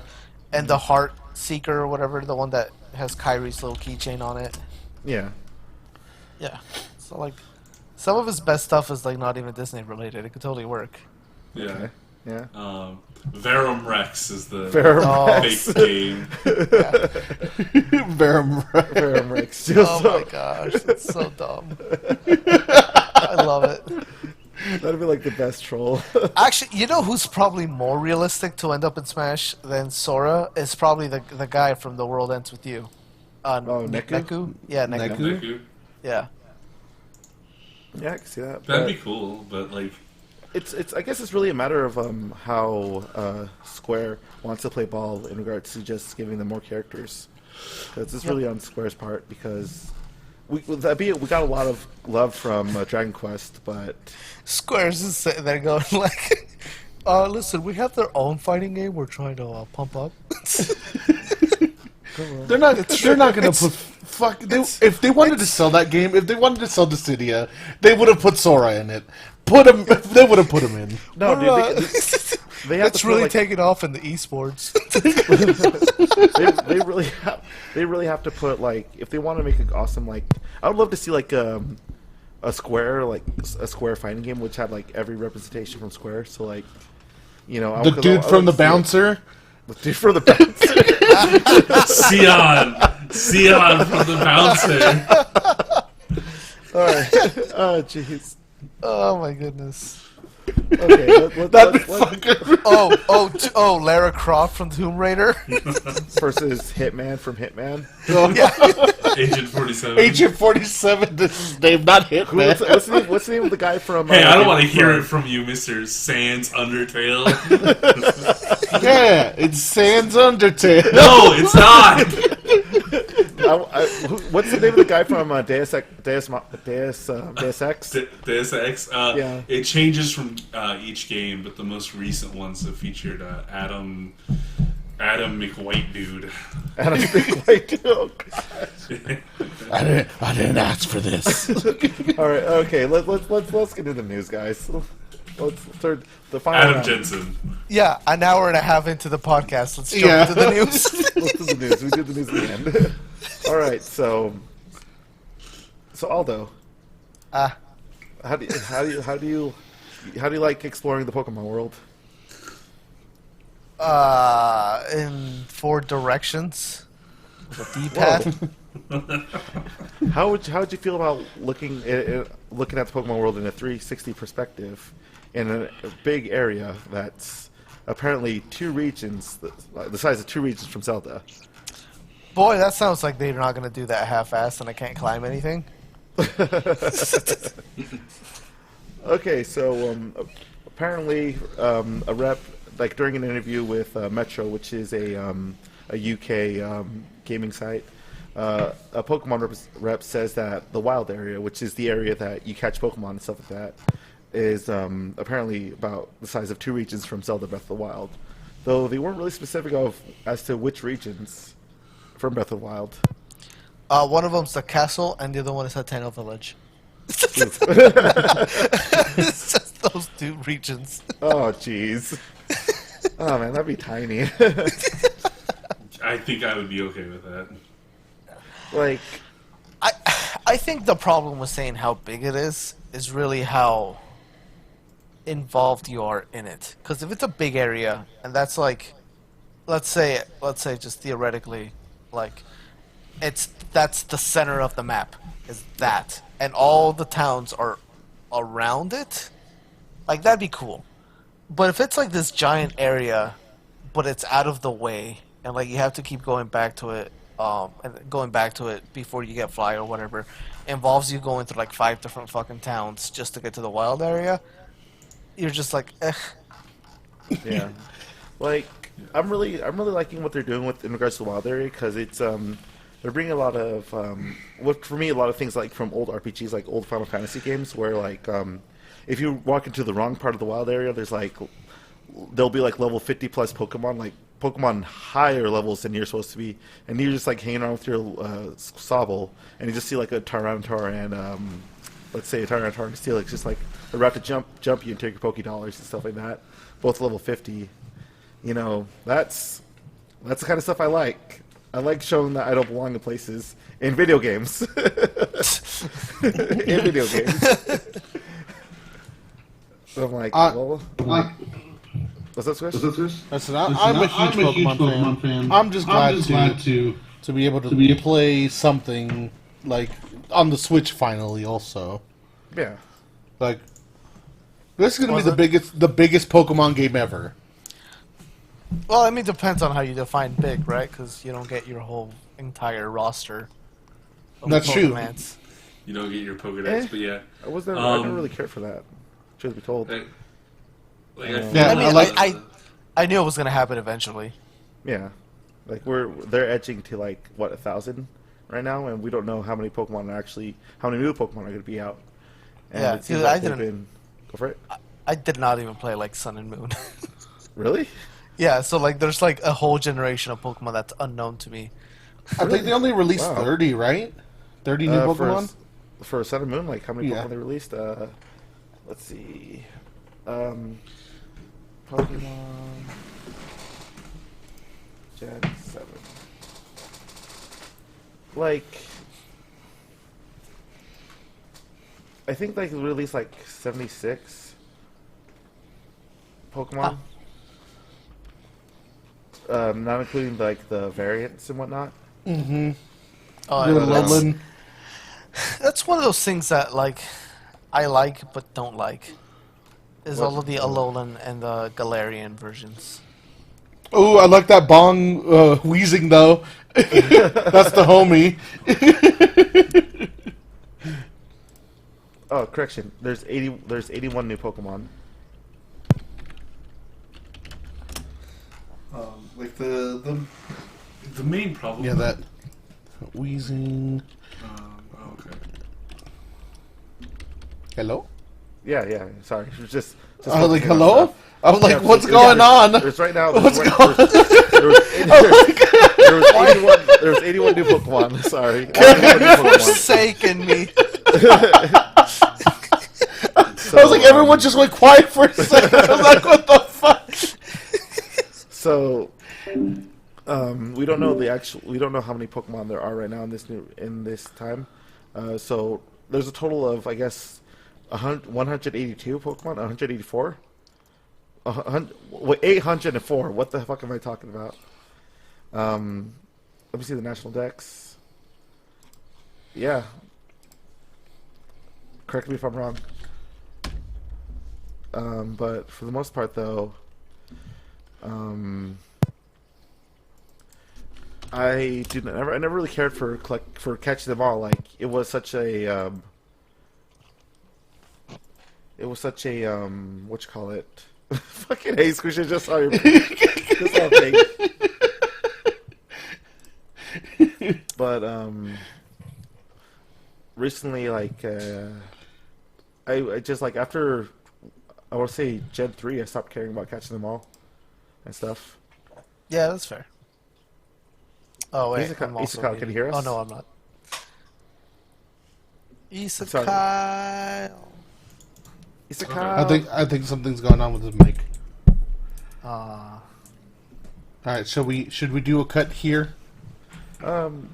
and the Heart Seeker or whatever, the one that has Kyrie's little keychain on it. Yeah. Yeah, so like, some of his best stuff is like not even Disney related. It could totally work. Yeah. Okay. Yeah. Verum Rex is the Verum Oh. Rex. fake game. Verum. Verum Rex. Oh my gosh, that's so dumb. I love it. That'd be like the best troll. Actually, you know who's probably more realistic to end up in Smash than Sora? Is probably the guy from The World Ends With You. Neku? Yeah, Neku. Neku? Deku. Yeah. Yeah, I can see that. That'd but be cool, but like, it's. I guess it's really a matter of how Square wants to play ball in regards to just giving them more characters. It's really on Square's part because we got a lot of love from Dragon Quest, but Square's is sitting there going like, listen, we have their own fighting game we're trying to pump up. They're not gonna put fuck. If they wanted to sell that game, if they wanted to sell Dissidia, they would have put Sora in it. They would have put him in. no, dude, they have It's to really put, like, taking off in the esports. they really have they really have to put like if they want to make it awesome. Like I would love to see like a Square fighting game which had like every representation from Square. So like The dude from the bouncer. The dude from the bouncer. Sion from the bouncer. All right. Oh jeez. Oh my goodness. Okay. Oh, Lara Croft from Tomb Raider. Versus Hitman from Hitman. Agent 47. Agent 47. This is his name, not Hitman. What's the name of the guy from? Hey, I don't want to hear it from you, Mr. Sans Undertale. Yeah, it's Sans Undertale. No, it's not. What's the name of the guy from Deus Ex? Deus Ex. Yeah. It changes from each game, but the most recent ones have featured Adam McWhite dude. Adam McWhite. Oh, I didn't ask for this. all right. Okay. Let's get into the news, guys. Let's start the final Adam round. Jensen. Yeah, an hour and a half into the podcast. Let's jump into the news. Let's do the news. We did the news at the end. All right. So Aldo, how do you like exploring the Pokemon world? In 4 directions. With a D-pad. How would you feel about looking at the Pokemon world in a 360 perspective in a big area that's apparently 2 regions, the size of 2 regions from Zelda? Boy, that sounds like they're not going to do that half-assed and I can't climb anything. Okay, so apparently a rep, like during an interview with Metro, which is a UK gaming site, a Pokemon rep says that the wild area, which is the area that you catch Pokemon and stuff like that, is apparently about the size of 2 regions from Zelda Breath of the Wild. Though they weren't really specific as to which regions from Breath of the Wild. One of them's the castle, and the other one is Hateno Village. It's just those 2 regions. Oh, jeez. Oh, man, that'd be tiny. I think I would be okay with that. Like, I think the problem with saying how big it is really how involved you are in it. Because if it's a big area, and that's like, let's say just theoretically, like, that's the center of the map, is that, and all the towns are around it, like, that'd be cool. But if it's like this giant area, but it's out of the way, and like you have to keep going back to it, before you get fly or whatever, involves you going through like 5 different fucking towns just to get to the wild area, you're just like, eh. yeah. Like, I'm really liking what they're doing in regards to the wild area, because it's they're bringing a lot of for me a lot of things like from old RPGs, like old Final Fantasy games, where like if you walk into the wrong part of the wild area, there'll be like level 50 plus Pokemon, like Pokemon higher levels than you're supposed to be, and you're just like hanging around with your Sobble, and you just see like a Tyranitar and let's say a Tyranitar and Steelix just like they're about to jump you and take your Pokédollars and stuff like that, both level 50. That's the kind of stuff I like. I like showing that I don't belong in places in video games. In video games. So I'm like, well, what's that, Swish? Listen, I'm a huge Pokemon fan. I'm just glad to be able to play something like on the Switch finally. Also, Yeah. like this is gonna be the biggest Pokemon game ever. Well, I mean, depends on how you define big, right? Because you don't get your whole entire roster. Of That's true. Pokemans. You don't get your Pokedex, but yeah. I never really cared for that. Truth be told. I Yeah, I mean, like- I knew it was gonna happen eventually. Yeah. Like they're edging to like what 1,000 right now, and we don't know how many new Pokemon are going to be out. And Yeah, it seems dude, like they've been. Go for it. I did not even play like Sun and Moon. Really? Yeah, so like there's like a whole generation of Pokemon that's unknown to me. I think they only released Wow. 30, right? 30 new Pokemon. For Sun and Moon, like how many Yeah. Pokemon they released? Let's see. Pokemon Gen 7. like, I think they released like 76 Pokemon, not including like the variants and whatnot. Mm-hmm. Oh, The yeah, Alolan. that's one of those things that like I like but don't like. Is all of the Alolan and the Galarian versions. Oh, I like that bong wheezing though. That's the homie. Oh, correction. There's 80. There's 81 new Pokemon. Like the main problem. Yeah, that wheezing. Okay. Hello? Yeah. Sorry. It was just I was like, focusing on hello? stuff. I was like, Yeah, what's yeah, going on? There's right now. What's There's, going on? there was 81 new Pokemon. Sorry. 81 new Pokemon. Forsaken me. I was like, everyone just went quiet for a second. I was like, what the fuck? So, we don't know the actual. We don't know how many Pokemon there are right now in this time. So there's a total of, I guess, 182 Pokemon. 184. 804. What the fuck am I talking about? Let me see the national dex. Yeah. Correct me if I'm wrong. But for the most part, though, I never really cared for catching them all. Like it was such a what you call it? Fucking hey, Squishy, just saw your just saw a thing. But recently, like I just like after I want to say Gen 3, I stopped caring about catching them all and stuff. Yeah, that's fair. Oh wait, Isekai- I'm also Isekai, muted. can you hear us? Oh no, I'm not. Sorry. Isekai. Isekai. I think something's going on with his mic. Uh, Alright, should we do a cut here? Um,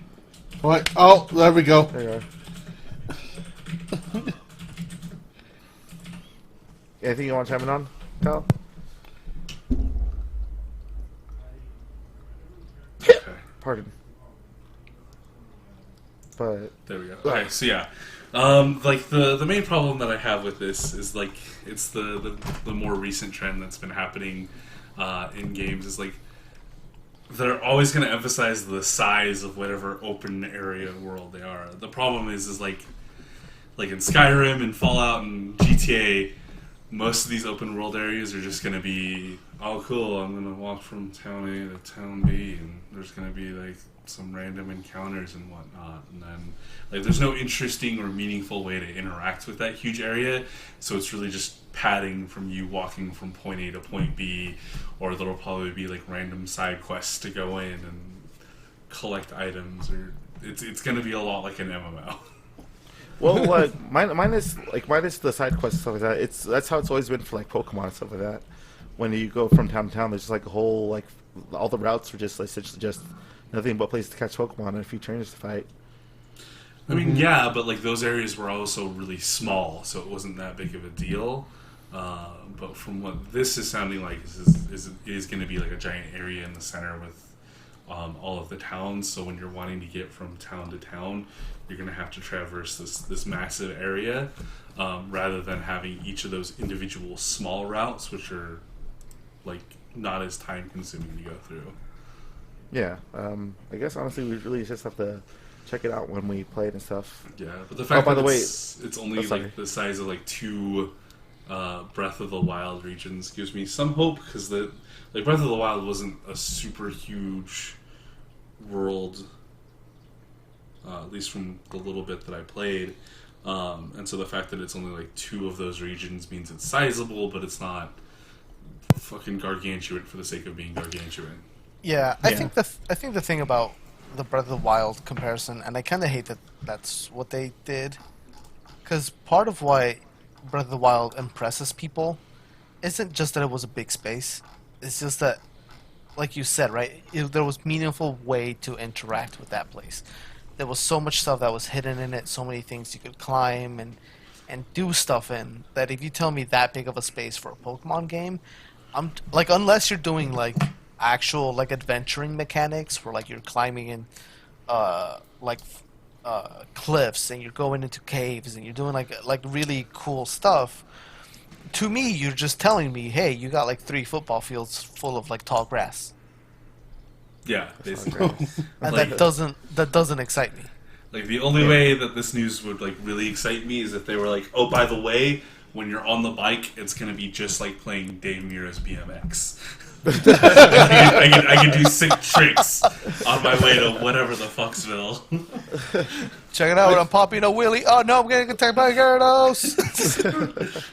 What? Oh, there we go. there you are. Anything you want to chime in on, Kyle? Okay. Pardon. But There we go. Okay, so yeah, like the main problem that I have with this is like it's the more recent trend that's been happening in games is like they're always going to emphasize the size of whatever open area world they are. The problem is like in Skyrim and Fallout and GTA, most of these open world areas are just going to be, oh cool, I'm going to walk from town A to town B, and there's going to be like some random encounters and whatnot, and then like there's no interesting or meaningful way to interact with that huge area, so it's really just padding from you walking from point A to point B, or there'll probably be like random side quests to go in and collect items, or it's going to be a lot like an MMO. well, like minus the side quests and stuff like that. That's how it's always been for like Pokemon and stuff like that. When you go from town to town, there's just like a whole like all the routes are just essentially just nothing but places to catch Pokemon and a few trainers to fight. I mean, yeah, but like those areas were also really small, so it wasn't that big of a deal. But from what this is sounding like, is going to be like a giant area in the center with all of the towns. So when you're wanting to get from town to town, you're going to have to traverse this massive area, rather than having each of those individual small routes, which are like not as time consuming to go through. Yeah, I guess honestly we really just have to check it out when we play it and stuff. Yeah, but the fact by that the way, it's only sorry. like the size of like 2 Breath of the Wild regions gives me some hope, because like Breath of the Wild wasn't a super huge world, at least from the little bit that I played, and so the fact that it's only like 2 of those regions means it's sizable, but it's not fucking gargantuan for the sake of being gargantuan. yeah, I think the thing about the Breath of the Wild comparison, and I kind of hate that that's what they did, because part of why Breath of the Wild impresses people isn't just that it was a big space. It's just that, like you said, right, there was meaningful way to interact with that place. there was so much stuff that was hidden in it, so many things you could climb and do stuff in, that if you tell me that big of a space for a Pokemon game, I'm like, unless you're doing like actual like adventuring mechanics where like you're climbing in like cliffs and you're going into caves and you're doing like really cool stuff. To me, you're just telling me, hey, you got like 3 football fields full of like tall grass, Yeah, basically. and Like- that doesn't excite me. Like the only way that this news would like really excite me is if they were like, oh, by the way, when you're on the bike, it's gonna be just like playing Dave Mirra's BMX. I can do sick tricks on my way to whatever the Foxville. Check it out, I'm popping a wheelie. Oh no, I'm getting attacked by Gyarados.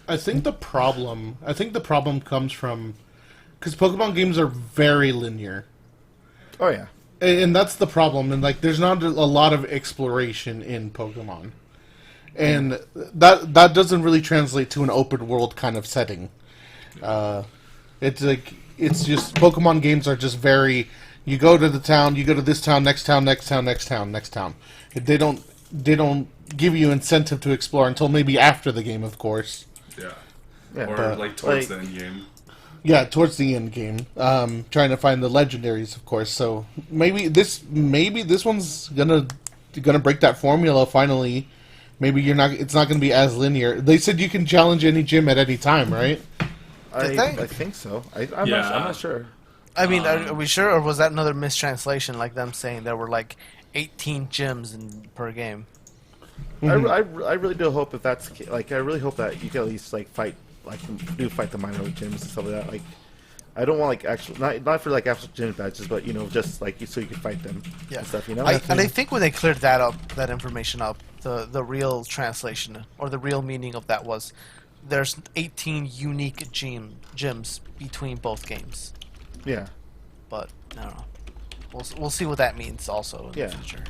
I think the problem comes from because Pokemon games are very linear. Oh yeah. And that's the problem, and like, there's not a lot of exploration in Pokemon, and that doesn't really translate to an open world kind of setting. It's just Pokemon games are just very. You go to the town, you go to this town, next town, next town, next town, next town. They don't give you incentive to explore until maybe after the game, of course. Yeah. Yeah, Or but, like towards like- the end game. Yeah, towards the end game, trying to find the legendaries, of course. So maybe this one's gonna break that formula finally. Maybe it's not gonna be as linear. They said you can challenge any gym at any time, right? Did they? I think so. I'm Yeah. not sure. I mean, are we sure, or was that another mistranslation, like them saying there were like 18 gyms per game? I really do hope that that's like, I really hope that you can at least like fight the minor league gyms and stuff like that. Like, I don't want like actual not for like actual gym badges, but just like so you can fight them and stuff. You know. I think when they cleared that information up, the real translation or the real meaning of that was there's 18 unique gyms between both games. Yeah. But I don't know. We'll see what that means also in Yeah. the future.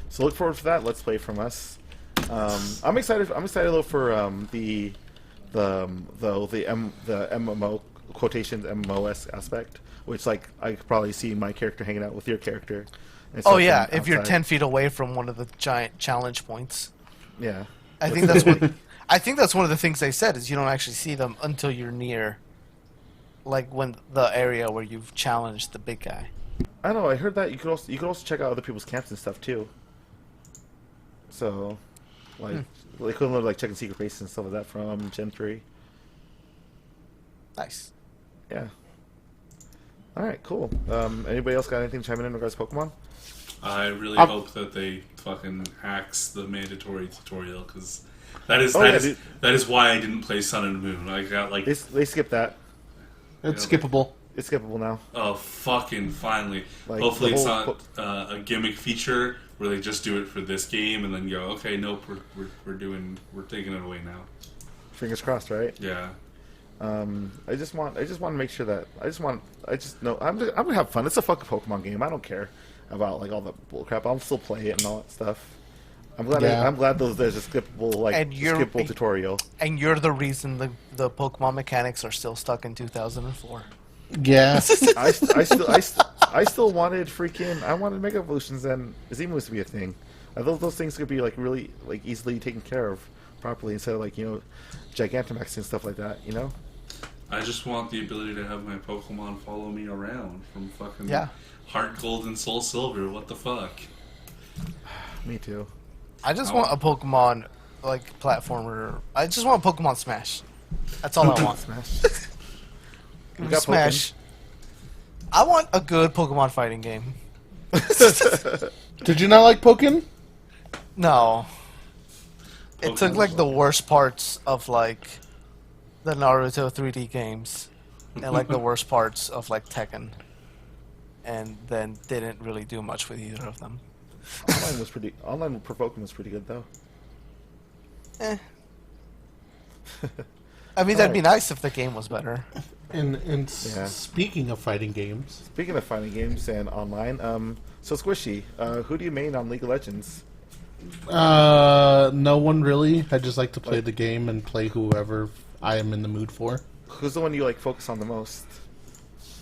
So look forward to that. Let's play from us. I'm excited. I'm excited though for the MMO quotations MMOs aspect, which like I could probably see my character hanging out with your character. And Oh stuff yeah, from if you're outside. 10 feet away from one of the giant challenge points. Yeah. I think that's what. I think that's one of the things they said is you don't actually see them until you're near, like when the area where you've challenged the big guy. I don't know. I heard that you could also check out other people's camps and stuff too. So, like, they couldn't like checking secret bases and stuff like that from Gen 3. Nice. Yeah. All right, cool. Anybody else got anything to chime in regards to Pokemon? I really I'll- hope that they fucking axe the mandatory tutorial because that is Oh, yeah, dude. that is why I didn't play Sun and Moon. I got like They skipped that. It's Yeah. skippable. It's skippable now. oh fucking finally. Like, Hopefully the it's whole not a gimmick feature where they just do it for this game and then go okay nope we're taking it away now. Fingers crossed, right? Yeah. I just want to make sure that I'm gonna have fun. It's a fucking Pokemon game. I don't care about like all the bullcrap. I'll still play it and all that stuff. I'm glad. Yeah. I'm glad there's a skippable And skippable tutorial. And you're the reason the Pokemon mechanics are still stuck in 2004. Yeah. I still wanted freaking. I wanted Mega Evolutions and Emus to be a thing. I thought those things could be like really like easily taken care of properly instead of like Gigantamax and stuff like that. You know. I just want the ability to have my Pokemon follow me around from fucking Yeah. Heart Gold and Soul Silver. What the fuck? Me too. I just want a Pokemon like platformer. I just want Pokemon Smash. That's all I want. Smash. Give me got Smash. I want a good Pokemon fighting game. Did you not like Pokken? No. It took Pokemon's like the like- worst parts of like the Naruto 3D games and like the worst parts of like Tekken. And then didn't really do much with either of them. Online for Pokemon was pretty good though. Eh. I mean, that'd be nice if the game was better. And Yeah. speaking of fighting games, Speaking of fighting games and online, so Squishy, who do you main on League of Legends? no one really. I just like to play the game and play whoever I am in the mood for. Who's the one you like focus on the most?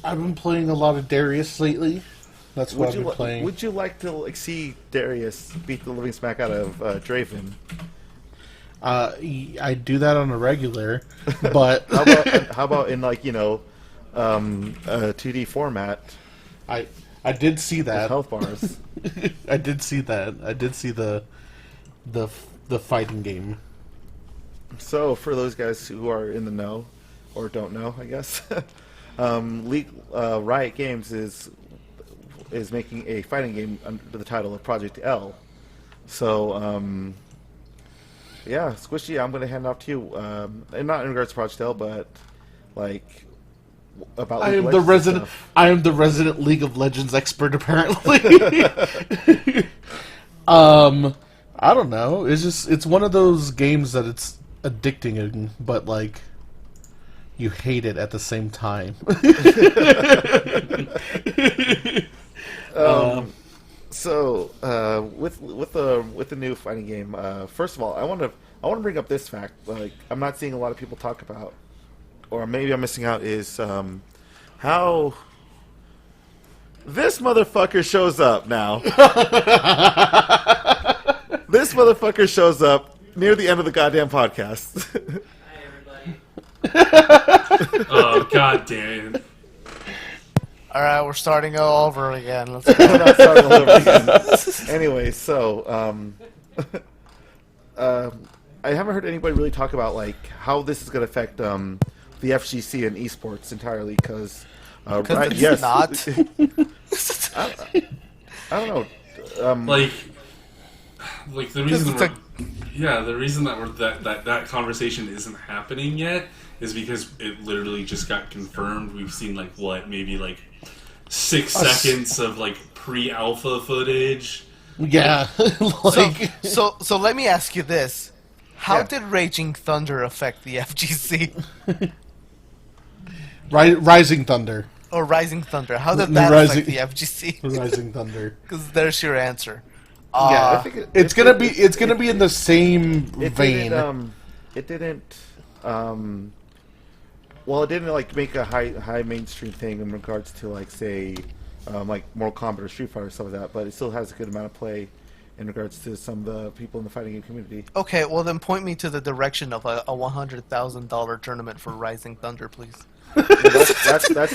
I've been playing a lot of Darius lately. That's what I've been playing. Would you like to see Darius beat the living smack out of Draven? I do that on a regular, but how about in like a 2D format? I did see With that. health bars. I did see that. I did see the fighting game. So for those guys who are in the know or don't know, I guess, Riot Games is making a fighting game under the title of Project L. So yeah, Squishy, I'm going to hand it off to you, and not in regards to Project L, but like about I League am of the Legends resident. stuff. I am the resident League of Legends expert, apparently. I don't know. It's one of those games that it's addicting, but like you hate it at the same time. So with the new fighting game, first of all, I want to bring up this fact. Like, I'm not seeing a lot of people talk about, or maybe I'm missing out, is how this motherfucker shows up now. This motherfucker shows up near the end of the goddamn podcast. Oh, god damn it. All right, we're starting all over again. Let's go. We're not starting all over again. Anyway, so I haven't heard anybody really talk about like how this is going to affect the FGC and esports entirely because Because yes, not. I don't know. Like the reason it's the reason that conversation isn't happening yet is because it literally just got confirmed. We've seen maybe 6 seconds of pre-alpha footage. Yeah, So let me ask you this: how Yeah. did Raging Thunder affect the FGC Rising Thunder. or Rising Thunder? How did The that Rising- affect the FGC? Rising Thunder. Because there's your answer. I think It's gonna be in the same it vein. It didn't. Well, it didn't make a high mainstream thing in regards to say Mortal Kombat or Street Fighter or stuff like that. But it still has a good amount of play in regards to some of the people in the fighting game community. Okay, well then point me to the direction of a $100,000 tournament for Rising Thunder, please. Well, that's the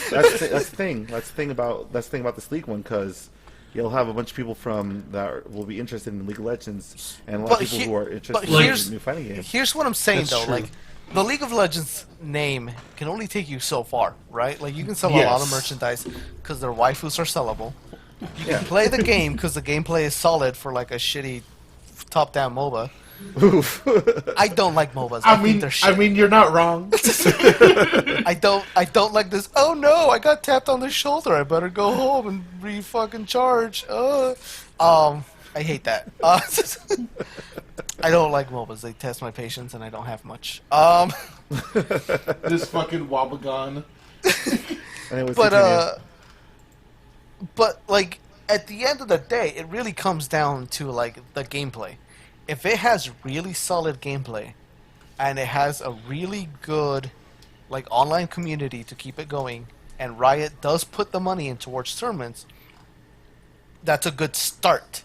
thing. That's the thing about this league one because you'll have a bunch of people from that will be interested in League of Legends and a lot of people who are interested in the new fighting game. Here's what I'm saying That's though, true. the League of Legends name can only take you so far, right? You can sell a lot of Yes. merchandise because their waifus are sellable. You Yeah. can play the game because the gameplay is solid for a shitty top-down MOBA. Oof. I don't like MOBAs. I think they're shit. you're not wrong. I don't like this. Oh no, I got tapped on the shoulder. I better go home and re-fucking charge. I hate that. I don't like MOBAs. They test my patience, and I don't have much. This fucking Wabagon. Anyways, continue. But at the end of the day, it really comes down to the gameplay. If it has really solid gameplay, and it has a really good online community to keep it going, and Riot does put the money in towards tournaments, that's a good start.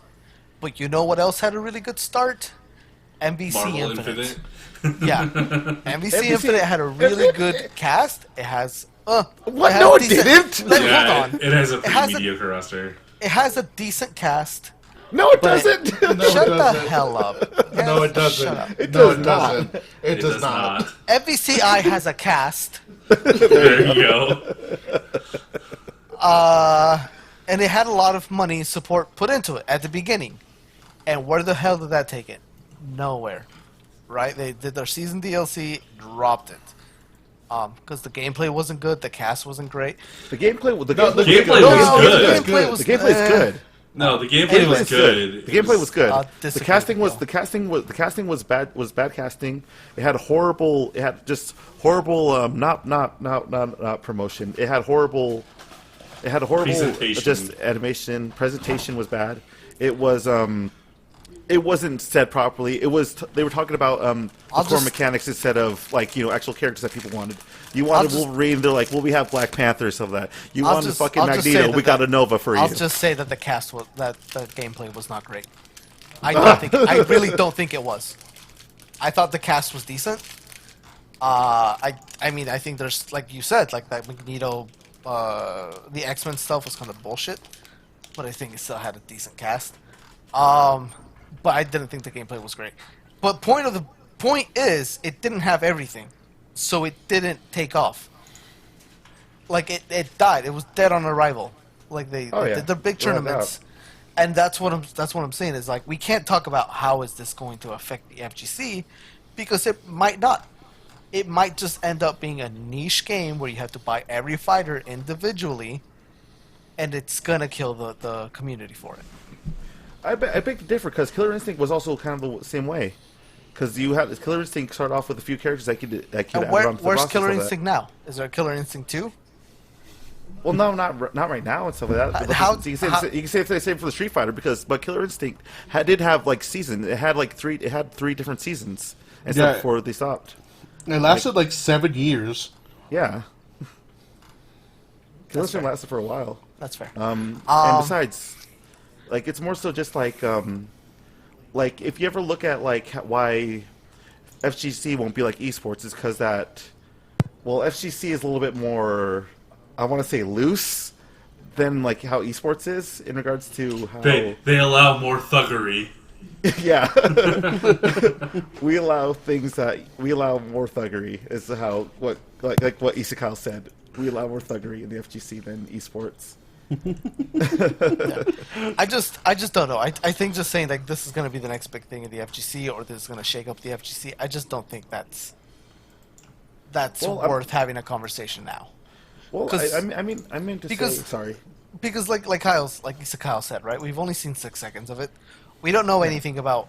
But you know what else had a really good start? MVC Marvel Infinite. Infinite. Yeah, MVC Infinite had a really good cast. It has What? has No, it decent- didn't. Hold Yeah, on. it has a It has pretty a- mediocre roster. It has a decent cast. No, it But doesn't. No, Shut it the doesn't. hell up. No, it Shut doesn't. up. It No, does it not. doesn't. It does not. MVCI has a cast. There you go. And it had a lot of money and support put into it at the beginning. And where the hell did that take it? Nowhere. Right? They did their season DLC, dropped it. Because the gameplay wasn't good, the cast wasn't great. The gameplay. The No, the gameplay gameplay was was good. good. The gameplay was The gameplay is good. No, the gameplay Anyways. was good. The gameplay was good. I'll The disagree casting with was you. the casting was bad casting. It had horrible. It had just horrible. Not promotion. It had horrible. It had a horrible Presentation. just animation. Presentation was bad. It was it wasn't said properly. It was they were talking about the I'll core just- mechanics instead of like actual characters that people wanted. You wanted just- Wolverine, they're like, well, we have Black Panther, so that you I'll wanted just- fucking I'll just say Magneto, that we got a Nova for I'll you. just say that the gameplay was not great. I really don't think it was. I thought the cast was decent. I mean, I think there's, like you said, like that Magneto, the X-Men stuff was kind of bullshit, but I think it still had a decent cast. But I didn't think the gameplay was great. But point is, it didn't have everything, so it didn't take off. Like it died. It was dead on arrival. Like they did their big Without tournaments, and that's what I'm saying is like we can't talk about how is this going to affect the FGC, because it might not. It might just end up being a niche game where you have to buy every fighter individually, and it's gonna kill the community for it. I beg to differ because Killer Instinct was also kind of the same way. Because you had Killer Instinct start off with a few characters that could And add on to the where's roster Killer so that- Instinct now? Is there a Killer Instinct 2? Well, no, not right now and stuff like that. But How- you can say it's the same for the Street Fighter but Killer Instinct did have like season. It had like three different seasons and stuff before they stopped. It lasted like 7 years. Yeah. Killer Instinct fair. lasted for a while. That's fair. And besides, like it's more so just like if you ever look at like why FGC won't be like esports is because FGC is a little bit more, I want to say, loose than like how esports is in regards to how They allow more thuggery. yeah we allow more thuggery is how what Isekal said. We allow more thuggery in the FGC than esports. I just don't know. I think just saying like this is going to be the next big thing in the FGC or this is going to shake up the FGC. I just don't think that's worth having a conversation now. Well, 'Cause- I mean to because- say sorry. Because like Kyle said, right? We've only seen 6 seconds of it. We don't know anything about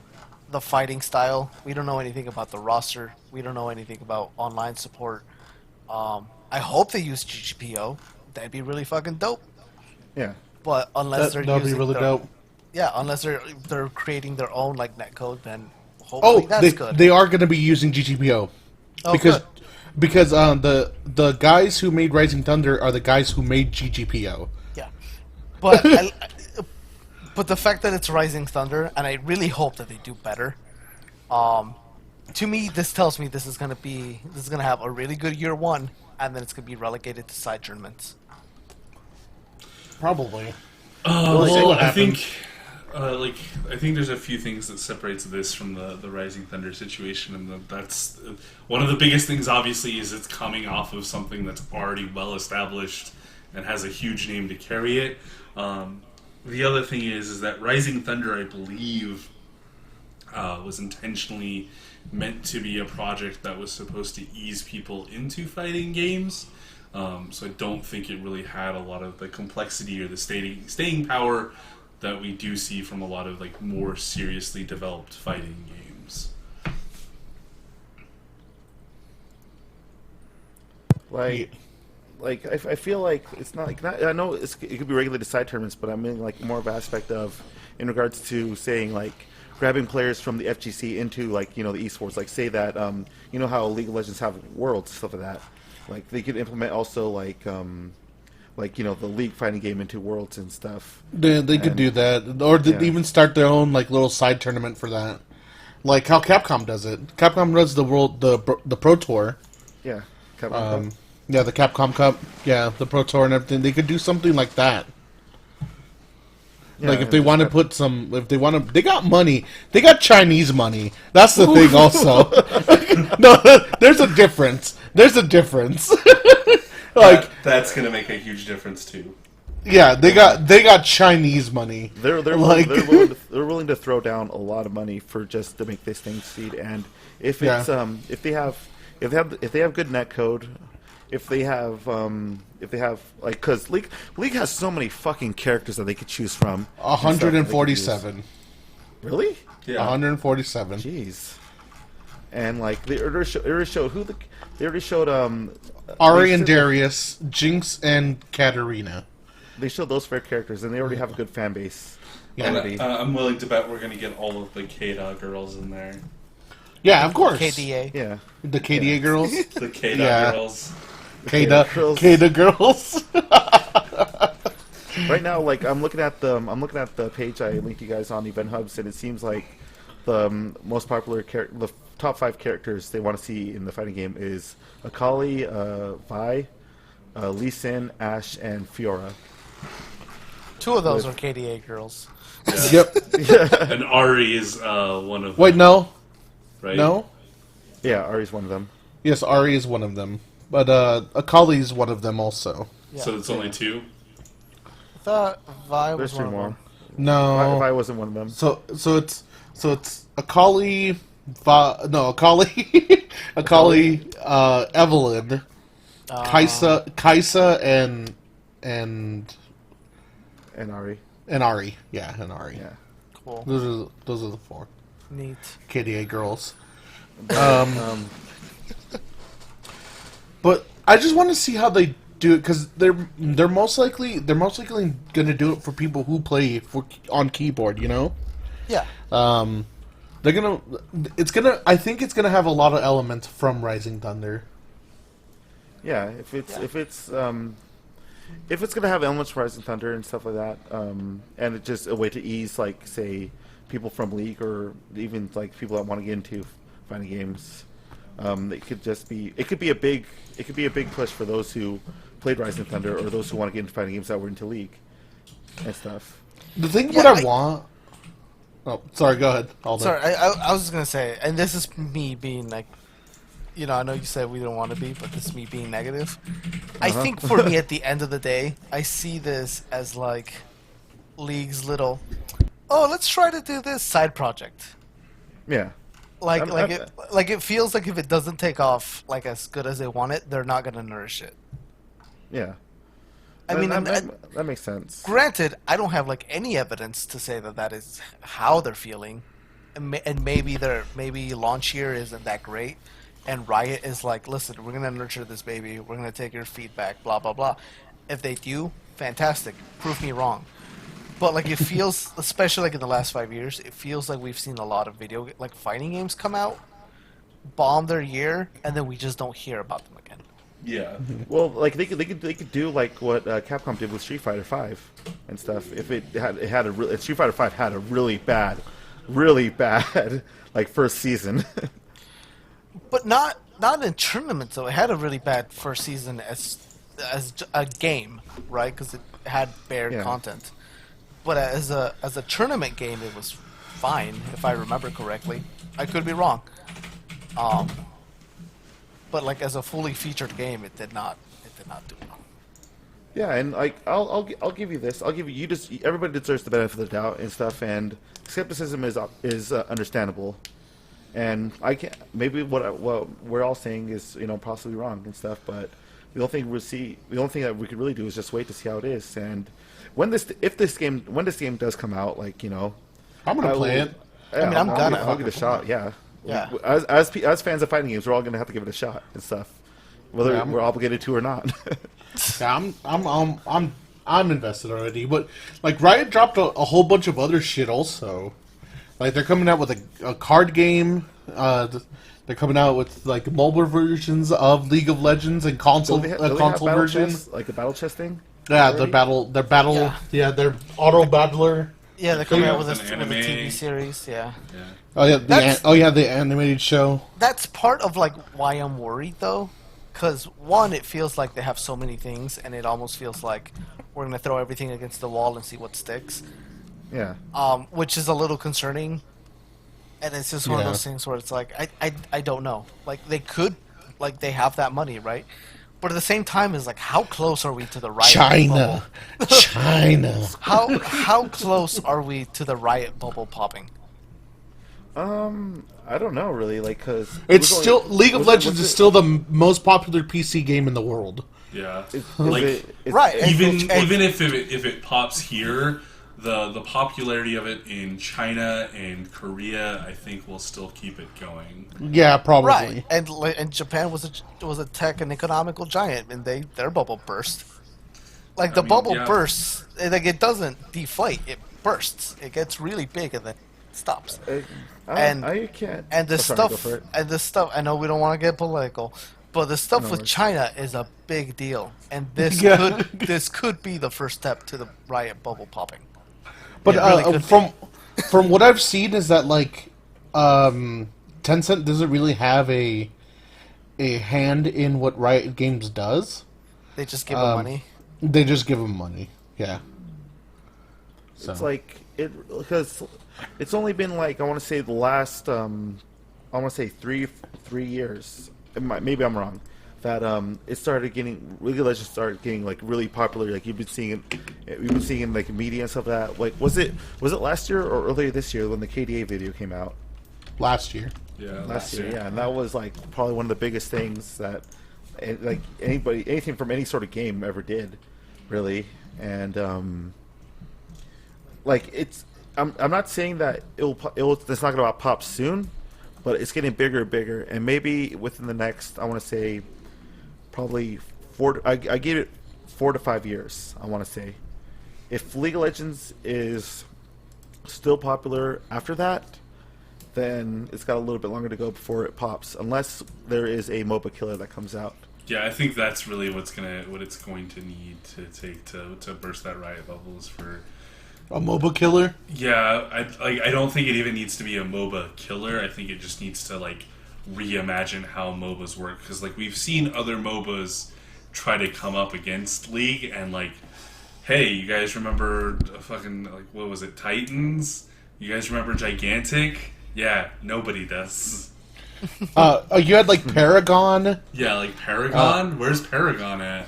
the fighting style. We don't know anything about the roster. We don't know anything about online support. I hope they use GGPO. That'd be really fucking dope. Yeah. But unless they're That'll be using really their- dope. Yeah, unless they're creating their own like netcode, then hopefully that's good. They are going to be using GTPO Oh, because good. because the guys who made Rising Thunder are the guys who made GGPO. Yeah, but but the fact that it's Rising Thunder, and I really hope that they do better. To me, this tells me this is gonna have a really good year one, and then it's gonna be relegated to side tournaments. Probably. Well, see what I happens. think, I think there's a few things that separates this from the Rising Thunder situation, and that's one of the biggest things. Obviously, is it's coming off of something that's already well established and has a huge name to carry it. The other thing is that Rising Thunder, I believe, was intentionally meant to be a project that was supposed to ease people into fighting games. So I don't think it really had a lot of the complexity or the staying power that we do see from a lot of like more seriously developed fighting games. I feel like it's not I know it could be regulated side tournaments, but I mean like more of an aspect of in regards to saying like grabbing players from the FGC into like the esports. Like say that how League of Legends have worlds, stuff like that. Like they could implement also like the League fighting game into worlds and stuff. They could do that, or even start their own like little side tournament for that, like how Capcom does it. Capcom does the Pro Tour. Yeah. Capcom Cup. Yeah, the Capcom Cup. Yeah, the Pro Tour and everything. They could do something like that. Yeah, Like if they want to put some, they got money. They got Chinese money. That's the thing. Also, no, there's a difference. There's a difference. Like That's gonna make a huge difference too. yeah, they got Chinese money. They're like- willing to throw down a lot of money for just to make this thing succeed. And if it's if they have good net code, if they have like because League has so many fucking characters that they could choose from. 147. Really? Yeah. 147. Jeez. And like they already showed Ari they and said- Darius, Jinx and Katarina. they showed those fair characters, and they already have a good fan base. Yeah. already. I'm willing to bet we're gonna get all of the Kata girls in there. Yeah, of course. KDA. Yeah. The KDA girls. The Kata Yeah. girls. Kata girls. Kata girls. Right now, like I'm looking at the page I linked you guys on Event Hubs, and it seems like the most popular the top 5 characters they want to see in the fighting game is Akali, Vi, Lee Sin, Ashe, and Fiora. 2 of those With- are KDA girls. Yep. And Ari is one of Wait, them, no, right? no. Yeah, Ari's one of them. Yes, Ari is one of them, but Akali is one of them also. Yeah. So it's only 2. I thought Vi was There's 2 one of more. them. No. Vi wasn't one of them. So it's Akali, Akali, Akali, Evelyn, Kaisa, and And Ari. Ari. Yeah, and Ari. Yeah. Cool. Those are the 4 Neat. KDA girls. Um, But I just want to see how they do it because they're most likely going to do it for people who play on keyboard. You know. Yeah. They're gonna. It's gonna. I think it's gonna have a lot of elements from Rising Thunder. yeah, if it's gonna have elements from Rising Thunder and stuff like that, and it's just a way to ease, like, say, people from League or even like people that want to get into fighting games, it could be a big push for those who played Rising Thunder or those who want to get into fighting games that were into League and stuff. The thing Yeah, what I want. Oh, sorry. Go ahead. Alden. Sorry, I was just gonna say, and this is me being like, I know you said we don't want to be, but this is me being negative. I think for me, at the end of the day, I see this as like League's little, let's try to do this side project. Yeah. It feels like if it doesn't take off like as good as they want it, they're not gonna nourish it. Yeah. I mean, that makes sense. granted, I don't have like any evidence to say that is how they're feeling, and maybe launch year isn't that great, and Riot is like, listen, we're gonna nurture this baby, we're gonna take your feedback, blah blah blah. If they do, fantastic, prove me wrong. But like it feels, especially like in the last 5 years, it feels like we've seen a lot of fighting games come out, bomb their year, and then we just don't hear about them again. Yeah. Well, like they could do like what Capcom did with Street Fighter V and stuff. If if Street Fighter V had a really bad like first season. But not in tournaments though. It had a really bad first season as a game, right? Because it had bare Yeah. content. But as a tournament game, it was fine, if I remember correctly. I could be wrong. But like as a fully featured game, it did not do well. Yeah, and like I'll give you this. I'll give you just everybody deserves the benefit of the doubt and stuff. And skepticism is understandable. And I can maybe what we're all saying is possibly wrong and stuff. But the only thing that we could really do is just wait to see how it is. And when this game does come out, like I'm gonna play it. Yeah, I mean, I'll give it a shot. Yeah. Yeah. As fans of fighting games, we're all gonna have to give it a shot and stuff, whether Yeah, we're obligated to or not. Yeah, I'm invested already. But like Riot dropped a whole bunch of other shit also. Like they're coming out with a card game. They're coming out with like mobile versions of League of Legends and console Don't they have console battle version. chess, like a battle chess thing. Yeah, already? their battle. Yeah. Their auto battler. Yeah, they're coming out with With a an TV anime. series. Yeah, Yeah. Oh yeah, That's- the animated show. that's part of like why I'm worried though, because one, it feels like they have so many things, and it almost feels like we're gonna throw everything against the wall and see what sticks. Yeah. Which is a little concerning. And it's just one of Yeah. those things where it's like, I don't know. Like, they could, like, they have that money, right? But at the same time, it's like, how close are we to the Riot China, bubble? China. How close are we to the Riot bubble popping? I don't know really, like because It's still League of Legends is still the most popular PC game in the world. Yeah. Right. Even And- even if it pops here, the popularity of it in China and Korea, I think, will still keep it going. Yeah, probably. Right. And Japan was a tech and economical giant, and their bubble burst. Like the I mean, bubble yeah. bursts, like it doesn't deflate; it bursts. It gets really big and then stops. And I can't. and the Oh, sorry, go stuff for it. and the stuff. I know we don't want to get political, but the stuff No with worries. China is a big deal, and Yeah. this could be the first step to the riot bubble popping. But It really could from what I've seen is that like Tencent doesn't really have a hand in what Riot Games does. They just give them money. They just give them money. Yeah. So. It's like it because it's only been like I want to say the last I want to say three years. Maybe I'm wrong. That it started getting League of Legends started getting like really popular. Like you've been seeing in like media and stuff like that. Like was it last year or earlier this year when the KDA video came out? Last year. Yeah, Last year, yeah, and that was like probably one of the biggest things that like anything from any sort of game ever did, really. And like I'm not saying that it's not gonna pop soon, but it's getting bigger and bigger, and maybe within the next I want to say probably I give it 4 to 5 years. I want to say if League of Legends is still popular after that, then it's got a little bit longer to go before it pops, unless there is a MOBA killer that comes out. Yeah, I think that's really what it's going to need to take to burst that riot bubble is for. A MOBA killer? Yeah, I don't think it even needs to be a MOBA killer. I think it just needs to like reimagine how MOBAs work, because like we've seen other MOBAs try to come up against League and like, hey, you guys remember fucking like what was it, Titans? You guys remember Gigantic? Yeah, nobody does. You had like Paragon. Yeah, like Paragon. Where's Paragon at?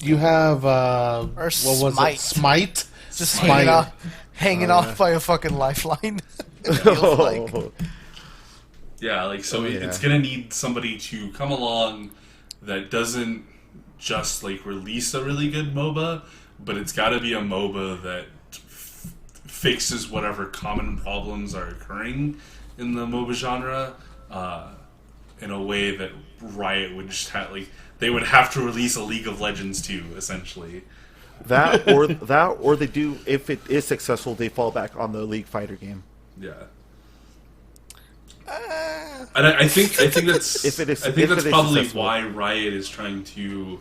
You have Or what was Smite. it? Smite. Just Smite. hanging off by a fucking lifeline. It feels like. Yeah, like so Oh, yeah. it's gonna need somebody to come along that doesn't just like release a really good MOBA, but it's got to be a MOBA that fixes whatever common problems are occurring in the MOBA genre in a way that Riot would just have, like they would have to release a League of Legends 2 essentially. That or they do, if it is successful, they fall back on the League Fighter game. Yeah. And I think that's If it is- I think if that's it is probably successful. why Riot is trying to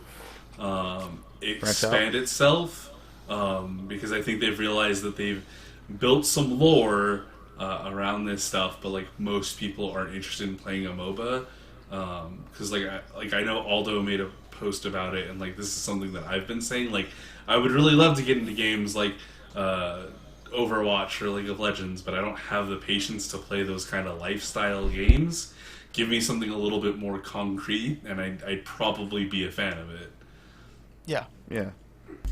expand itself, because I think they've realized that they've built some lore around this stuff, but like most people aren't interested in playing a MOBA, because I know Aldo made a post about it, and like this is something that I've been saying, like I would really love to get into games like Overwatch or League of Legends, but I don't have the patience to play those kind of lifestyle games. Give me something a little bit more concrete, and I'd probably be a fan of it. Yeah. Yeah.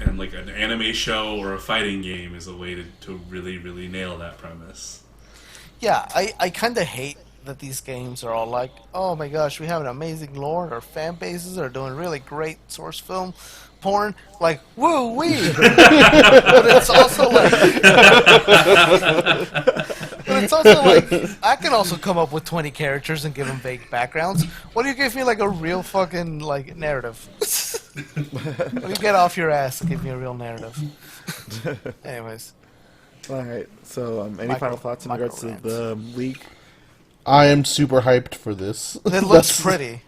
And like an anime show or a fighting game is a way to really, really nail that premise. Yeah, I kind of hate that these games are all like, oh my gosh, we have an amazing lore, our fan bases are doing really great source film porn, like, woo-wee! But it's also like... But it's also like, I can also come up with 20 characters and give them vague backgrounds. What do you give me, like, a real fucking, like, narrative? What do you get off your ass and give me a real narrative? Anyways. All right. So, any Micro- final thoughts in regards to rants. the League? I am super hyped for this. It looks pretty.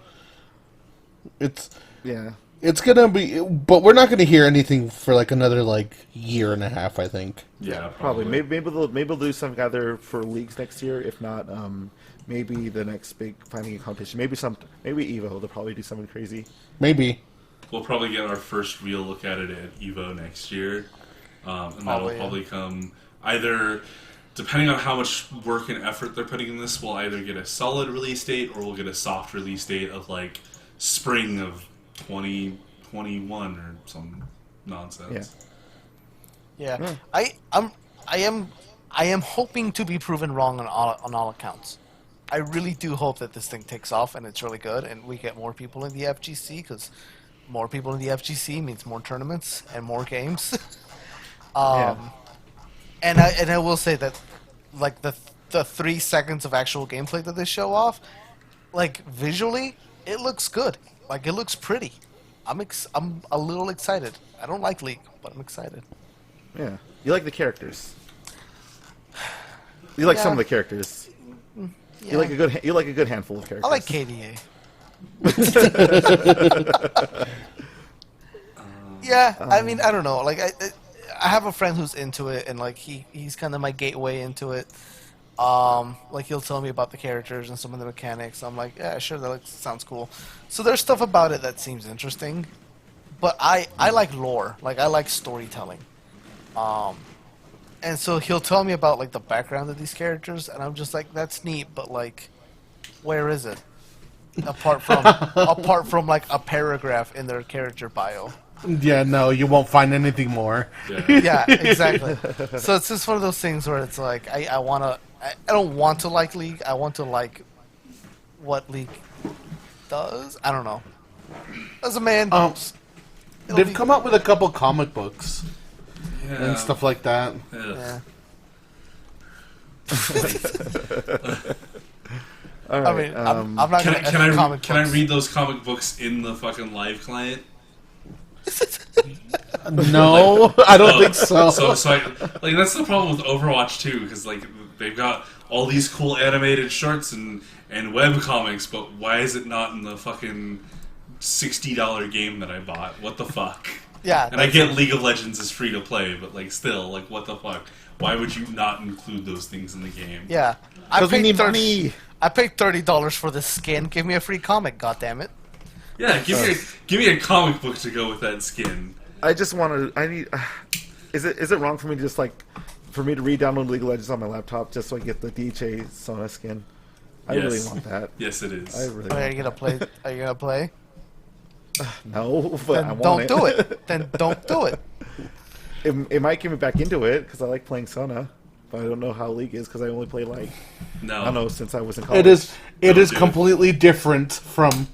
Yeah. It's gonna be, but we're not gonna hear anything for like another like year and a half, I think. Yeah, Probably. Maybe they'll do something either for leagues next year. If not, maybe the next big fighting game competition. Maybe Evo. They'll probably do something crazy. Maybe. We'll probably get our first real look at it at Evo next year, and that'll Probably, yeah. probably come either, depending on how much work and effort they're putting in this, we'll either get a solid release date or we'll get a soft release date of like spring of 2021 or some nonsense. Yeah, I am hoping to be proven wrong on all accounts. I really do hope that this thing takes off and it's really good, and we get more people in the FGC, because more people in the FGC means more tournaments and more games. And I will say that, like the 3 seconds of actual gameplay that they show off, like visually, it looks good. Like it looks pretty. I'm a little excited. I don't like League, but I'm excited. Yeah, you like the characters. You like some of Yeah. the characters. Yeah. You like a good handful of characters. I like KDA. Yeah, I mean, I don't know. Like, I have a friend who's into it, and like he's kind of my gateway into it. Like he'll tell me about the characters and some of the mechanics. I'm like, yeah, sure, that sounds cool. So there's stuff about it that seems interesting, but I like lore. Like I like storytelling. And so he'll tell me about like the background of these characters, and I'm just like, that's neat, but like, where is it? Apart from like a paragraph in their character bio. Yeah, no, you won't find anything more. Yeah. Yeah, exactly. So it's just one of those things where it's like I don't want to like League. I want to like what League does. I don't know. As a man, They've come out with a couple comic books Yeah. and stuff like that. Ugh. Yeah. All I right, mean, I'm not Can gonna I comic can I books. read those comic books in the fucking live client? No, I don't think so. So like that's the problem with Overwatch too, because like they've got all these cool animated shorts and web comics, but why is it not in the fucking $60 game that I bought? What the fuck? Yeah, And I get League of Legends is free to play, but like still, like what the fuck? Why would you not include those things in the game? yeah. I because we paid need 30 money. I paid $30 for this skin. Give me a free comic, goddammit. Yeah, give me a comic book to go with that skin. I just want to. I need. Is it wrong for me to just like for me to re-download League of Legends on my laptop just so I get the DJ Sona skin? I really Yes. want that. Yes, it is. I really Are want you gonna play? Are you gonna play? no, but I Then want don't do it. Then don't do it. It might get me back into it because I like playing Sona, but I don't know how League is because I only play like No. I don't know since I was in college. It is do it. completely different from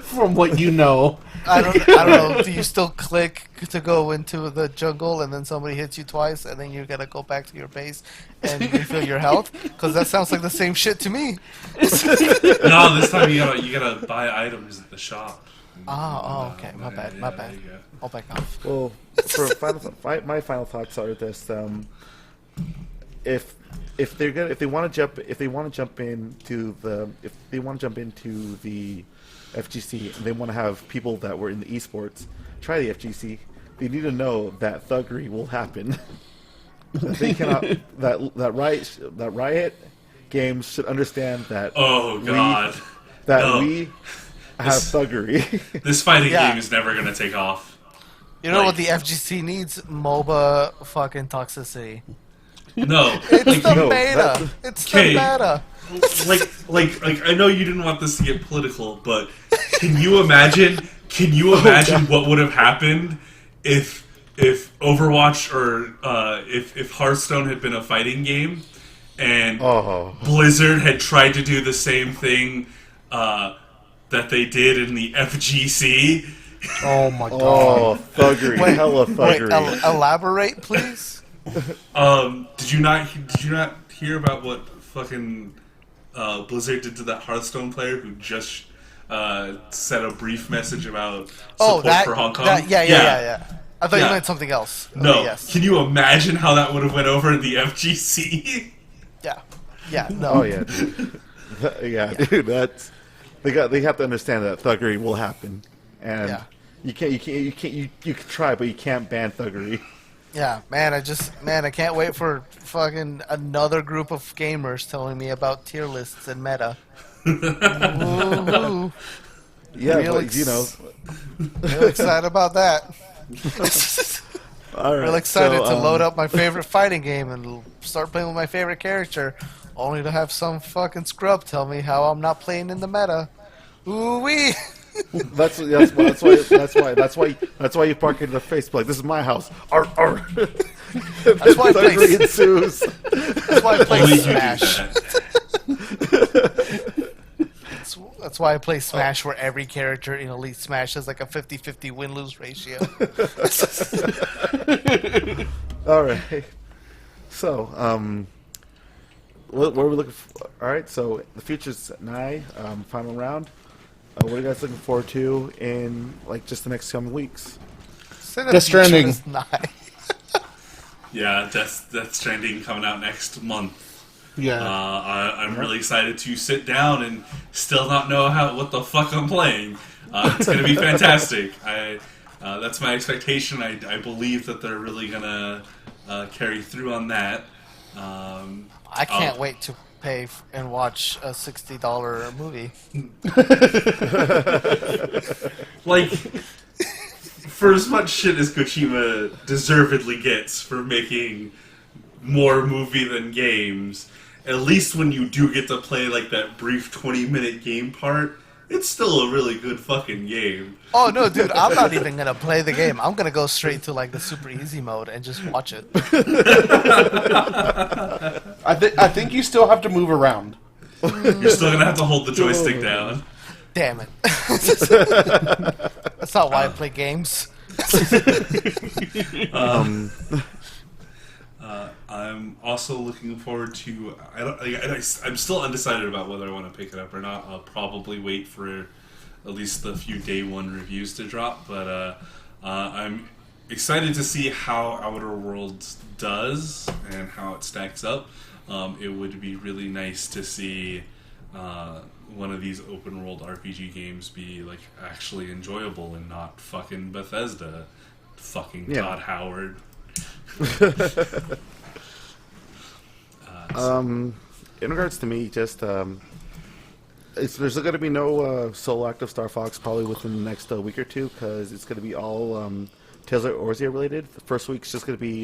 from what you know. I don't know. Do you still click to go into the jungle and then somebody hits you twice and then you gotta go back to your base and refill your health? Because that sounds like the same shit to me. No, this time you gotta buy items at the shop. Oh, okay. My bad. My Yeah, bad. there you go. I'll back off. Well, my final thoughts are this: if they want to jump into the FGC and they want to have people that were in the esports try the FGC, they need to know that thuggery will happen. That they cannot that Riot Games should understand that. Oh god. we have thuggery. This fighting Yeah. game is never gonna take off. You know Like- what the FGC needs? MOBA fucking toxicity. No. It's like, the no, beta. It's the Okay. beta. like I know you didn't want this to get political, but can you imagine what would have happened if Overwatch or if Hearthstone had been a fighting game and Oh, Blizzard had tried to do the same thing that they did in the FGC? Oh my god. oh, thuggery, hella Wait, thuggery. elaborate, please. Did you not hear about what fucking Blizzard did to that Hearthstone player who just sent a brief message about support Oh, that, for Hong Kong? yeah. I thought you Yeah. meant something else. Okay, No, yes. can you imagine how that would have went over in the FGC? Yeah. No. Oh yeah, dude. Yeah, dude. That's they have to understand that thuggery will happen, and Yeah. you can try, but you can't ban thuggery. Yeah, man. I can't wait for fucking another group of gamers telling me about tier lists and meta. Woo-hoo. Yeah, Real but you know, Real excited about that. all right. Real excited so, to load up my favorite fighting game and start playing with my favorite character, only to have some fucking scrub tell me how I'm not playing in the meta. Ooh wee. That's why you park into the face like this is my house. Arr, arr. That's why I play. Thuggery ensues. That's why I play Only you do Smash. that. That's why I play Smash, where every character in Elite Smash has like a 50-50 win-lose ratio. All right. So, what are we looking for? All right. So the future's nigh. Final round. what are you guys looking forward to in like just the next coming weeks? Say that Death future Stranding. is nigh. Yeah, Death Stranding coming out next month. Yeah. I'm really excited to sit down and still not know what the fuck I'm playing. It's going to be fantastic. That's my expectation. I believe that they're really going to carry through on that. I can't wait to pay and watch a $60 movie. Like, for as much shit as Kojima deservedly gets for making more movie than games, at least when you do get to play like that brief 20-minute game part, it's still a really good fucking game. Oh no, dude! I'm not even gonna play the game. I'm gonna go straight to like the super easy mode and just watch it. I think you still have to move around. You're still gonna have to hold the joystick down. Damn it! That's not why I play games. I'm also looking forward to. I'm still undecided about whether I want to pick it up or not. I'll probably wait for at least the few day one reviews to drop. But I'm excited to see how Outer Worlds does and how it stacks up. It would be really nice to see one of these open world RPG games be like actually enjoyable and not fucking Bethesda, fucking Todd Howard. In regards to me, just there's going to be no solo active Star Fox probably within the next week or two because it's going to be all Tales of Orzia related. The first week's just going to be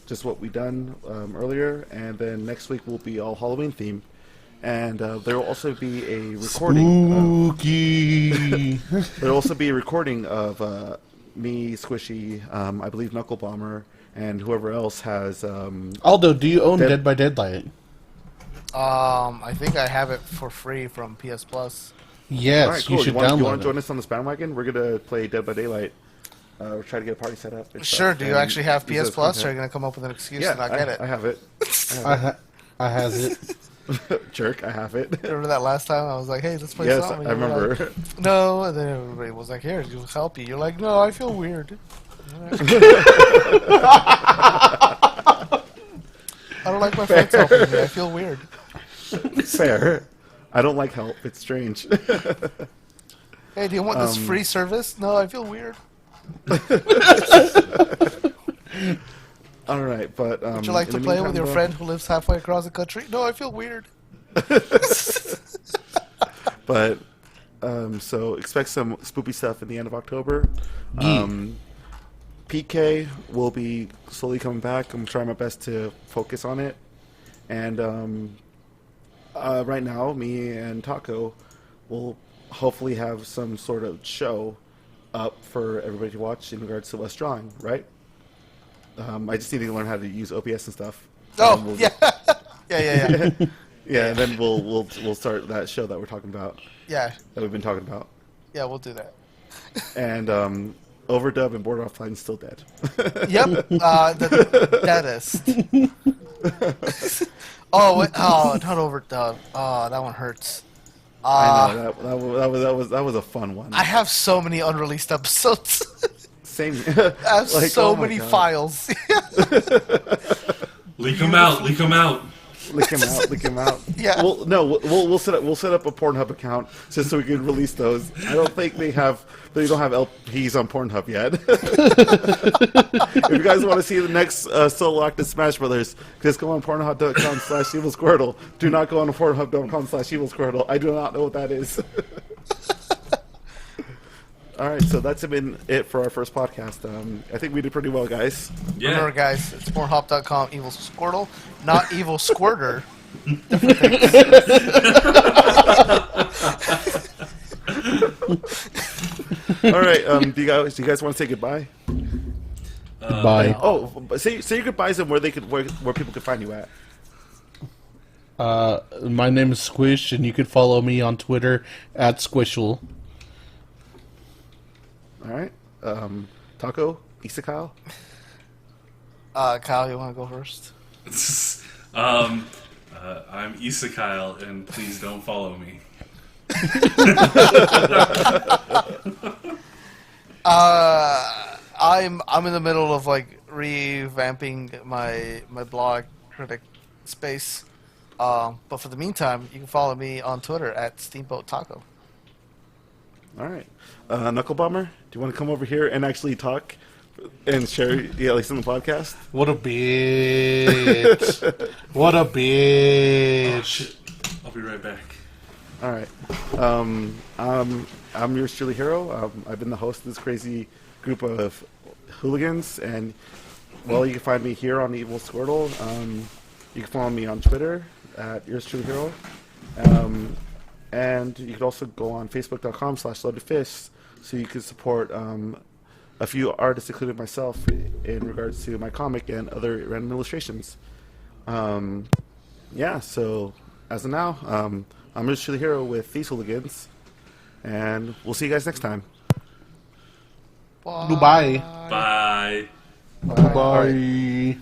just what we done earlier, and then next week will be all Halloween theme. And there will also be a recording. Spooky. There will also be a recording of me, Squishy, I believe Knuckle Bomber, and whoever else has. Aldo, do you own Dead by Deadlight? I think I have it for free from PS Plus. Yes, All right, cool. you should You download want it. to join us on this bandwagon? We're gonna play Dead by Daylight. We're trying to get a party set up. and Sure. stuff, Do you and actually have use PS those Plus, or are you content. gonna come up with an excuse Yeah, to not get it? I have it. I has it. Jerk, I have it. Remember that last time I was like, "Hey, let's play Yes, something." I And you were remember. like, no, and then everybody was like, "Here, you'll help you." You're like, "No, I feel weird." I don't like my friends helping me. I feel weird. Fair. I don't like help. It's strange. Hey, do you want this free service? No, I feel weird. All right, but Would you like to play with your friend who lives halfway across the country? No, I feel weird. But so expect some spoopy stuff in the end of October. PK will be slowly coming back. I'm trying my best to focus on it. And right now, me and Taco will hopefully have some sort of show up for everybody to watch in regards to us drawing, right? I just need to learn how to use OBS and stuff. Oh, And we'll- yeah. yeah. yeah, and then we'll start that show that we're talking about, Yeah, that we've been talking about. yeah, we'll do that. And Overdub and Border Offline still dead. Yep, the deadest. Oh, wait, oh, not overdub. Oh, that one hurts. I know that was a fun one. I have so many unreleased episodes. Same. I have Like, so oh my many God. files. Leak them out. Leak them out. Lick him out. Lick him out. Yeah. Well, no, we'll set up a Pornhub account just so we can release those. I don't think they don't have LPs on Pornhub yet. If you guys want to see the next solo act of Smash Brothers, just go on Pornhub.com/EvilSquirtle. Do not go on Pornhub.com/EvilSquirtle. I do not know what that is. All right, so that's been it for our first podcast. I think we did pretty well, guys. Remember, Yeah. guys, it's Pornhub.com, Evil Squirtle, not Evil Squirter. Different things. All right, do you guys want to say goodbye? Bye. Oh, but say your goodbyes and where people could find you at. My name is Squish, and you can follow me on Twitter at Squishel. All right, Taco, Isakyle. Kyle, you want to go first? I'm Issa Kyle, and please don't follow me. I'm in the middle of like revamping my blog critic space. But for the meantime, you can follow me on Twitter at Steamboat Taco. All right. Knuckle Bomber, do you want to come over here and actually talk and share, at least on the podcast? What a bitch. What a Oh, bitch. shit. I'll be right back. All right. I'm yours truly, Hero. I've been the host of this crazy group of hooligans, and, well, you can find me here on Evil Squirtle. You can follow me on Twitter at yours truly, Hero. And you can also go on Facebook.com/LoadedFist so you can support a few artists, including myself, in regards to my comic and other random illustrations. Yeah, so as of now, I'm yours truly, Hero, with these hooligans, and we'll see you guys next time. Goodbye. Bye. Bye.